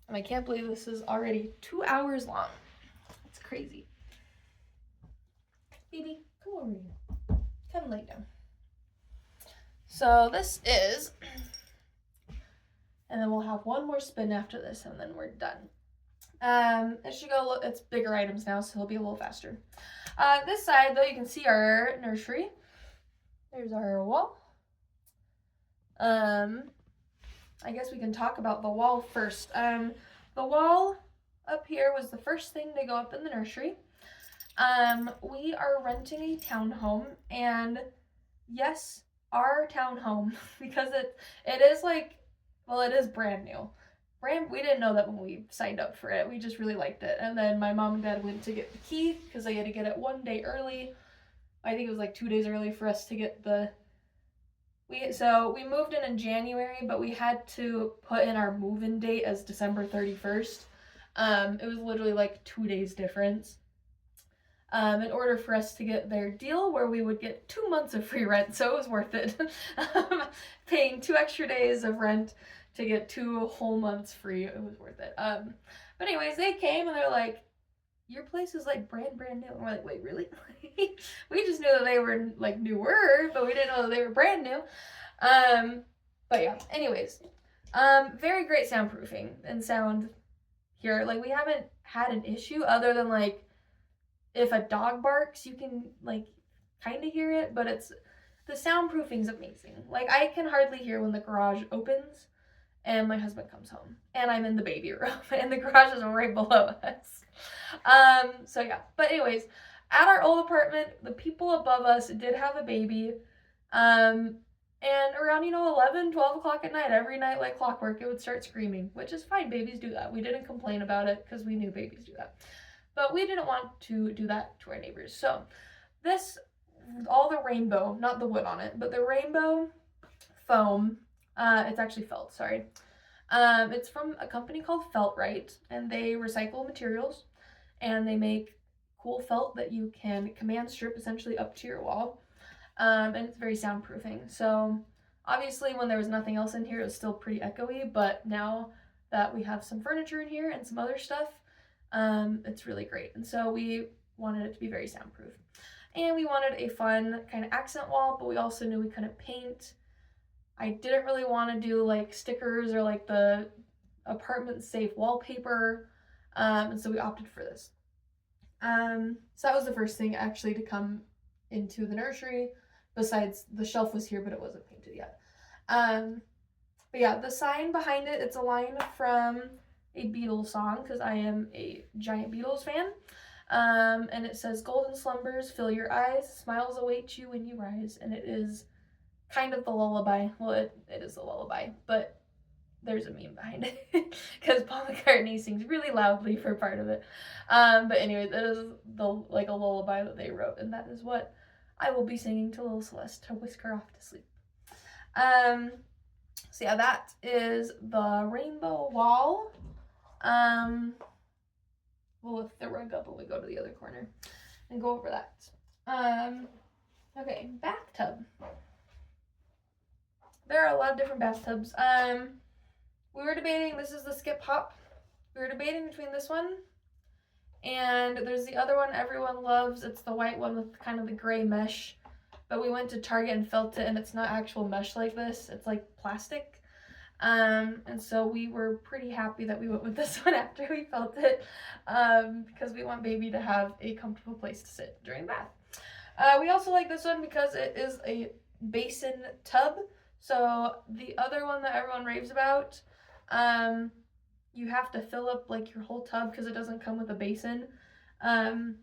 And I can't believe this is already 2 hours long. It's crazy. Baby, come over here. Come lay down. So this is, and then we'll have one more spin after this, and then we're done. It should go, it's bigger items now, so it'll be a little faster. This side, though, you can see our nursery. There's our wall. I guess we can talk about the wall first. The wall up here was the first thing to go up in the nursery. We are renting a townhome, and yes, our townhome, because it is like, well, it is brand new. We didn't know that when we signed up for it. We just really liked it. And then my mom and dad went to get the key because they had to get it 1 day early. I think it was like 2 days early for us to get so we moved in January, but we had to put in our move-in date as December 31st. It was literally like 2 days difference. In order for us to get their deal where we would get 2 months of free rent, so it was worth it. Paying 2 extra days of rent to get 2 whole months free, it was worth it. But anyways, they came and they're like, your place is like brand new. And we're like, wait, really? We just knew that they were like newer, but we didn't know that they were brand new. But yeah, anyways, very great soundproofing and sound here. Like, we haven't had an issue other than like if a dog barks, you can like kind of hear it, but the soundproofing's amazing. Like, I can hardly hear when the garage opens and my husband comes home and I'm in the baby room and the garage is right below us. So yeah, but anyways, at our old apartment, the people above us did have a baby, and around 11, 12 o'clock at night, every night like clockwork, it would start screaming, which is fine. Babies do that. We didn't complain about it because we knew babies do that, but we didn't want to do that to our neighbors. So this all the rainbow, not the wood on it, but the rainbow foam. It's actually felt, sorry. It's from a company called Feltrite, and they recycle materials, and they make cool felt that you can command strip essentially up to your wall. And it's very soundproofing. So obviously when there was nothing else in here, it was still pretty echoey, but now that we have some furniture in here and some other stuff, it's really great. And so we wanted it to be very soundproof. And we wanted a fun kind of accent wall, but we also knew we couldn't paint. I didn't really want to do like stickers or like the apartment safe wallpaper, and so we opted for this. So that was the first thing actually to come into the nursery, besides the shelf was here but it wasn't painted yet. But yeah, the sign behind it, it's a line from a Beatles song, because I am a giant Beatles fan. And it says, "Golden slumbers fill your eyes, smiles await you when you rise." And it is kind of the lullaby. Well, it is the lullaby, but there's a meme behind it because Paul McCartney sings really loudly for part of it. But anyway, that is like a lullaby that they wrote, and that is what I will be singing to little Celeste to whisk her off to sleep. So yeah, that is the rainbow wall. We'll lift the rug up when we go to the other corner and go over that. Okay, bathtub. There are a lot of different bathtubs. We were debating, this is the Skip Hop. We were debating between this one and there's the other one everyone loves. It's the white one with kind of the gray mesh. But we went to Target and felt it, and it's not actual mesh like this. It's like plastic. And so we were pretty happy that we went with this one after we felt it, because we want baby to have a comfortable place to sit during the bath. We also like this one because it is a basin tub. So the other one that everyone raves about, you have to fill up like your whole tub because it doesn't come with a basin. And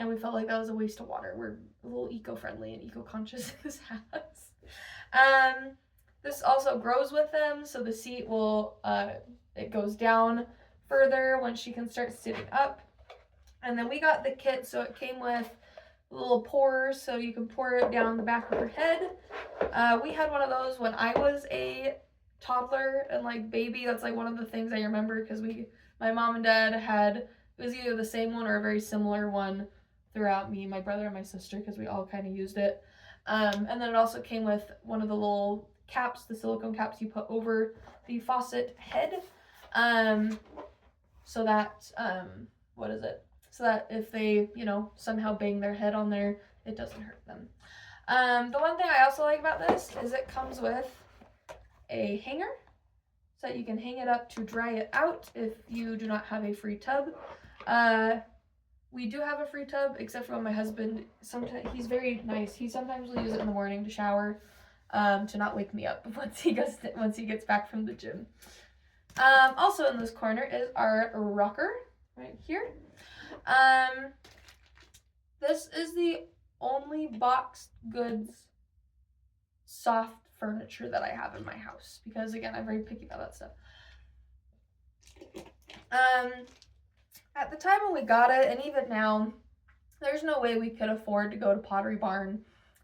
we felt like that was a waste of water. We're a little eco-friendly and eco-conscious in this house. This also grows with them, so the seat will, it goes down further when she can start sitting up. And then we got the kit, so it came with little pourers, so you can pour it down the back of her head. We had one of those when I was a toddler and like baby. That's like one of the things I remember because my mom and dad had, it was either the same one or a very similar one throughout me, my brother, and my sister, because we all kind of used it. And then it also came with one of the little caps, the silicone caps you put over the faucet head, so that so that if they somehow bang their head on there, it doesn't hurt them. The one thing I also like about this is it comes with a hanger so that you can hang it up to dry it out if you do not have a free tub. We do have a free tub, except for when my husband, sometimes he's very nice. He sometimes will use it in the morning to shower, to not wake me up once he gets back from the gym. Also in this corner is our rocker right here. This is the only boxed goods soft furniture that I have in my house because, again, I'm very picky about that stuff. At the time when we got it, and even now, there's no way we could afford to go to Pottery Barn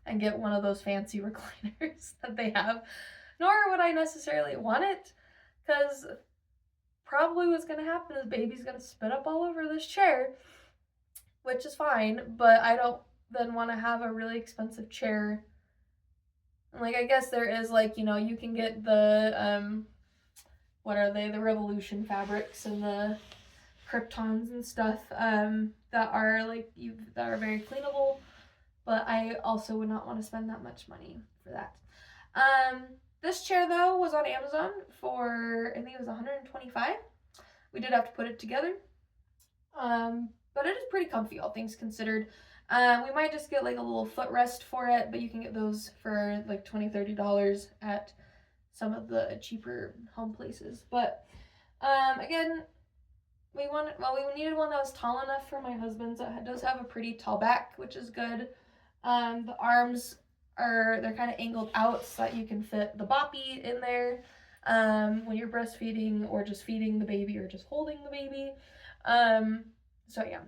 and get one of those fancy recliners that they have, nor would I necessarily want it, because probably what's going to happen is baby's going to spit up all over this chair, which is fine, but I don't then want to have a really expensive chair. Like, I guess there is, like, you can get the, what are they, the Revolution fabrics and the Kryptons and stuff, that are, like, that are very cleanable, but I also would not want to spend that much money for that. This chair, though, was on Amazon for, I think it was $125. We did have to put it together, but it is pretty comfy, all things considered. We might just get like a little footrest for it, but you can get those for like $20-$30 at some of the cheaper home places. But again, we needed one that was tall enough for my husband's. It does have a pretty tall back, which is good. The arms they're kind of angled out so that you can fit the boppy in there when you're breastfeeding or just feeding the baby or just holding the baby. So yeah,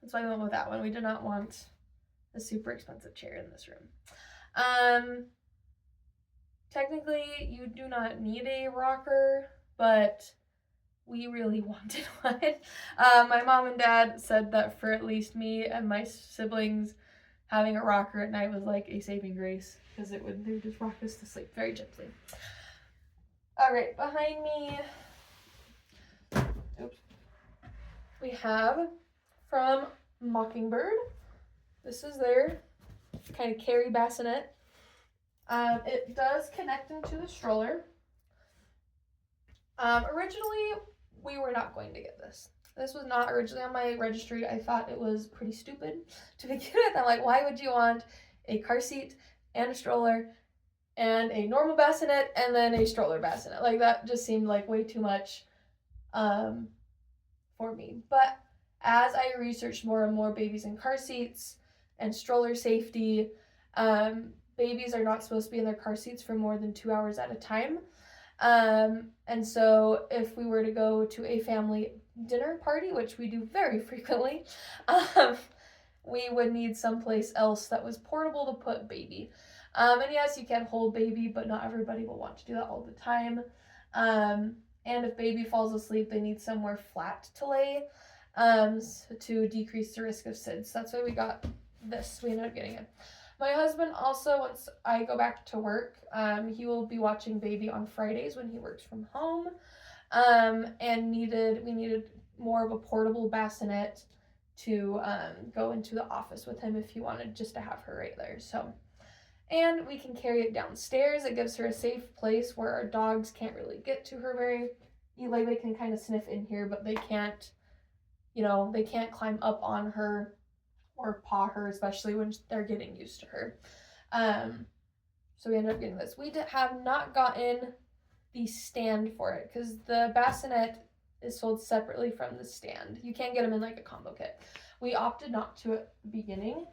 that's why I went with that one. We did not want a super expensive chair in this room. Technically, you do not need a rocker, but we really wanted one. My mom and dad said that for at least me and my siblings, having a rocker at night was like a saving grace because they would just rock us to sleep very gently. All right, behind me, we have from Mockingbird. This is their kind of carry bassinet. It does connect into the stroller. Originally, we were not going to get this. This was not originally on my registry. I thought it was pretty stupid to begin with. I'm like, why would you want a car seat and a stroller and a normal bassinet and then a stroller bassinet? Like, that just seemed like way too much for me. But as I researched more and more babies in car seats and stroller safety, babies are not supposed to be in their car seats for more than 2 hours at a time. And so if we were to go to a family dinner party, which we do very frequently, we would need someplace else that was portable to put baby. And yes, you can hold baby, but not everybody will want to do that all the time. And if baby falls asleep, they need somewhere flat to lay, to decrease the risk of SIDS. That's why we got this. We ended up getting it. My husband also, once I go back to work, he will be watching baby on Fridays when he works from home, and we needed more of a portable bassinet to go into the office with him if he wanted just to have her right there. So, and we can carry it downstairs. It gives her a safe place where our dogs can't really get to her very, like they can kind of sniff in here, but they can't, they can't climb up on her or paw her, especially when they're getting used to her. So we ended up getting this. We have not gotten the stand for it because the bassinet is sold separately from the stand. You can get them in like a combo kit. We opted not to at the beginning.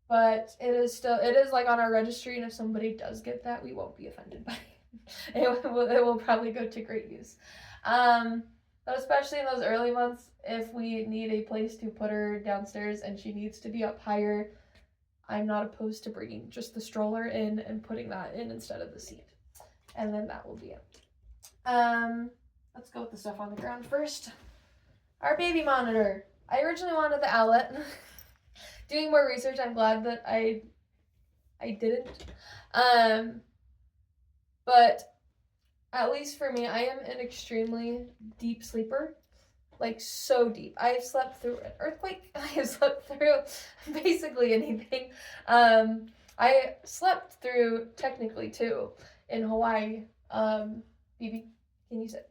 But it is like on our registry, and if somebody does get that, we won't be offended by it. It will probably go to great use. But especially in those early months, if we need a place to put her downstairs and she needs to be up higher, I'm not opposed to bringing just the stroller in and putting that in instead of the seat. And then that will be it. Let's go with the stuff on the ground first. Our baby monitor. I originally wanted the Owlet. Doing more research, I'm glad that I didn't. But at least for me, I am an extremely deep sleeper. Like, so deep. I have slept through an earthquake. I have slept through basically anything. I slept through, technically, too, in Hawaii. BB, can you say?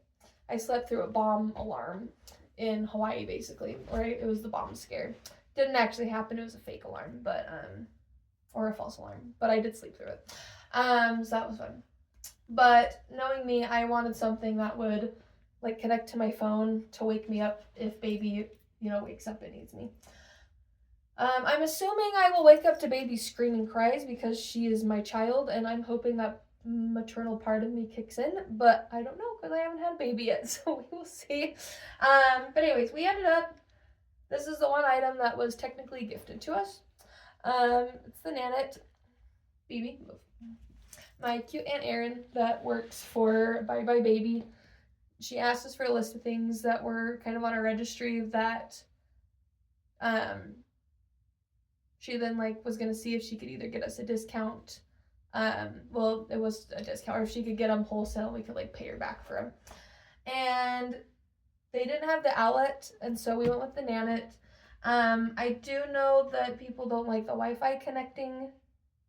I slept through a bomb alarm in Hawaii, basically. Right? It was the bomb scare. Didn't actually happen. It was a fake alarm, but, or a false alarm. But I did sleep through it. So that was fun. But knowing me, I wanted something that would like connect to my phone to wake me up if baby, wakes up and needs me. I'm assuming I will wake up to baby's screaming cries because she is my child, and I'm hoping that maternal part of me kicks in, but I don't know because I haven't had a baby yet, so we will see. But anyways, we ended up, this is the one item that was technically gifted to us. It's the Nanit. BB, move. My cute Aunt Erin that works for Bye Bye Baby. She asked us for a list of things that were kind of on our registry that she then was going to see if she could either get us a discount. Well, it was a discount, or if she could get them wholesale, we could pay her back for them. And they didn't have the Owlet, and so we went with the Nanit. I do know that people don't like the Wi-Fi connecting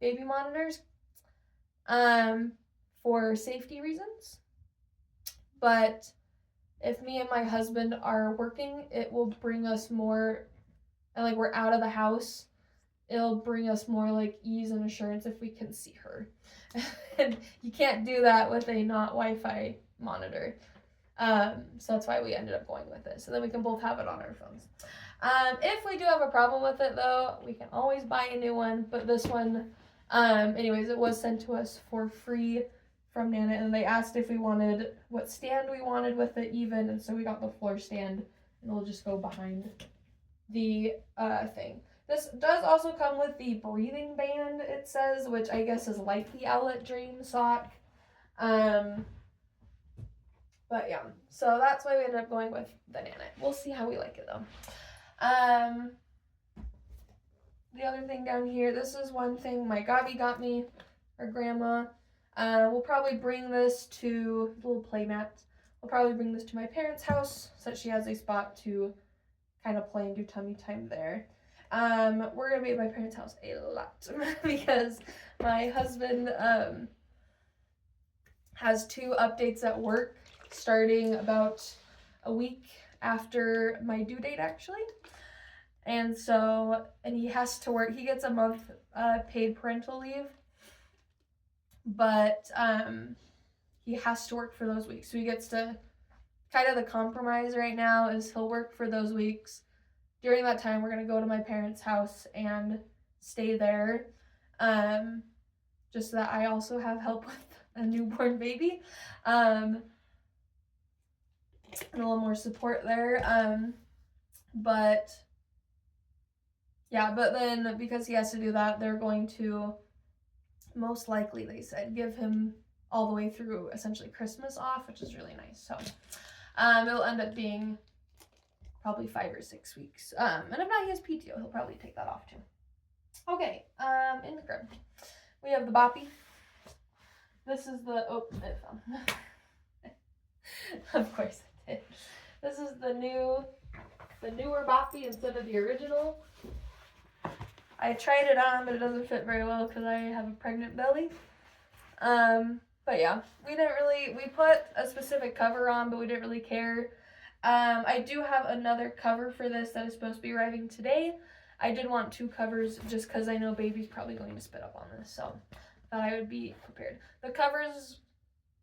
baby monitors for safety reasons. But if me and my husband are working, it will bring us more, and we're out of the house, it'll bring us more ease and assurance if we can see her. And you can't do that with a not Wi-Fi monitor. So that's why we ended up going with it. So then we can both have it on our phones. If we do have a problem with it though, we can always buy a new one. But this one, anyways, it was sent to us for free from Nana, and they asked if we wanted what stand we wanted with it even, and so we got the floor stand, and it'll just go behind the thing. This does also come with the breathing band, it says, which I guess is like the Owlet Dream sock. But yeah, so that's why we ended up going with the Nanite. We'll see how we like it though. The other thing down here, this is one thing my Gabi got me, or grandma. We'll probably bring this to the little playmat. We'll probably bring this to my parents' house so that she has a spot to kind of play and do tummy time there. We're gonna be at my parents' house a lot because my husband has 2 updates at work starting about a week after my due date actually. And so, and he has to work, he gets a month paid parental leave, but he has to work for those weeks. So he gets to, kind of the compromise right now is he'll work for those weeks. During that time, we're going to go to my parents' house and stay there, just so that I also have help with a newborn baby, and a little more support there. But yeah, but then because he has to do that, they're going to most likely, they said, give him all the way through essentially Christmas off, which is really nice. So it'll end up being probably 5 or 6 weeks. And if not, he has PTO. He'll probably take that off too. Okay, in the crib, we have the Boppy. This is the, oh, it fell. Of course it did. This is the newer Boppy instead of the original. I tried it on, but it doesn't fit very well because I have a pregnant belly. But yeah, we put a specific cover on, but we didn't really care. I do have another cover for this that is supposed to be arriving today. I did want 2 covers just because I know baby's probably going to spit up on this, so thought I would be prepared. The covers,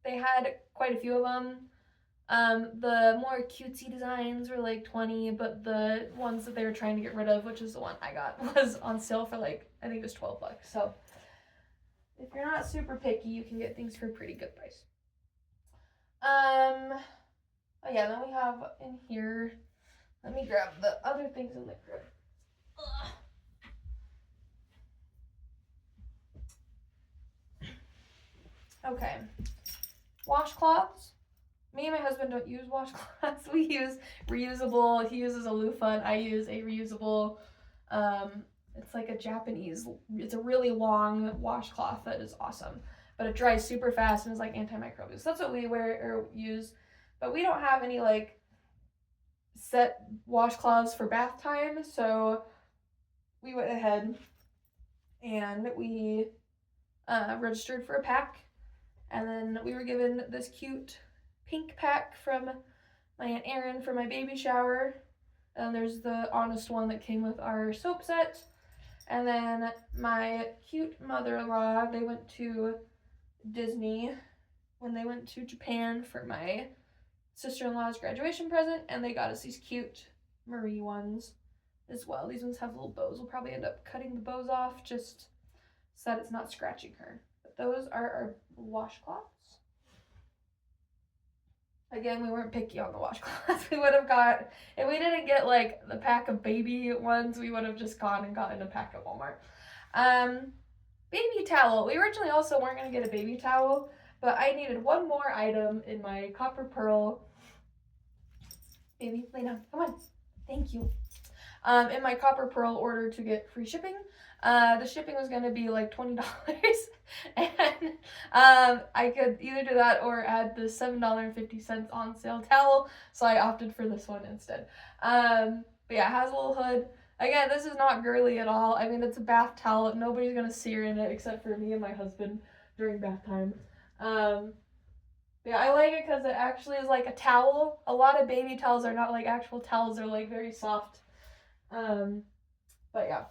they had quite a few of them. The more cutesy designs were like $20, but the ones that they were trying to get rid of, which is the one I got, was on sale for like, I think it was $12. So if you're not super picky, you can get things for a pretty good price. Oh yeah, then we have in here, let me grab the other things in the crib. Okay, washcloths. Me and my husband don't use washcloths. We use reusable. He uses a loofah and I use a reusable, it's like a Japanese, it's a really long washcloth that is awesome. But it dries super fast and is like antimicrobial. So that's what we wear or use. But we don't have any like set washcloths for bath time. So we went ahead and we registered for a pack. And then we were given this cute pink pack from my Aunt Erin for my baby shower. And there's the Honest one that came with our soap set. And then my cute mother-in-law, they went to Disney when they went to Japan for my sister-in-law's graduation present, and they got us these cute Marie ones as well. These ones have little bows. We'll probably end up cutting the bows off just so that it's not scratching her. But those are our washcloths. Again, we weren't picky on the washcloths. We would have got, if we didn't get like the pack of baby ones, we would have just gone and gotten a pack at Walmart. Baby towel. We originally also weren't going to get a baby towel, but I needed one more item in my copper pearl. Baby, lay down. Come on. Thank you. In my copper pearl order to get free shipping. The shipping was going to be like $20. And I could either do that or add the $7.50 on sale towel. So I opted for this one instead. But yeah, it has a little hood. Again, this is not girly at all. I mean, it's a bath towel. Nobody's going to see her in it except for me and my husband during bath time. Yeah, I like it because it actually is like a towel. A lot of baby towels are not like actual towels. They're like very soft. But yeah.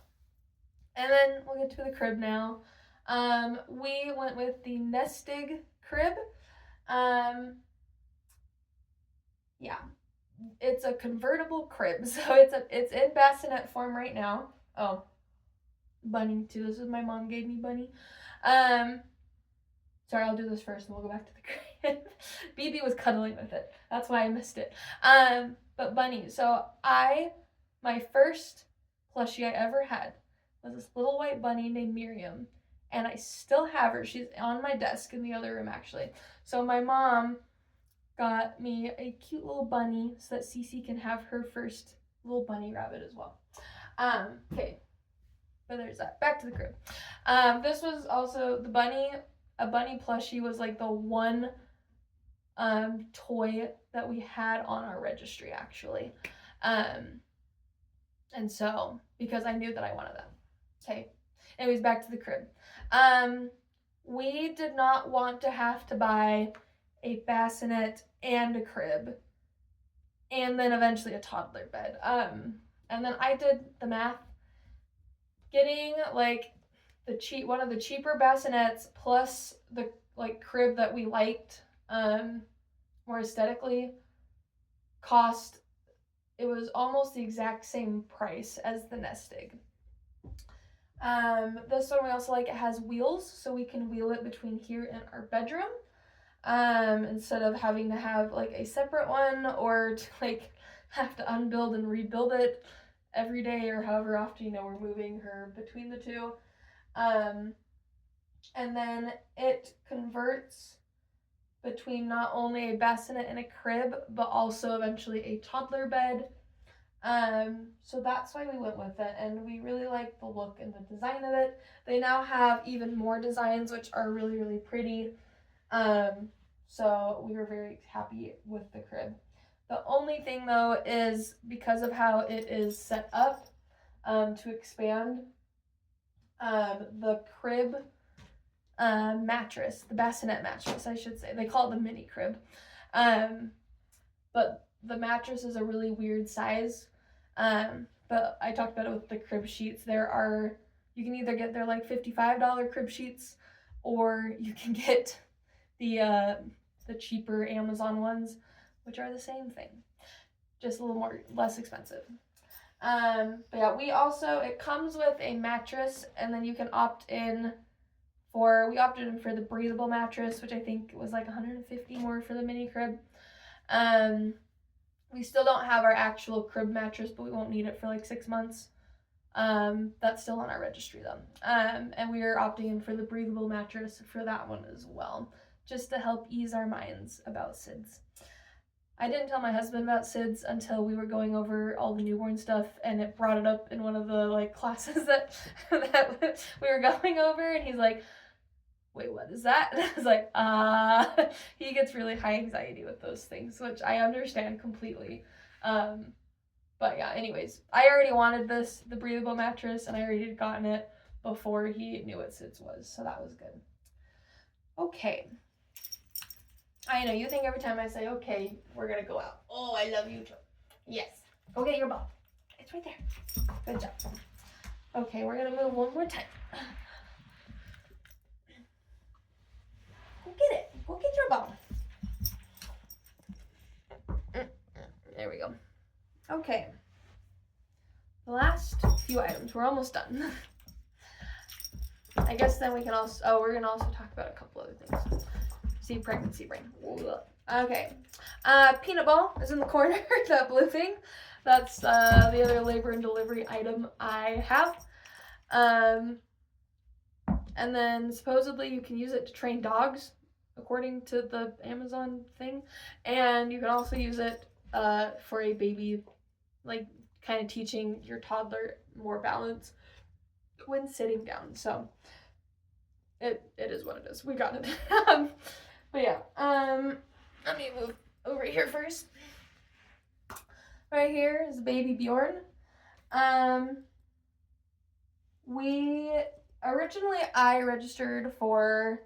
And then we'll get to the crib now. We went with the Nestig crib. Yeah. It's a convertible crib. So it's in bassinet form right now. Oh. Bunny too. This is my mom gave me Bunny. Sorry, I'll do this first and we'll go back to the crib. BB was cuddling with it. That's why I missed it. But Bunny. So My first plushie I ever had was this little white bunny named Miriam, and I still have her. She's on my desk in the other room, actually. So my mom got me a cute little bunny so that Cece can have her first little bunny rabbit as well. Okay, but there's that. Back to the crib. This was also the bunny. A bunny plushie was like the one toy that we had on our registry, actually. And so, because I knew that I wanted them. Okay, anyways, back to the crib. We did not want to have to buy a bassinet and a crib, and then eventually a toddler bed. And then I did the math. Getting like one of the cheaper bassinets plus the like crib that we liked more aesthetically cost, it was almost the exact same price as the Nest Egg. This one we also like, it has wheels, so we can wheel it between here and our bedroom, instead of having to have like a separate one or to like have to unbuild and rebuild it every day or however often, we're moving her between the two. And then it converts between not only a bassinet and a crib, but also eventually a toddler bed. So that's why we went with it, and we really like the look and the design of it. They now have even more designs, which are really, really pretty. So we were very happy with the crib. The only thing though is because of how it is set up to expand, the crib mattress, the bassinet mattress, I should say. They call it the mini crib. But the mattress is a really weird size. But I talked about it with the crib sheets. You can either get their like $55 crib sheets, or you can get the cheaper Amazon ones, which are the same thing, just a little less expensive. But yeah, it comes with a mattress, and then you can we opted in for the breathable mattress, which I think was like $150 more for the mini crib. We still don't have our actual crib mattress, but we won't need it for like 6 months. That's still on our registry though. And we are opting in for the breathable mattress for that one as well, just to help ease our minds about SIDS. I didn't tell my husband about SIDS until we were going over all the newborn stuff, and it brought it up in one of the like classes that we were going over, and he's like, wait, what is that? And I was like, he gets really high anxiety with those things, which I understand completely. But yeah, anyways, I already wanted the breathable mattress, and I already had gotten it before he knew what SIDS was, so that was good. Okay. I know, you think every time I say, okay, we're gonna go out. Oh, I love you too. Yes. Go get your ball. It's right there. Good job. Okay, we're gonna move one more time. Go get it. Go get your ball. There we go. Okay. The last few items. We're almost done. I guess then we can also, we're gonna also talk about a couple other things. See, pregnancy brain. Okay. Peanut ball is in the corner, that blue thing. That's the other labor and delivery item I have. And then supposedly you can use it to train dogs, according to the Amazon thing. And you can also use it for a baby, like kind of teaching your toddler more balance when sitting down. So it is what it is. We got it. But yeah, let me move over here first. Right here is baby Bjorn. I registered for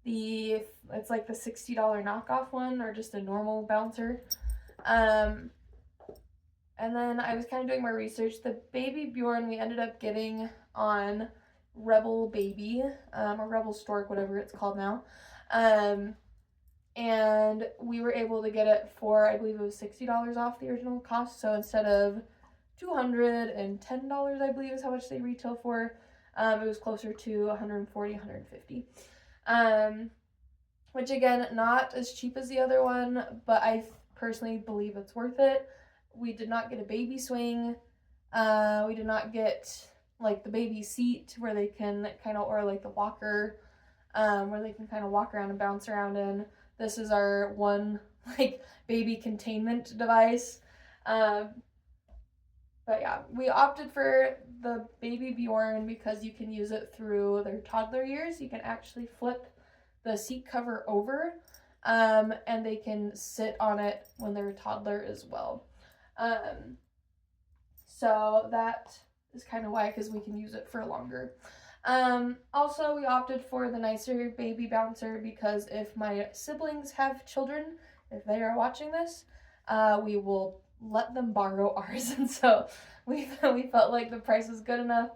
it's like the $60 knockoff one, or just a normal bouncer. And then I was kind of doing my research. The baby Bjorn we ended up getting on Rebel Baby, or Rebel Stork, whatever it's called now. And we were able to get it for, I believe it was $60 off the original cost. So instead of $210, I believe is how much they retail for, it was closer to $140, $150. Which again, not as cheap as the other one, but I personally believe it's worth it. We did not get a baby swing. We did not get like the baby seat where they can kind of, or like the walker, where they can kind of walk around and bounce around in. This is our one like baby containment device. But yeah, we opted for the baby Bjorn because you can use it through their toddler years. You can actually flip the seat cover over, and they can sit on it when they're a toddler as well. So that is kind of why, because we can use it for longer. Also, we opted for the nicer baby bouncer because if my siblings have children, if they are watching this, we will let them borrow ours. And so we felt like the price was good enough.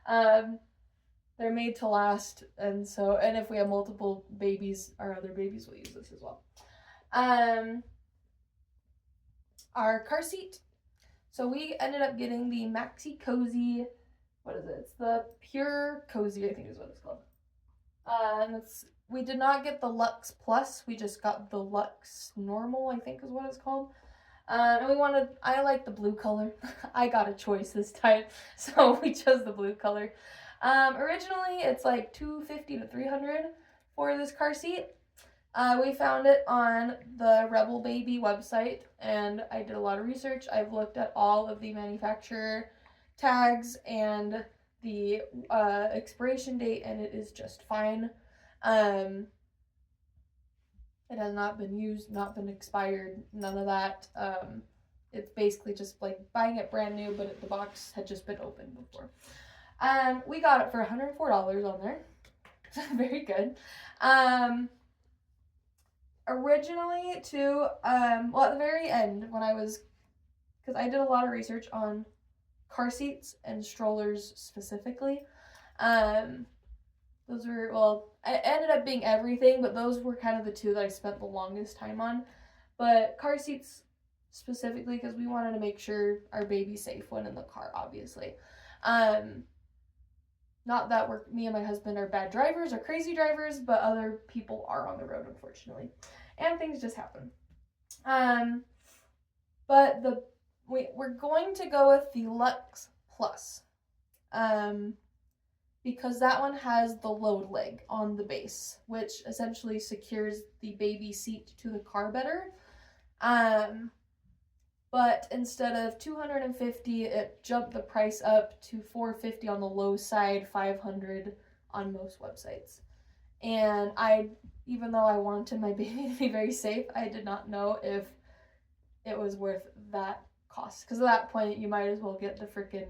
They're made to last, and if we have multiple babies, our other babies will use this as well. Our car seat. So we ended up getting the Maxi Cozy. What is it? It's the Pure Cozy, I think is what it's called. And we did not get the Luxe Plus. We just got the Luxe Normal, I think is what it's called. And I like the blue color. I got a choice this time, so we chose the blue color. Originally, it's like $250 to $300 for this car seat. We found it on the Rebel Baby website, and I did a lot of research. I've looked at all of the manufacturer tags and the expiration date, and it is just fine. It has not been used, not been expired, none of that. It's basically just like buying it brand new, but the box had just been opened before. We got it for $104 on there. Very good. Originally too, well, at the very end, because I did a lot of research on car seats and strollers specifically. Those were, well, it ended up being everything, but those were kind of the two that I spent the longest time on. But car seats specifically, because we wanted to make sure our baby's safe when in the car, obviously. Not that me and my husband are bad drivers or crazy drivers, but other people are on the road, unfortunately. And things just happen. But we're going to go with the Luxe Plus. Because that one has the load leg on the base, which essentially secures the baby seat to the car better. But instead of $250, it jumped the price up to $450 on the low side, $500 on most websites. And even though I wanted my baby to be very safe, I did not know if it was worth that cost. Because at that point, you might as well get the freaking,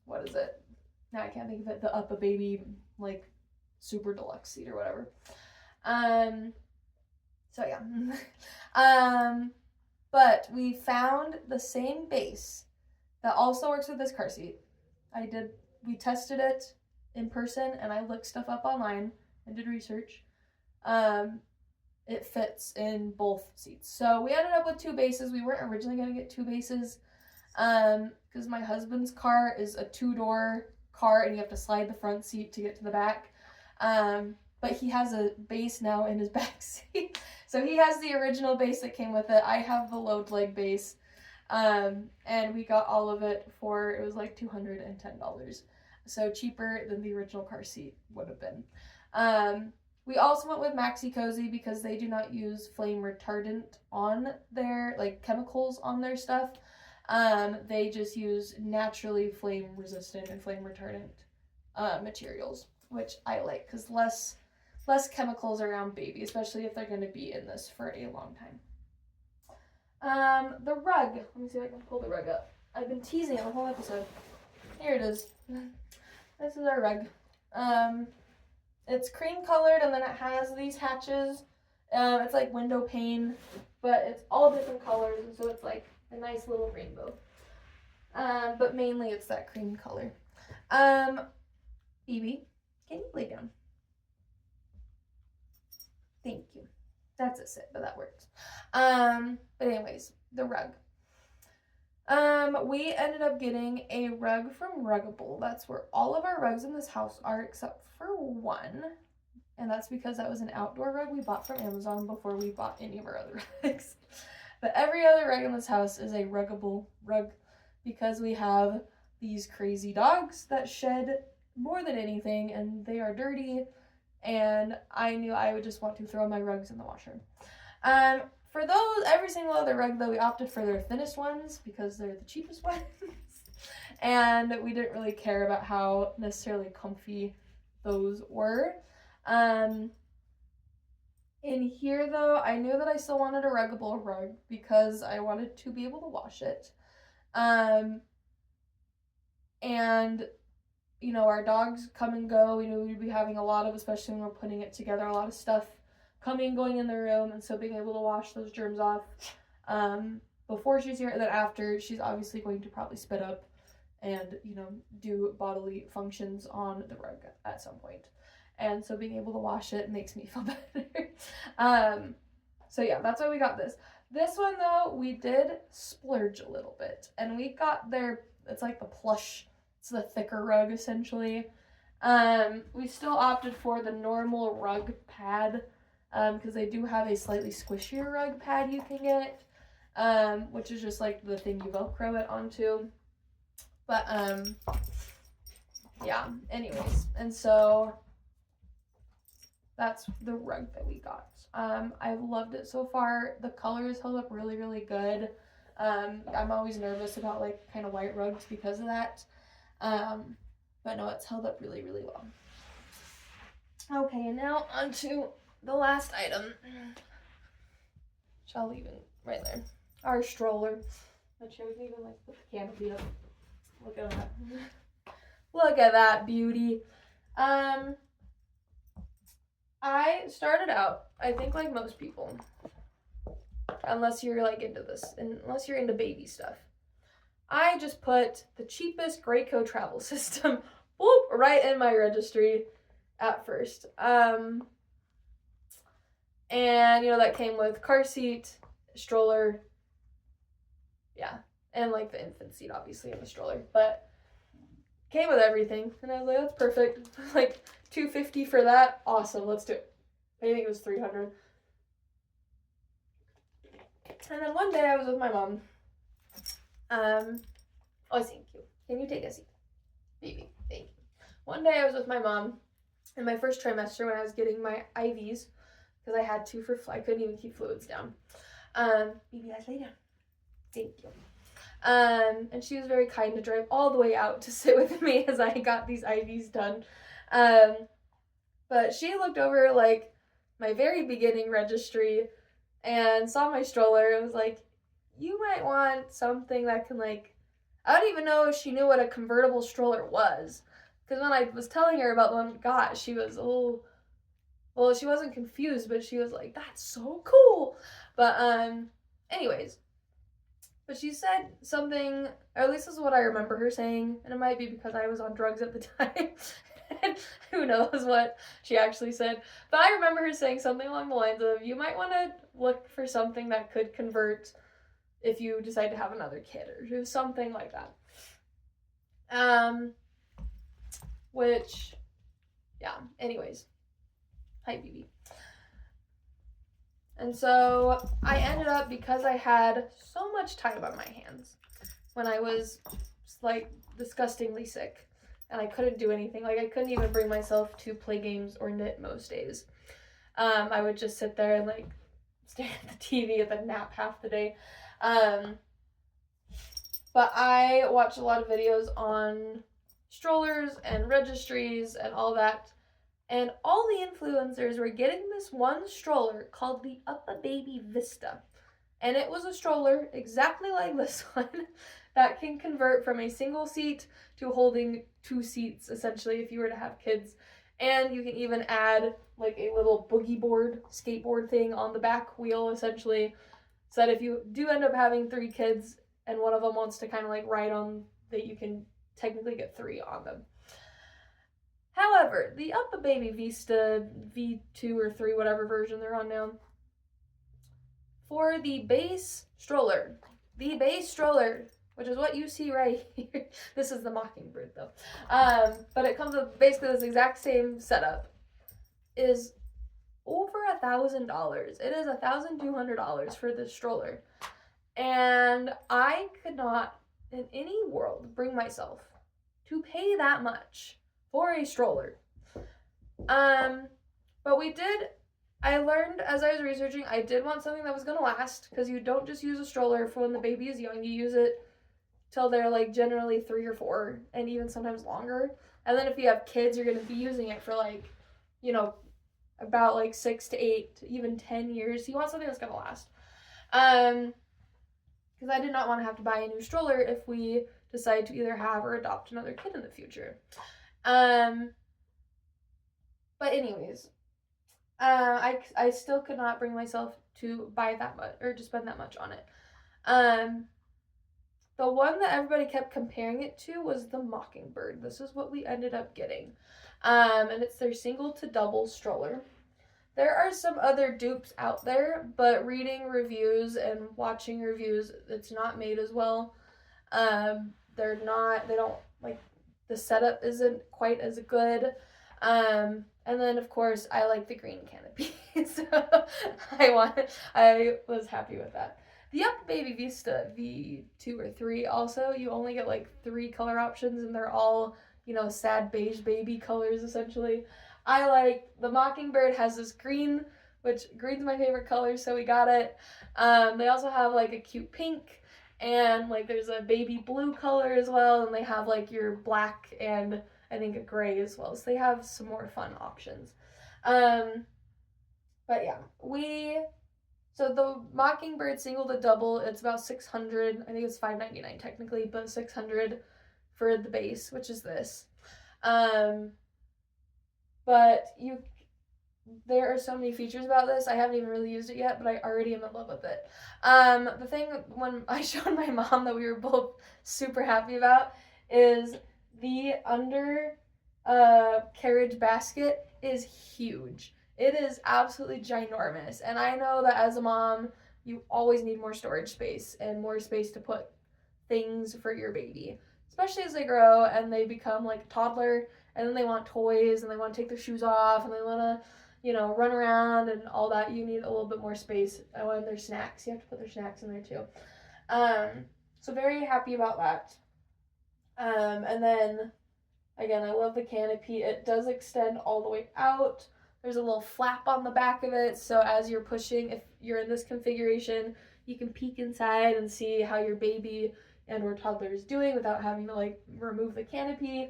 what is it? Now I can't think of it, the Up a Baby, like, super deluxe seat or whatever. So yeah. But we found the same base that also works with this car seat. We tested it in person, and I looked stuff up online and did research. It fits in both seats. So we ended up with two bases. We weren't originally going to get two bases, because my husband's car is a 2-door car, and you have to slide the front seat to get to the back. But he has a base now in his back seat. So he has the original base that came with it. I have the load leg base. And we got all of it it was like $210. So cheaper than the original car seat would have been. We also went with Maxi Cozy because they do not use flame retardant on their, like, chemicals on their stuff. They just use naturally flame resistant and flame retardant materials, which I like because less chemicals around baby, especially if they're going to be in this for a long time. The rug. Let me see if I can pull the rug up. I've been teasing it the whole episode. Here it is. This is our rug. It's cream colored, and then it has these hatches. It's like window pane, but it's all different colors, and so it's like a nice little rainbow. But mainly it's that cream color. Evie, can you lay down? Thank you. That's a sit, but that works. But anyways, the rug. We ended up getting a rug from Ruggable. That's where all of our rugs in this house are except for one. And that's because that was an outdoor rug we bought from Amazon before we bought any of our other rugs. But every other rug in this house is a Ruggable rug. because we have these crazy dogs that shed more than anything, and they are dirty, and I knew I would just want to throw my rugs in the washer. For those, every single other rug, though, we opted for their thinnest ones because they're the cheapest ones. And we didn't really care about how necessarily comfy those were. In here, though, I knew that I still wanted a ruggable rug because I wanted to be able to wash it. And, you know, our dogs come and go. We knew we'd be having a lot of, especially when we're putting it together, a lot of stuff coming and going in the room. And so being able to wash those germs off before she's here, and then after, she's obviously going to probably spit up and, you know, do bodily functions on the rug at some point. And so being able to wash it makes me feel better. So yeah, that's why we got this. This one, though, we did splurge a little bit. And we got it's like the plush, it's the thicker rug, essentially. We still opted for the normal rug pad, because they do have a slightly squishier rug pad you can get, which is just like the thing you Velcro it onto. But, yeah, anyways. And so that's the rug that we got. I've loved it so far. The colors held up really, really good. I'm always nervous about like kind of white rugs because of that. But no, it's held up really, really well. Okay, and now onto the last item. Which I'll leave it right there. Our stroller. Which I would even like put the canopy up. Look at that. Look at that beauty. I started out, I think like most people, unless you're like into this, unless you're into baby stuff, I just put the cheapest Graco travel system right in my registry at first. And you know, that came with car seat, stroller, yeah, and like the infant seat obviously in the stroller, but came with everything. And I was like, that's perfect. Like $250 for that, awesome, let's do it. I think it was $300. And then one day I was with my mom. Oh, thank you. Can you take a seat? Baby, thank you. One day I was with my mom in my first trimester when I was getting my IVs, because I had to I couldn't even keep fluids down. Baby, let's lay down. Thank you. And she was very kind to drive all the way out to sit with me as I got these IVs done. But she looked over like my very beginning registry and saw my stroller and was like, you might want something that can like, I don't even know if she knew what a convertible stroller was. Because when I was telling her about the one we got, she was a little, well, she wasn't confused, but she was like, that's so cool. But anyways, but she said something, or at least this is what I remember her saying, and it might be because I was on drugs at the time. Who knows what she actually said. But I remember her saying something along the lines of, you might want to look for something that could convert if you decide to have another kid, or something like that. Which, yeah, anyways. Hi, BB. And so I ended up, because I had so much time on my hands when I was like disgustingly sick and I couldn't do anything. Like I couldn't even bring myself to play games or knit most days. I would just sit there and like stare at the TV and then nap half the day. But I watched a lot of videos on strollers and registries and all that. And all the influencers were getting this one stroller called the UPPAbaby Vista. And it was a stroller exactly like this one that can convert from a single seat to holding 2 seats, essentially, if you were to have kids. And you can even add like a little boogie board, skateboard thing on the back wheel, essentially, so that if you do end up having 3 kids and one of them wants to kind of like ride on, that you can technically get 3 on them. However, the UPPAbaby Vista V2 or 3, whatever version they're on now, for the base stroller, which is what you see right here. This is the Mockingbird though. But it comes with basically this exact same setup, is over $1,000. It is $1,200 for this stroller. And I could not in any world bring myself to pay that much for a stroller. But I learned as I was researching, I did want something that was going to last, because you don't just use a stroller for when the baby is young. You use it till they're like generally 3 or 4, and even sometimes longer. And then if you have kids, you're going to be using it for like, about like 6 to 8, even 10 years. So you want something that's going to last. Because I did not want to have to buy a new stroller if we decide to either have or adopt another kid in the future. But anyways, I still could not bring myself to buy that much or to spend that much on it. The one that everybody kept comparing it to was the Mockingbird. This is what we ended up getting. And it's their single to double stroller. There are some other dupes out there, but reading reviews and watching reviews, it's not made as well. They don't, like, the setup isn't quite as good. And then, of course, I like the green canopy, so I was happy with that. The Up Baby Vista V2 or 3 also, you only get like 3 color options, and they're all, sad beige baby colors, essentially. I like, the Mockingbird has this green, which green's my favorite color, so we got it. They also have like a cute pink, and like there's a baby blue color as well, and they have like your black and I think a gray as well. So they have some more fun options. But yeah, so the Mockingbird single to double, it's about $600. I think it's $599 technically, but $600 for the base, which is this. But there are so many features about this. I haven't even really used it yet, but I already am in love with it. The thing when I showed my mom that we were both super happy about is the under carriage basket is huge. It is absolutely ginormous. And I know that as a mom, you always need more storage space and more space to put things for your baby, especially as they grow and they become like a toddler, and then they want toys and they want to take their shoes off and they want to, run around and all that. You need a little bit more space. And their snacks, you have to put their snacks in there too. So very happy about that. And then again, I love the canopy. It does extend all the way out. There's a little flap on the back of it, so as you're pushing, if you're in this configuration, you can peek inside and see how your baby and or toddler is doing without having to like remove the canopy.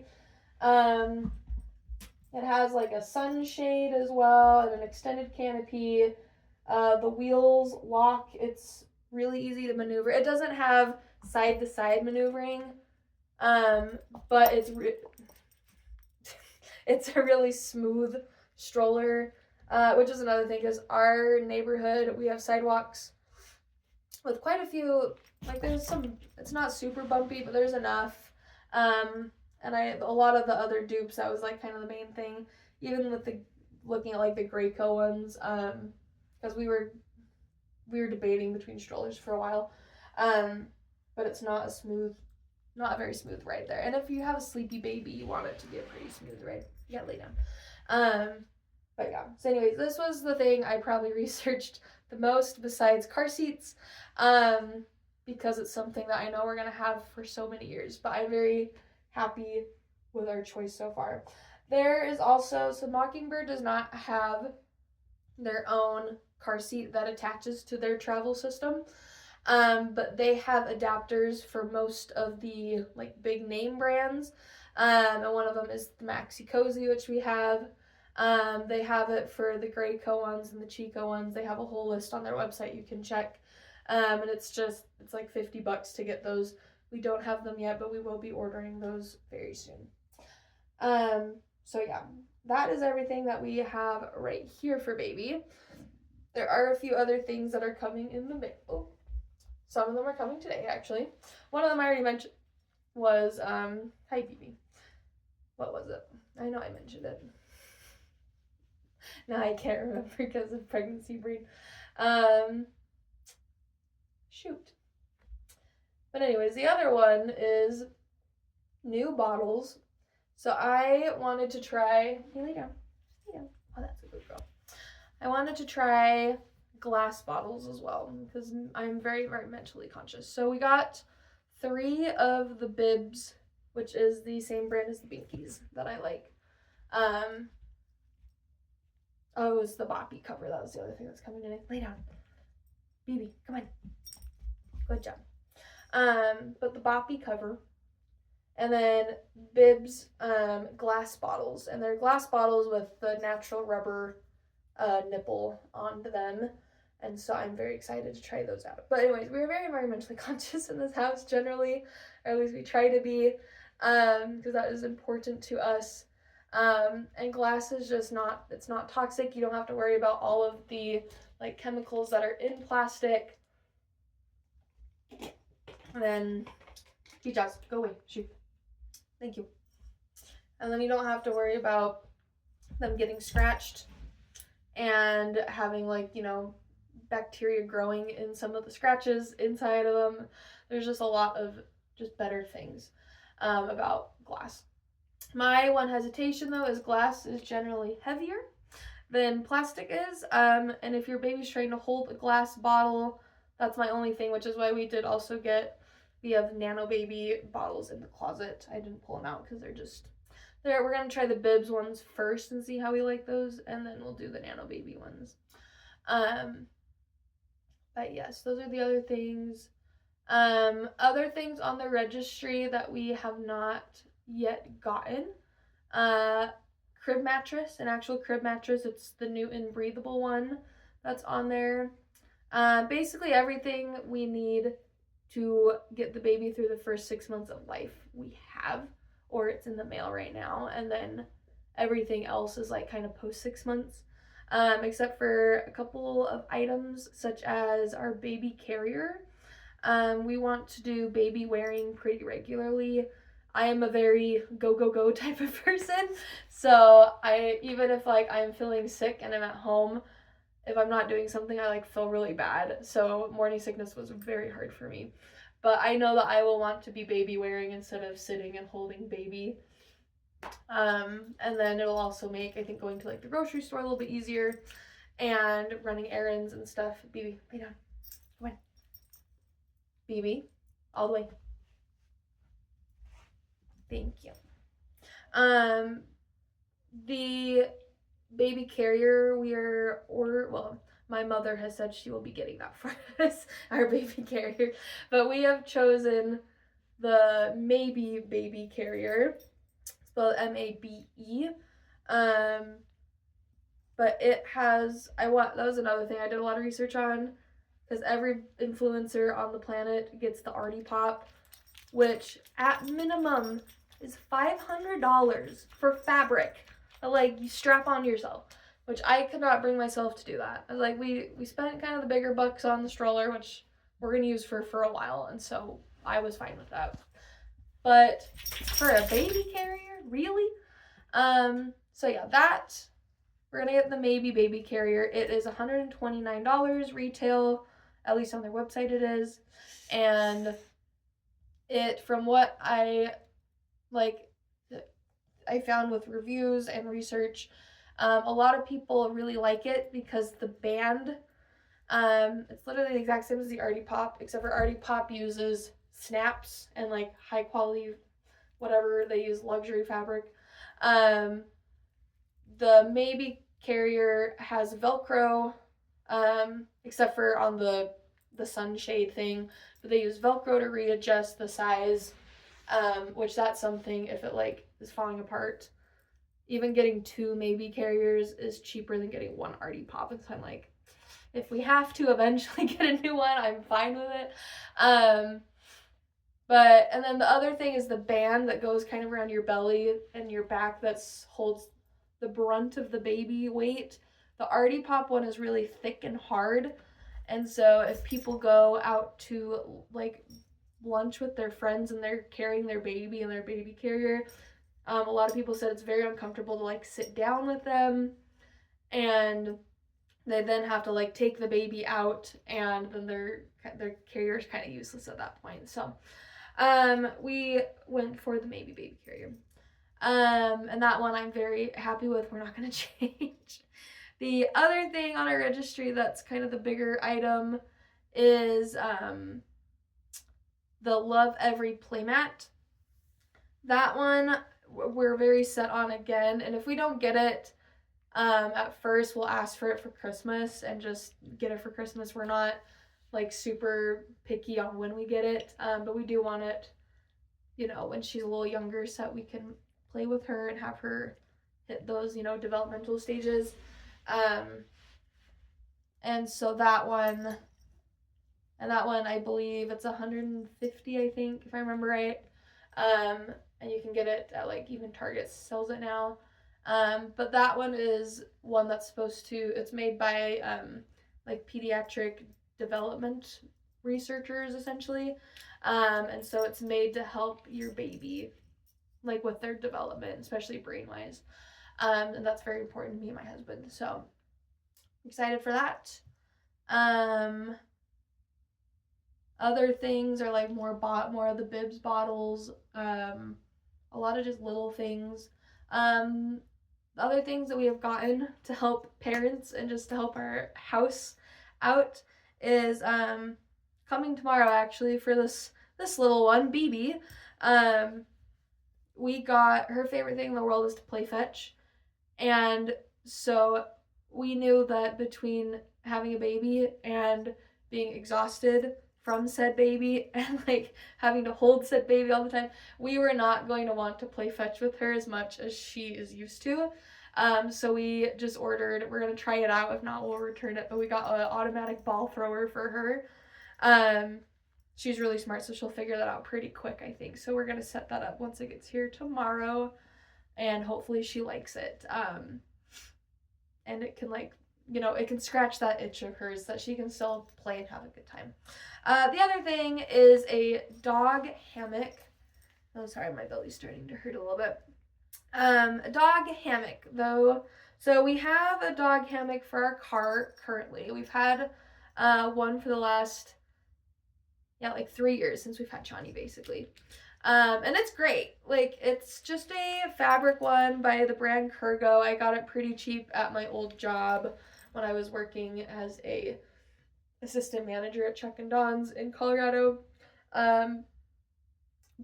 It has like a sunshade as well and an extended canopy. The wheels lock. It's really easy to maneuver. It doesn't have side to side maneuvering, but it's a really smooth stroller, which is another thing, because our neighborhood, we have sidewalks with quite a few, like there's some, it's not super bumpy, but there's enough. And a lot of the other dupes, that was like kind of the main thing, even with looking at like the Graco ones, because we were debating between strollers for a while, but it's not a very smooth ride there. And if you have a sleepy baby, you want it to be a pretty smooth ride. You gotta lay down. But yeah, so anyways, this was the thing I probably researched the most besides car seats, because it's something that I know we're gonna have for so many years, but I'm very happy with our choice so far. There is also, so Mockingbird does not have their own car seat that attaches to their travel system, but they have adapters for most of the like big name brands, and one of them is the Maxi Cozy, which we have. They have it for the Graco ones and the Chico ones. They have a whole list on their website you can check, and it's like $50 to get those. We don't have them yet, but we will be ordering those very soon. So yeah, that is everything that we have right here for baby. There are a few other things that are coming in the mail. Oh, some of them are coming today, actually. One of them I already mentioned was, hi, baby. What was it? I know I mentioned it. Now I can't remember because of pregnancy brain. Shoot. But anyways, the other one is new bottles. So I wanted to try, lay down. Oh, that's a good girl. I wanted to try glass bottles as well, because I'm very, very mentally conscious. So we got 3 of the bibs, which is the same brand as the Binkies that I like. Oh, it was the Boppy cover. That was the other thing that's coming in. Lay down. BB, come on. Good job. But the Boppy cover. And then bibs, glass bottles. And they're glass bottles with the natural rubber nipple onto them. And so I'm very excited to try those out. But anyways, we're very environmentally conscious in this house generally, or at least we try to be, because that is important to us. And glass is just not, it's not toxic. You don't have to worry about all of the like chemicals that are in plastic. And then, just go away, shoot. Thank you. And then you don't have to worry about them getting scratched and having like, you know, bacteria growing in some of the scratches inside of them. There's just a lot of just better things about glass. My one hesitation though is glass is generally heavier than plastic is. And if your baby's trying to hold a glass bottle, that's my only thing, which is why we did also get, we have nano baby bottles in the closet. I didn't pull them out because they're just there. We're gonna try the bibs ones first and see how we like those, and then we'll do the nano baby ones. But yes, those are the other things. Other things on the registry that we have not yet gotten. Crib mattress, an actual crib mattress. It's the Newton breathable one that's on there. Basically everything we need to get the baby through the first 6 months of life we have, or it's in the mail right now, and then everything else is like kind of post 6 months, except for a couple of items such as our baby carrier. We want to do baby wearing pretty regularly. I am a very go go go type of person, so even if like I'm feeling sick and I'm at home, if I'm not doing something, I like feel really bad. So morning sickness was very hard for me. But I know that I will want to be baby wearing instead of sitting and holding baby. And then it'll also make, I think, going to like the grocery store a little bit easier and running errands and stuff. BB, lay down. Come on. BB, all the way. Thank you. The baby carrier my mother has said she will be getting that for us, our baby carrier, but we have chosen the Maybe baby carrier, spelled M-A-B-E. But it has, that was another thing I did a lot of research on, because every influencer on the planet gets the Artie Pop, which at minimum is $500 for fabric. Like, you strap on yourself, which I could not bring myself to do that. I was like, we spent kind of the bigger bucks on the stroller, which we're going to use for a while, and so I was fine with that. But for a baby carrier, really? So yeah, we're going to get the Maybe baby carrier. It is $129 retail, at least on their website it is, and from what I found with reviews and research, a lot of people really like it because the band, it's literally the exact same as the Artie Pop, except for Artie Pop uses snaps and like high quality, whatever they use, luxury fabric. The Maybe carrier has Velcro, except for on the sunshade thing, but they use Velcro to readjust the size, which that's something, if it like is falling apart, even getting 2 Maybe carriers is cheaper than getting 1 Artie Pop. And so I'm like, if we have to eventually get a new one, I'm fine with it. And then the other thing is the band that goes kind of around your belly and your back that holds the brunt of the baby weight. The Artie Pop one is really thick and hard. And so if people go out to like lunch with their friends and they're carrying their baby in their baby carrier, a lot of people said it's very uncomfortable to like sit down with them, and they then have to like take the baby out, and then their carrier is kind of useless at that point. So we went for the Maybe baby carrier, and that one I'm very happy with. We're not going to change. The other thing on our registry that's kind of the bigger item is the Love Every playmat. That one we're very set on again, and if we don't get it at first, we'll ask for it for Christmas and just get it for Christmas. We're not like super picky on when we get it, but we do want it, when she's a little younger so that we can play with her and have her hit those, developmental stages. And so that one, I believe it's 150, I think, if I remember right. And you can get it at like even Target sells it now. But that one is one that's it's made by like pediatric development researchers essentially. And so it's made to help your baby like with their development, especially brain wise. And that's very important to me and my husband. So excited for that. Other things are like more of the bibs bottles, a lot of just little things. Other things that we have gotten to help parents and just to help our house out is coming tomorrow actually for this little one, BB. We got her favorite thing in the world is to play fetch, and so we knew that between having a baby and being exhausted from said baby and like having to hold said baby all the time, we were not going to want to play fetch with her as much as she is used to. So we just ordered, we're going to try it out. If not, we'll return it. But we got an automatic ball thrower for her. She's really smart, so she'll figure that out pretty quick, I think. So we're going to set that up once it gets here tomorrow. And hopefully she likes it. And it can it can scratch that itch of hers that she can still play and have a good time. The other thing is a dog hammock. Oh, sorry, my belly's starting to hurt a little bit. A dog hammock, though. So we have a dog hammock for our car currently. We've had one for the last, 3 years since we've had Johnny, basically. And it's great. Like, it's just a fabric one by the brand Kurgo. I got it pretty cheap at my old job when I was working as a assistant manager at Chuck and Don's in Colorado.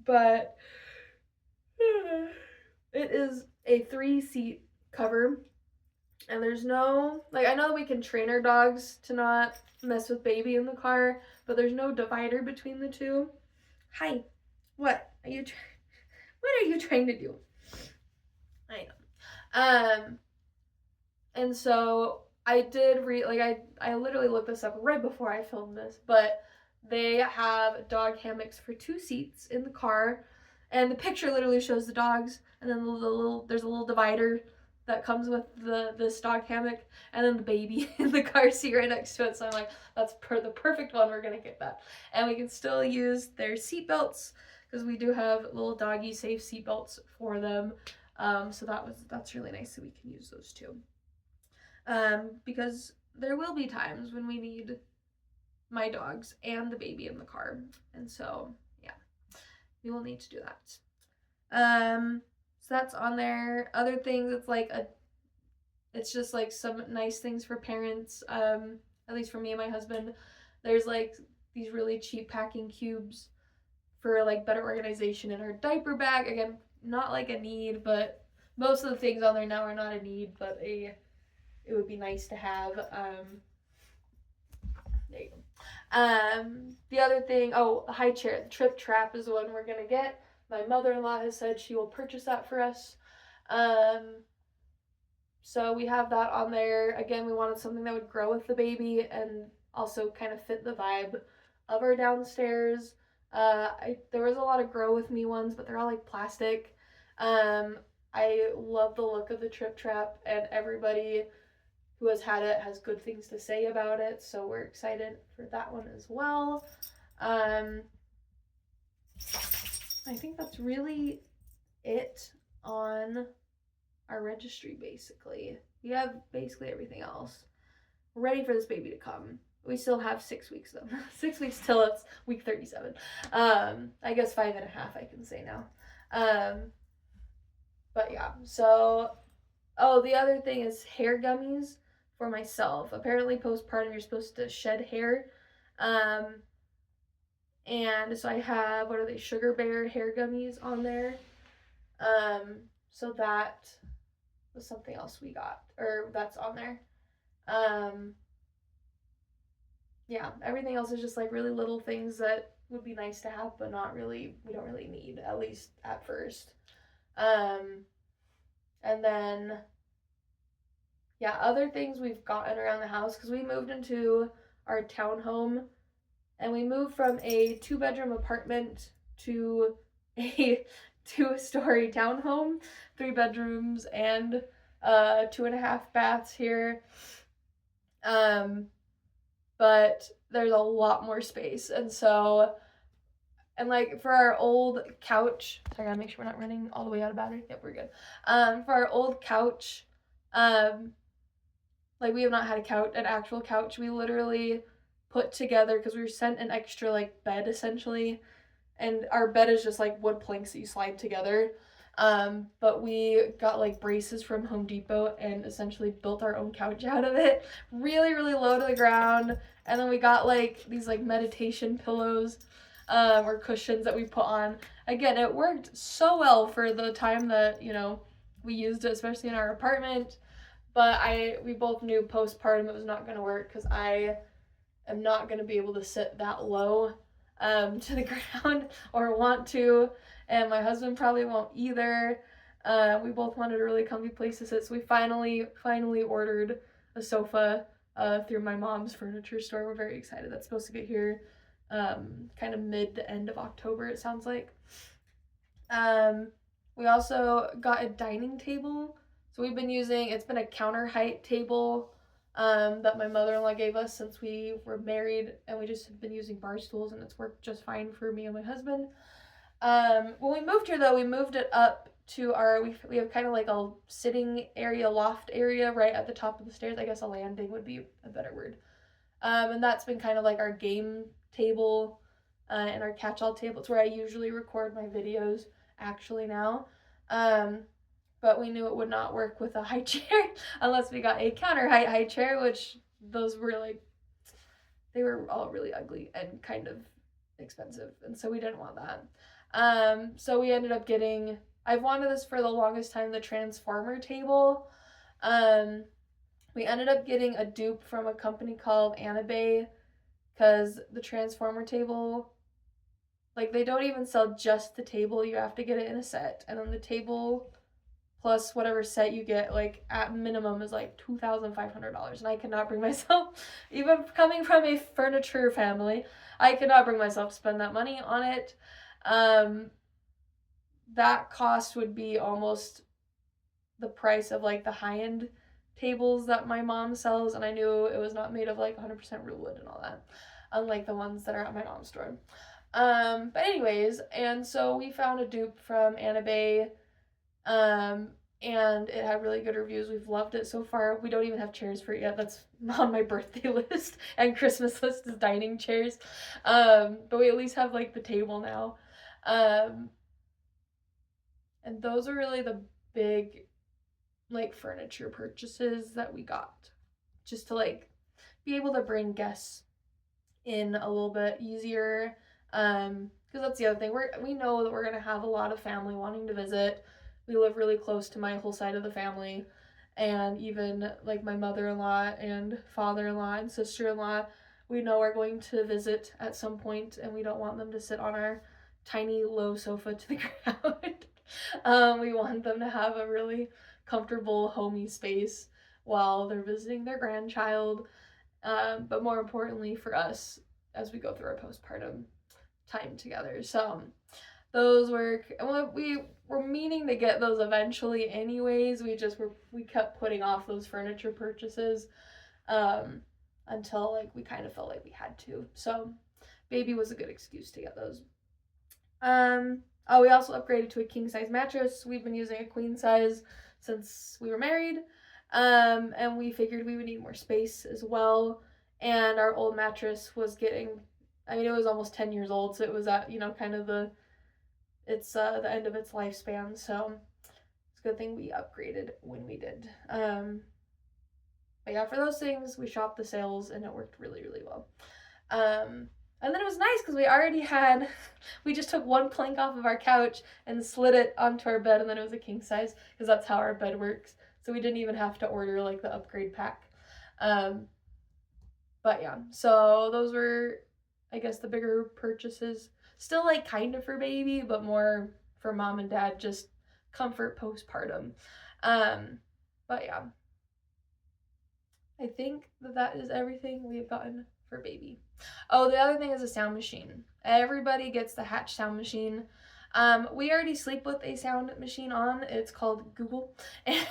But it is a 3-seat cover, and there's no, I know that we can train our dogs to not mess with baby in the car, but there's no divider between the two. Hi, what are you trying to do? I know. And so I did I literally looked this up right before I filmed this, but they have dog hammocks for 2 seats in the car, and the picture literally shows the dogs, and then there's a little divider that comes with this dog hammock, and then the baby in the car seat right next to it. So I'm like, that's the perfect one. We're gonna get that, and we can still use their seat belts because we do have little doggy safe seat belts for them. So that's really nice that we can use those too. Because there will be times when we need my dogs and the baby in the car, and so yeah, we will need to do that. So that's on there. Other things, it's just like some nice things for parents. At least for me and my husband, there's like these really cheap packing cubes for like better organization in our diaper bag. Again, not like a need, but most of the things on there now are not a need, but it would be nice to have. There you go. The other thing, the high chair, the Trip Trap is the one we're gonna get. My mother-in-law has said she will purchase that for us. So we have that on there. Again, we wanted something that would grow with the baby and also kind of fit the vibe of our downstairs. There was a lot of grow with me ones, but they're all like plastic. I love the look of the Trip Trap, and everybody who has had it has good things to say about it, so we're excited for that one as well. I think that's really it on our registry, basically. We have basically everything else. We're ready for this baby to come. We still have 6 weeks, though. 6 weeks till it's week 37. I guess 5.5, I can say now. But yeah, so, the other thing is hair gummies for myself. Apparently postpartum, you're supposed to shed hair. And so I have, what are they, Sugar Bear hair gummies on there. So that was something else we got, or that's on there. Um, yeah, everything else is just like really little things that would be nice to have, but not really, we don't really need, at least at first. Um, and then, yeah, other things we've gotten around the house, because we moved into our townhome, and we moved from a 2-bedroom apartment to a 2-story townhome, 3 bedrooms and 2.5 baths here. But there's a lot more space, and so, and like for our old couch, sorry, I gotta make sure we're not running all the way out of battery. Yep, we're good. For our old couch, like we have not had an actual couch. We literally put together, because we were sent an extra like bed essentially, and our bed is just like wood planks that you slide together. But we got like braces from Home Depot and essentially built our own couch out of it, really, really low to the ground. And then we got like these like meditation pillows, or cushions that we put on. Again, it worked so well for the time that, we used it, especially in our apartment. But we both knew postpartum it was not going to work, because I am not going to be able to sit that low to the ground or want to, and my husband probably won't either. We both wanted a really comfy place to sit, so we finally ordered a sofa through my mom's furniture store. We're very excited. That's supposed to get here kind of mid to end of October, it sounds like. We also got a dining table. So we've been using, it's been a counter height table that my mother-in-law gave us since we were married, and we just have been using bar stools, and it's worked just fine for me and my husband. When we moved here, though, we moved it up to we have kind of like a sitting area, loft area right at the top of the stairs. I guess a landing would be a better word. And that's been kind of like our game table and our catch-all table. It's where I usually record my videos actually now. But we knew it would not work with a high chair unless we got a counter height high chair, which those were like, they were all really ugly and kind of expensive, and so we didn't want that. So we ended up getting, I've wanted this for the longest time, the transformer table. We ended up getting a dupe from a company called And, because the transformer table, like, they don't even sell just the table. You have to get it in a set, and then the table plus whatever set you get, like, at minimum is like $2,500, and I could not bring myself, even coming from a furniture family, I could not bring myself to spend that money on it. That cost would be almost the price of like the high-end tables that my mom sells, and I knew it was not made of like 100% real wood and all that, unlike the ones that are at my mom's store. But anyways, and so we found a dupe from And, and it had really good reviews. We've loved it so far. We don't even have chairs for it yet. That's on my birthday list and Christmas list is dining chairs. But we at least have like the table now. And those are really the big like furniture purchases that we got, just to like be able to bring guests in a little bit easier. Because that's the other thing, we know that we're gonna have a lot of family wanting to visit. We live really close to my whole side of the family, and even like my mother-in-law and father-in-law and sister-in-law, we know are going to visit at some point, and we don't want them to sit on our tiny low sofa to the ground. We want them to have a really comfortable, homey space while they're visiting their grandchild. But more importantly for us, as we go through our postpartum time together. So those work. And we were meaning to get those eventually anyways. We kept putting off those furniture purchases until like we kind of felt like we had to. So baby was a good excuse to get those. We also upgraded to a king size mattress. We've been using a queen size since we were married. And we figured we would need more space as well. And our old mattress was getting, it was almost 10 years old, so it was at, kind of the end of its lifespan. So it's a good thing we upgraded when we did. But yeah, for those things, we shopped the sales and it worked really, really well. And then it was nice because we just took one plank off of our couch and slid it onto our bed, and then it was a king size because that's how our bed works. So we didn't even have to order like the upgrade pack. Um, but yeah, so those were, I guess, the bigger purchases. Still like kind of for baby, but more for mom and dad, just comfort postpartum. Um, but yeah, I think that is everything we've gotten for baby. Oh, the other thing is a sound machine. Everybody gets the Hatch sound machine. We already sleep with a sound machine on. It's called Google, and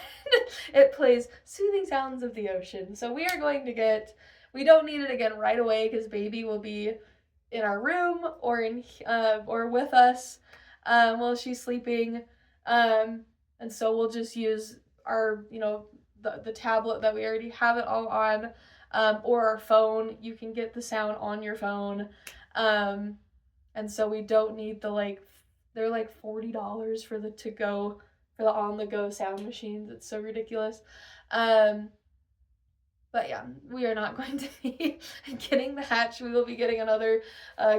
it plays soothing sounds of the ocean. So we are going to get. We don't need it again right away because baby will be in our room or with us while she's sleeping, and so we'll just use our the tablet that we already have it all on, or our phone. You can get the sound on your phone, and so we don't need they're like $40 for the to go for the on the go sound machines. It's so ridiculous. But yeah, we are not going to be getting the Hatch. We will be getting another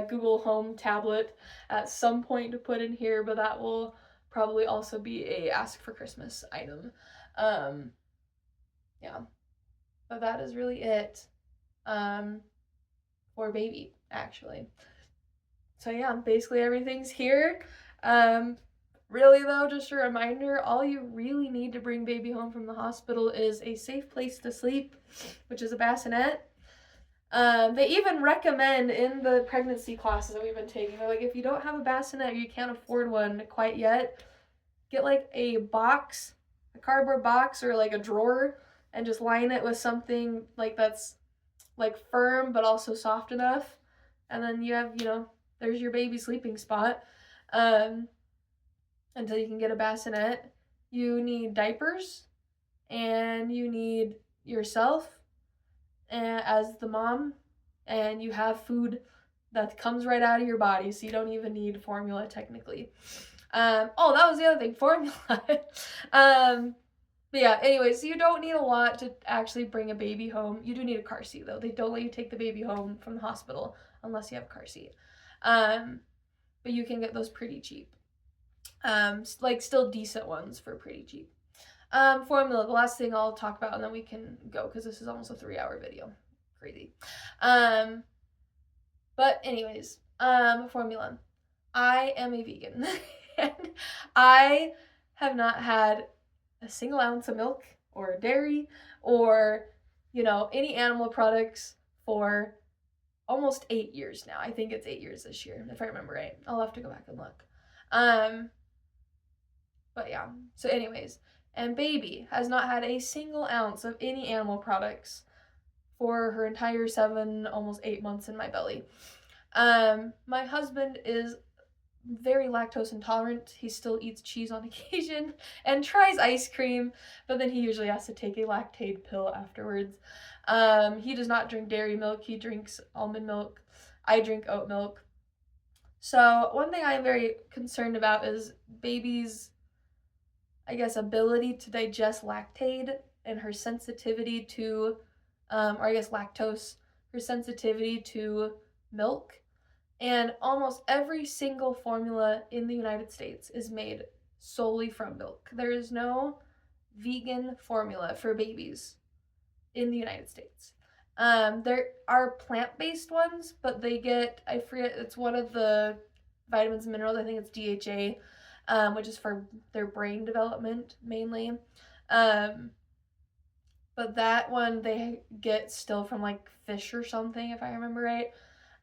Google Home tablet at some point to put in here, but that will probably also be a ask for Christmas item. Yeah, but that is really it for baby, actually. So yeah, basically everything's here. Really though, just a reminder, all you really need to bring baby home from the hospital is a safe place to sleep, which is a bassinet. They even recommend in the pregnancy classes that we've been taking, they're like, if you don't have a bassinet or you can't afford one quite yet, get like a box, a cardboard box or like a drawer, and just line it with something like that's like firm but also soft enough. And then you have, there's your baby sleeping spot. Until you can get a bassinet. You need diapers, and you need yourself as the mom, and you have food that comes right out of your body, so you don't even need formula technically. Oh, that was the other thing, formula. But yeah, anyway, so you don't need a lot to actually bring a baby home. You do need a car seat though. They don't let you take the baby home from the hospital unless you have a car seat. But you can get those pretty cheap. Like still decent ones for pretty cheap. Formula, the last thing I'll talk about, and then we can go because this is almost a 3-hour video. Crazy. But anyways, formula. I am a vegan, and I have not had a single ounce of milk or dairy or any animal products for almost 8 years now. I think it's 8 years this year, if I remember right. I'll have to go back and look. But yeah, so anyways, and baby has not had a single ounce of any animal products for her entire 7, almost 8 months in my belly. My husband is very lactose intolerant. He still eats cheese on occasion and tries ice cream, but then he usually has to take a Lactaid pill afterwards. He does not drink dairy milk. He drinks almond milk. I drink oat milk. So one thing I am very concerned about is baby's, I guess, ability to digest Lactaid and her sensitivity to, or I guess lactose, her sensitivity to milk. And almost every single formula in the United States is made solely from milk. There is no vegan formula for babies in the United States. There are plant-based ones, but they get, I forget, it's one of the vitamins and minerals, I think it's DHA, which is for their brain development mainly. But that one they get still from like fish or something, if I remember right.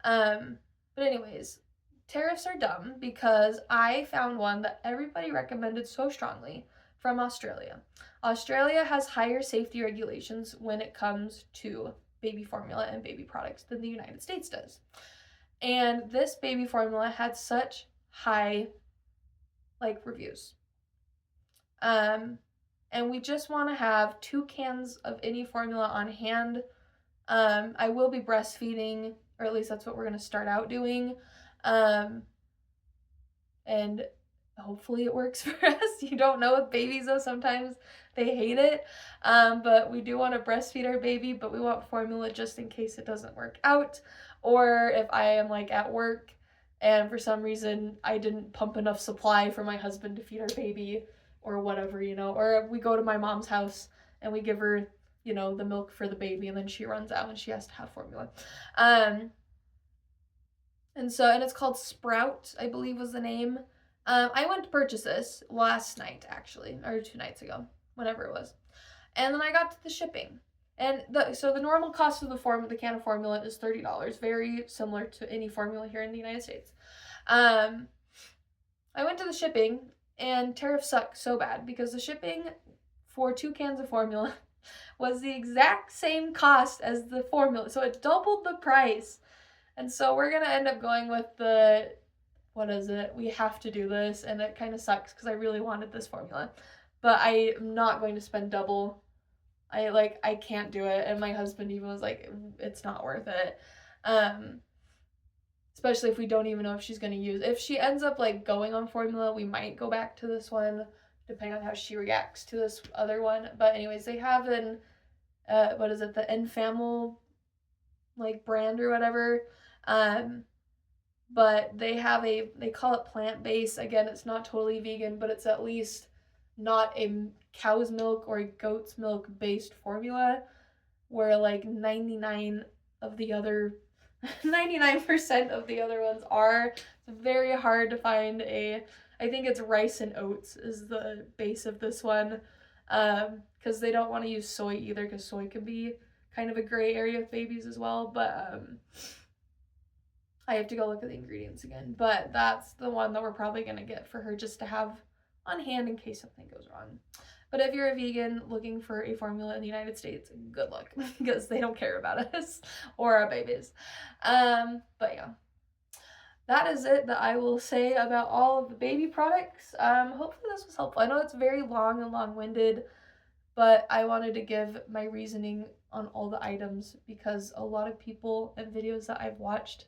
But anyways, tariffs are dumb because I found one that everybody recommended so strongly from Australia. Australia has higher safety regulations when it comes to baby formula and baby products than the United States does. And this baby formula had such high reviews. And we just want to have 2 cans of any formula on hand. I will be breastfeeding, or at least that's what we're going to start out doing. And hopefully it works for us. You don't know with babies though, sometimes they hate it. But we do want to breastfeed our baby, but we want formula just in case it doesn't work out. or if I am like at work and for some reason I didn't pump enough supply for my husband to feed our baby or whatever, you know, or we go to my mom's house and we give her, you know, the milk for the baby and then she runs out and she has to have formula. And it's called Sprout, I believe was the name. I went to purchase this last night, actually, or 2 nights ago, whenever it was. And then I got to the shipping. And so the normal cost of the can of formula is $30, very similar to any formula here in the United States. I went to the shipping, and tariffs suck so bad because the shipping for 2 cans of formula was the exact same cost as the formula. So it doubled the price. And so we're going to end up going with what is it? We have to do this. And it kind of sucks because I really wanted this formula. But I am not going to spend double. I can't do it. And my husband even was like, it's not worth it. Especially if we don't even know if she's going to use. If she ends up like going on formula, we might go back to this one, depending on how she reacts to this other one. But anyways, they have the Enfamil like brand or whatever. But they call it plant-based. Again, it's not totally vegan, but it's at least not a cow's milk or a goat's milk based formula where like 99% of the other ones are. It's very hard to find I think it's rice and oats is the base of this one, because they don't want to use soy either, because soy can be kind of a gray area with babies as well, but I have to go look at the ingredients again, but that's the one that we're probably going to get for her just to have on hand in case something goes wrong. But if you're a vegan looking for a formula in the United States, good luck, because they don't care about us or our babies. But yeah, that is it that I will say about all of the baby products. Hopefully this was helpful. I know it's very long and long-winded, but I wanted to give my reasoning on all the items because a lot of people and videos that I've watched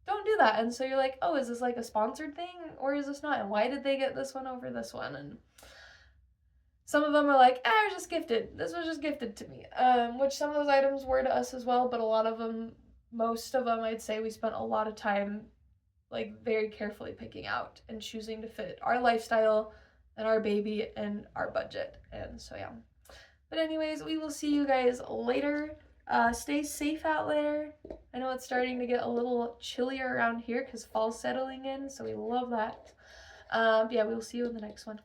don't do that. And so you're like, oh, is this like a sponsored thing or is this not? And why did they get this one over this one? And some of them are like, I was just gifted. This was just gifted to me. Which some of those items were to us as well, but a lot of them, most of them, I'd say we spent a lot of time like very carefully picking out and choosing to fit our lifestyle and our baby and our budget. And so yeah. But anyways, we will see you guys later. Stay safe out there. I know it's starting to get a little chillier around here because fall's settling in, so we love that. Yeah, we will see you in the next one.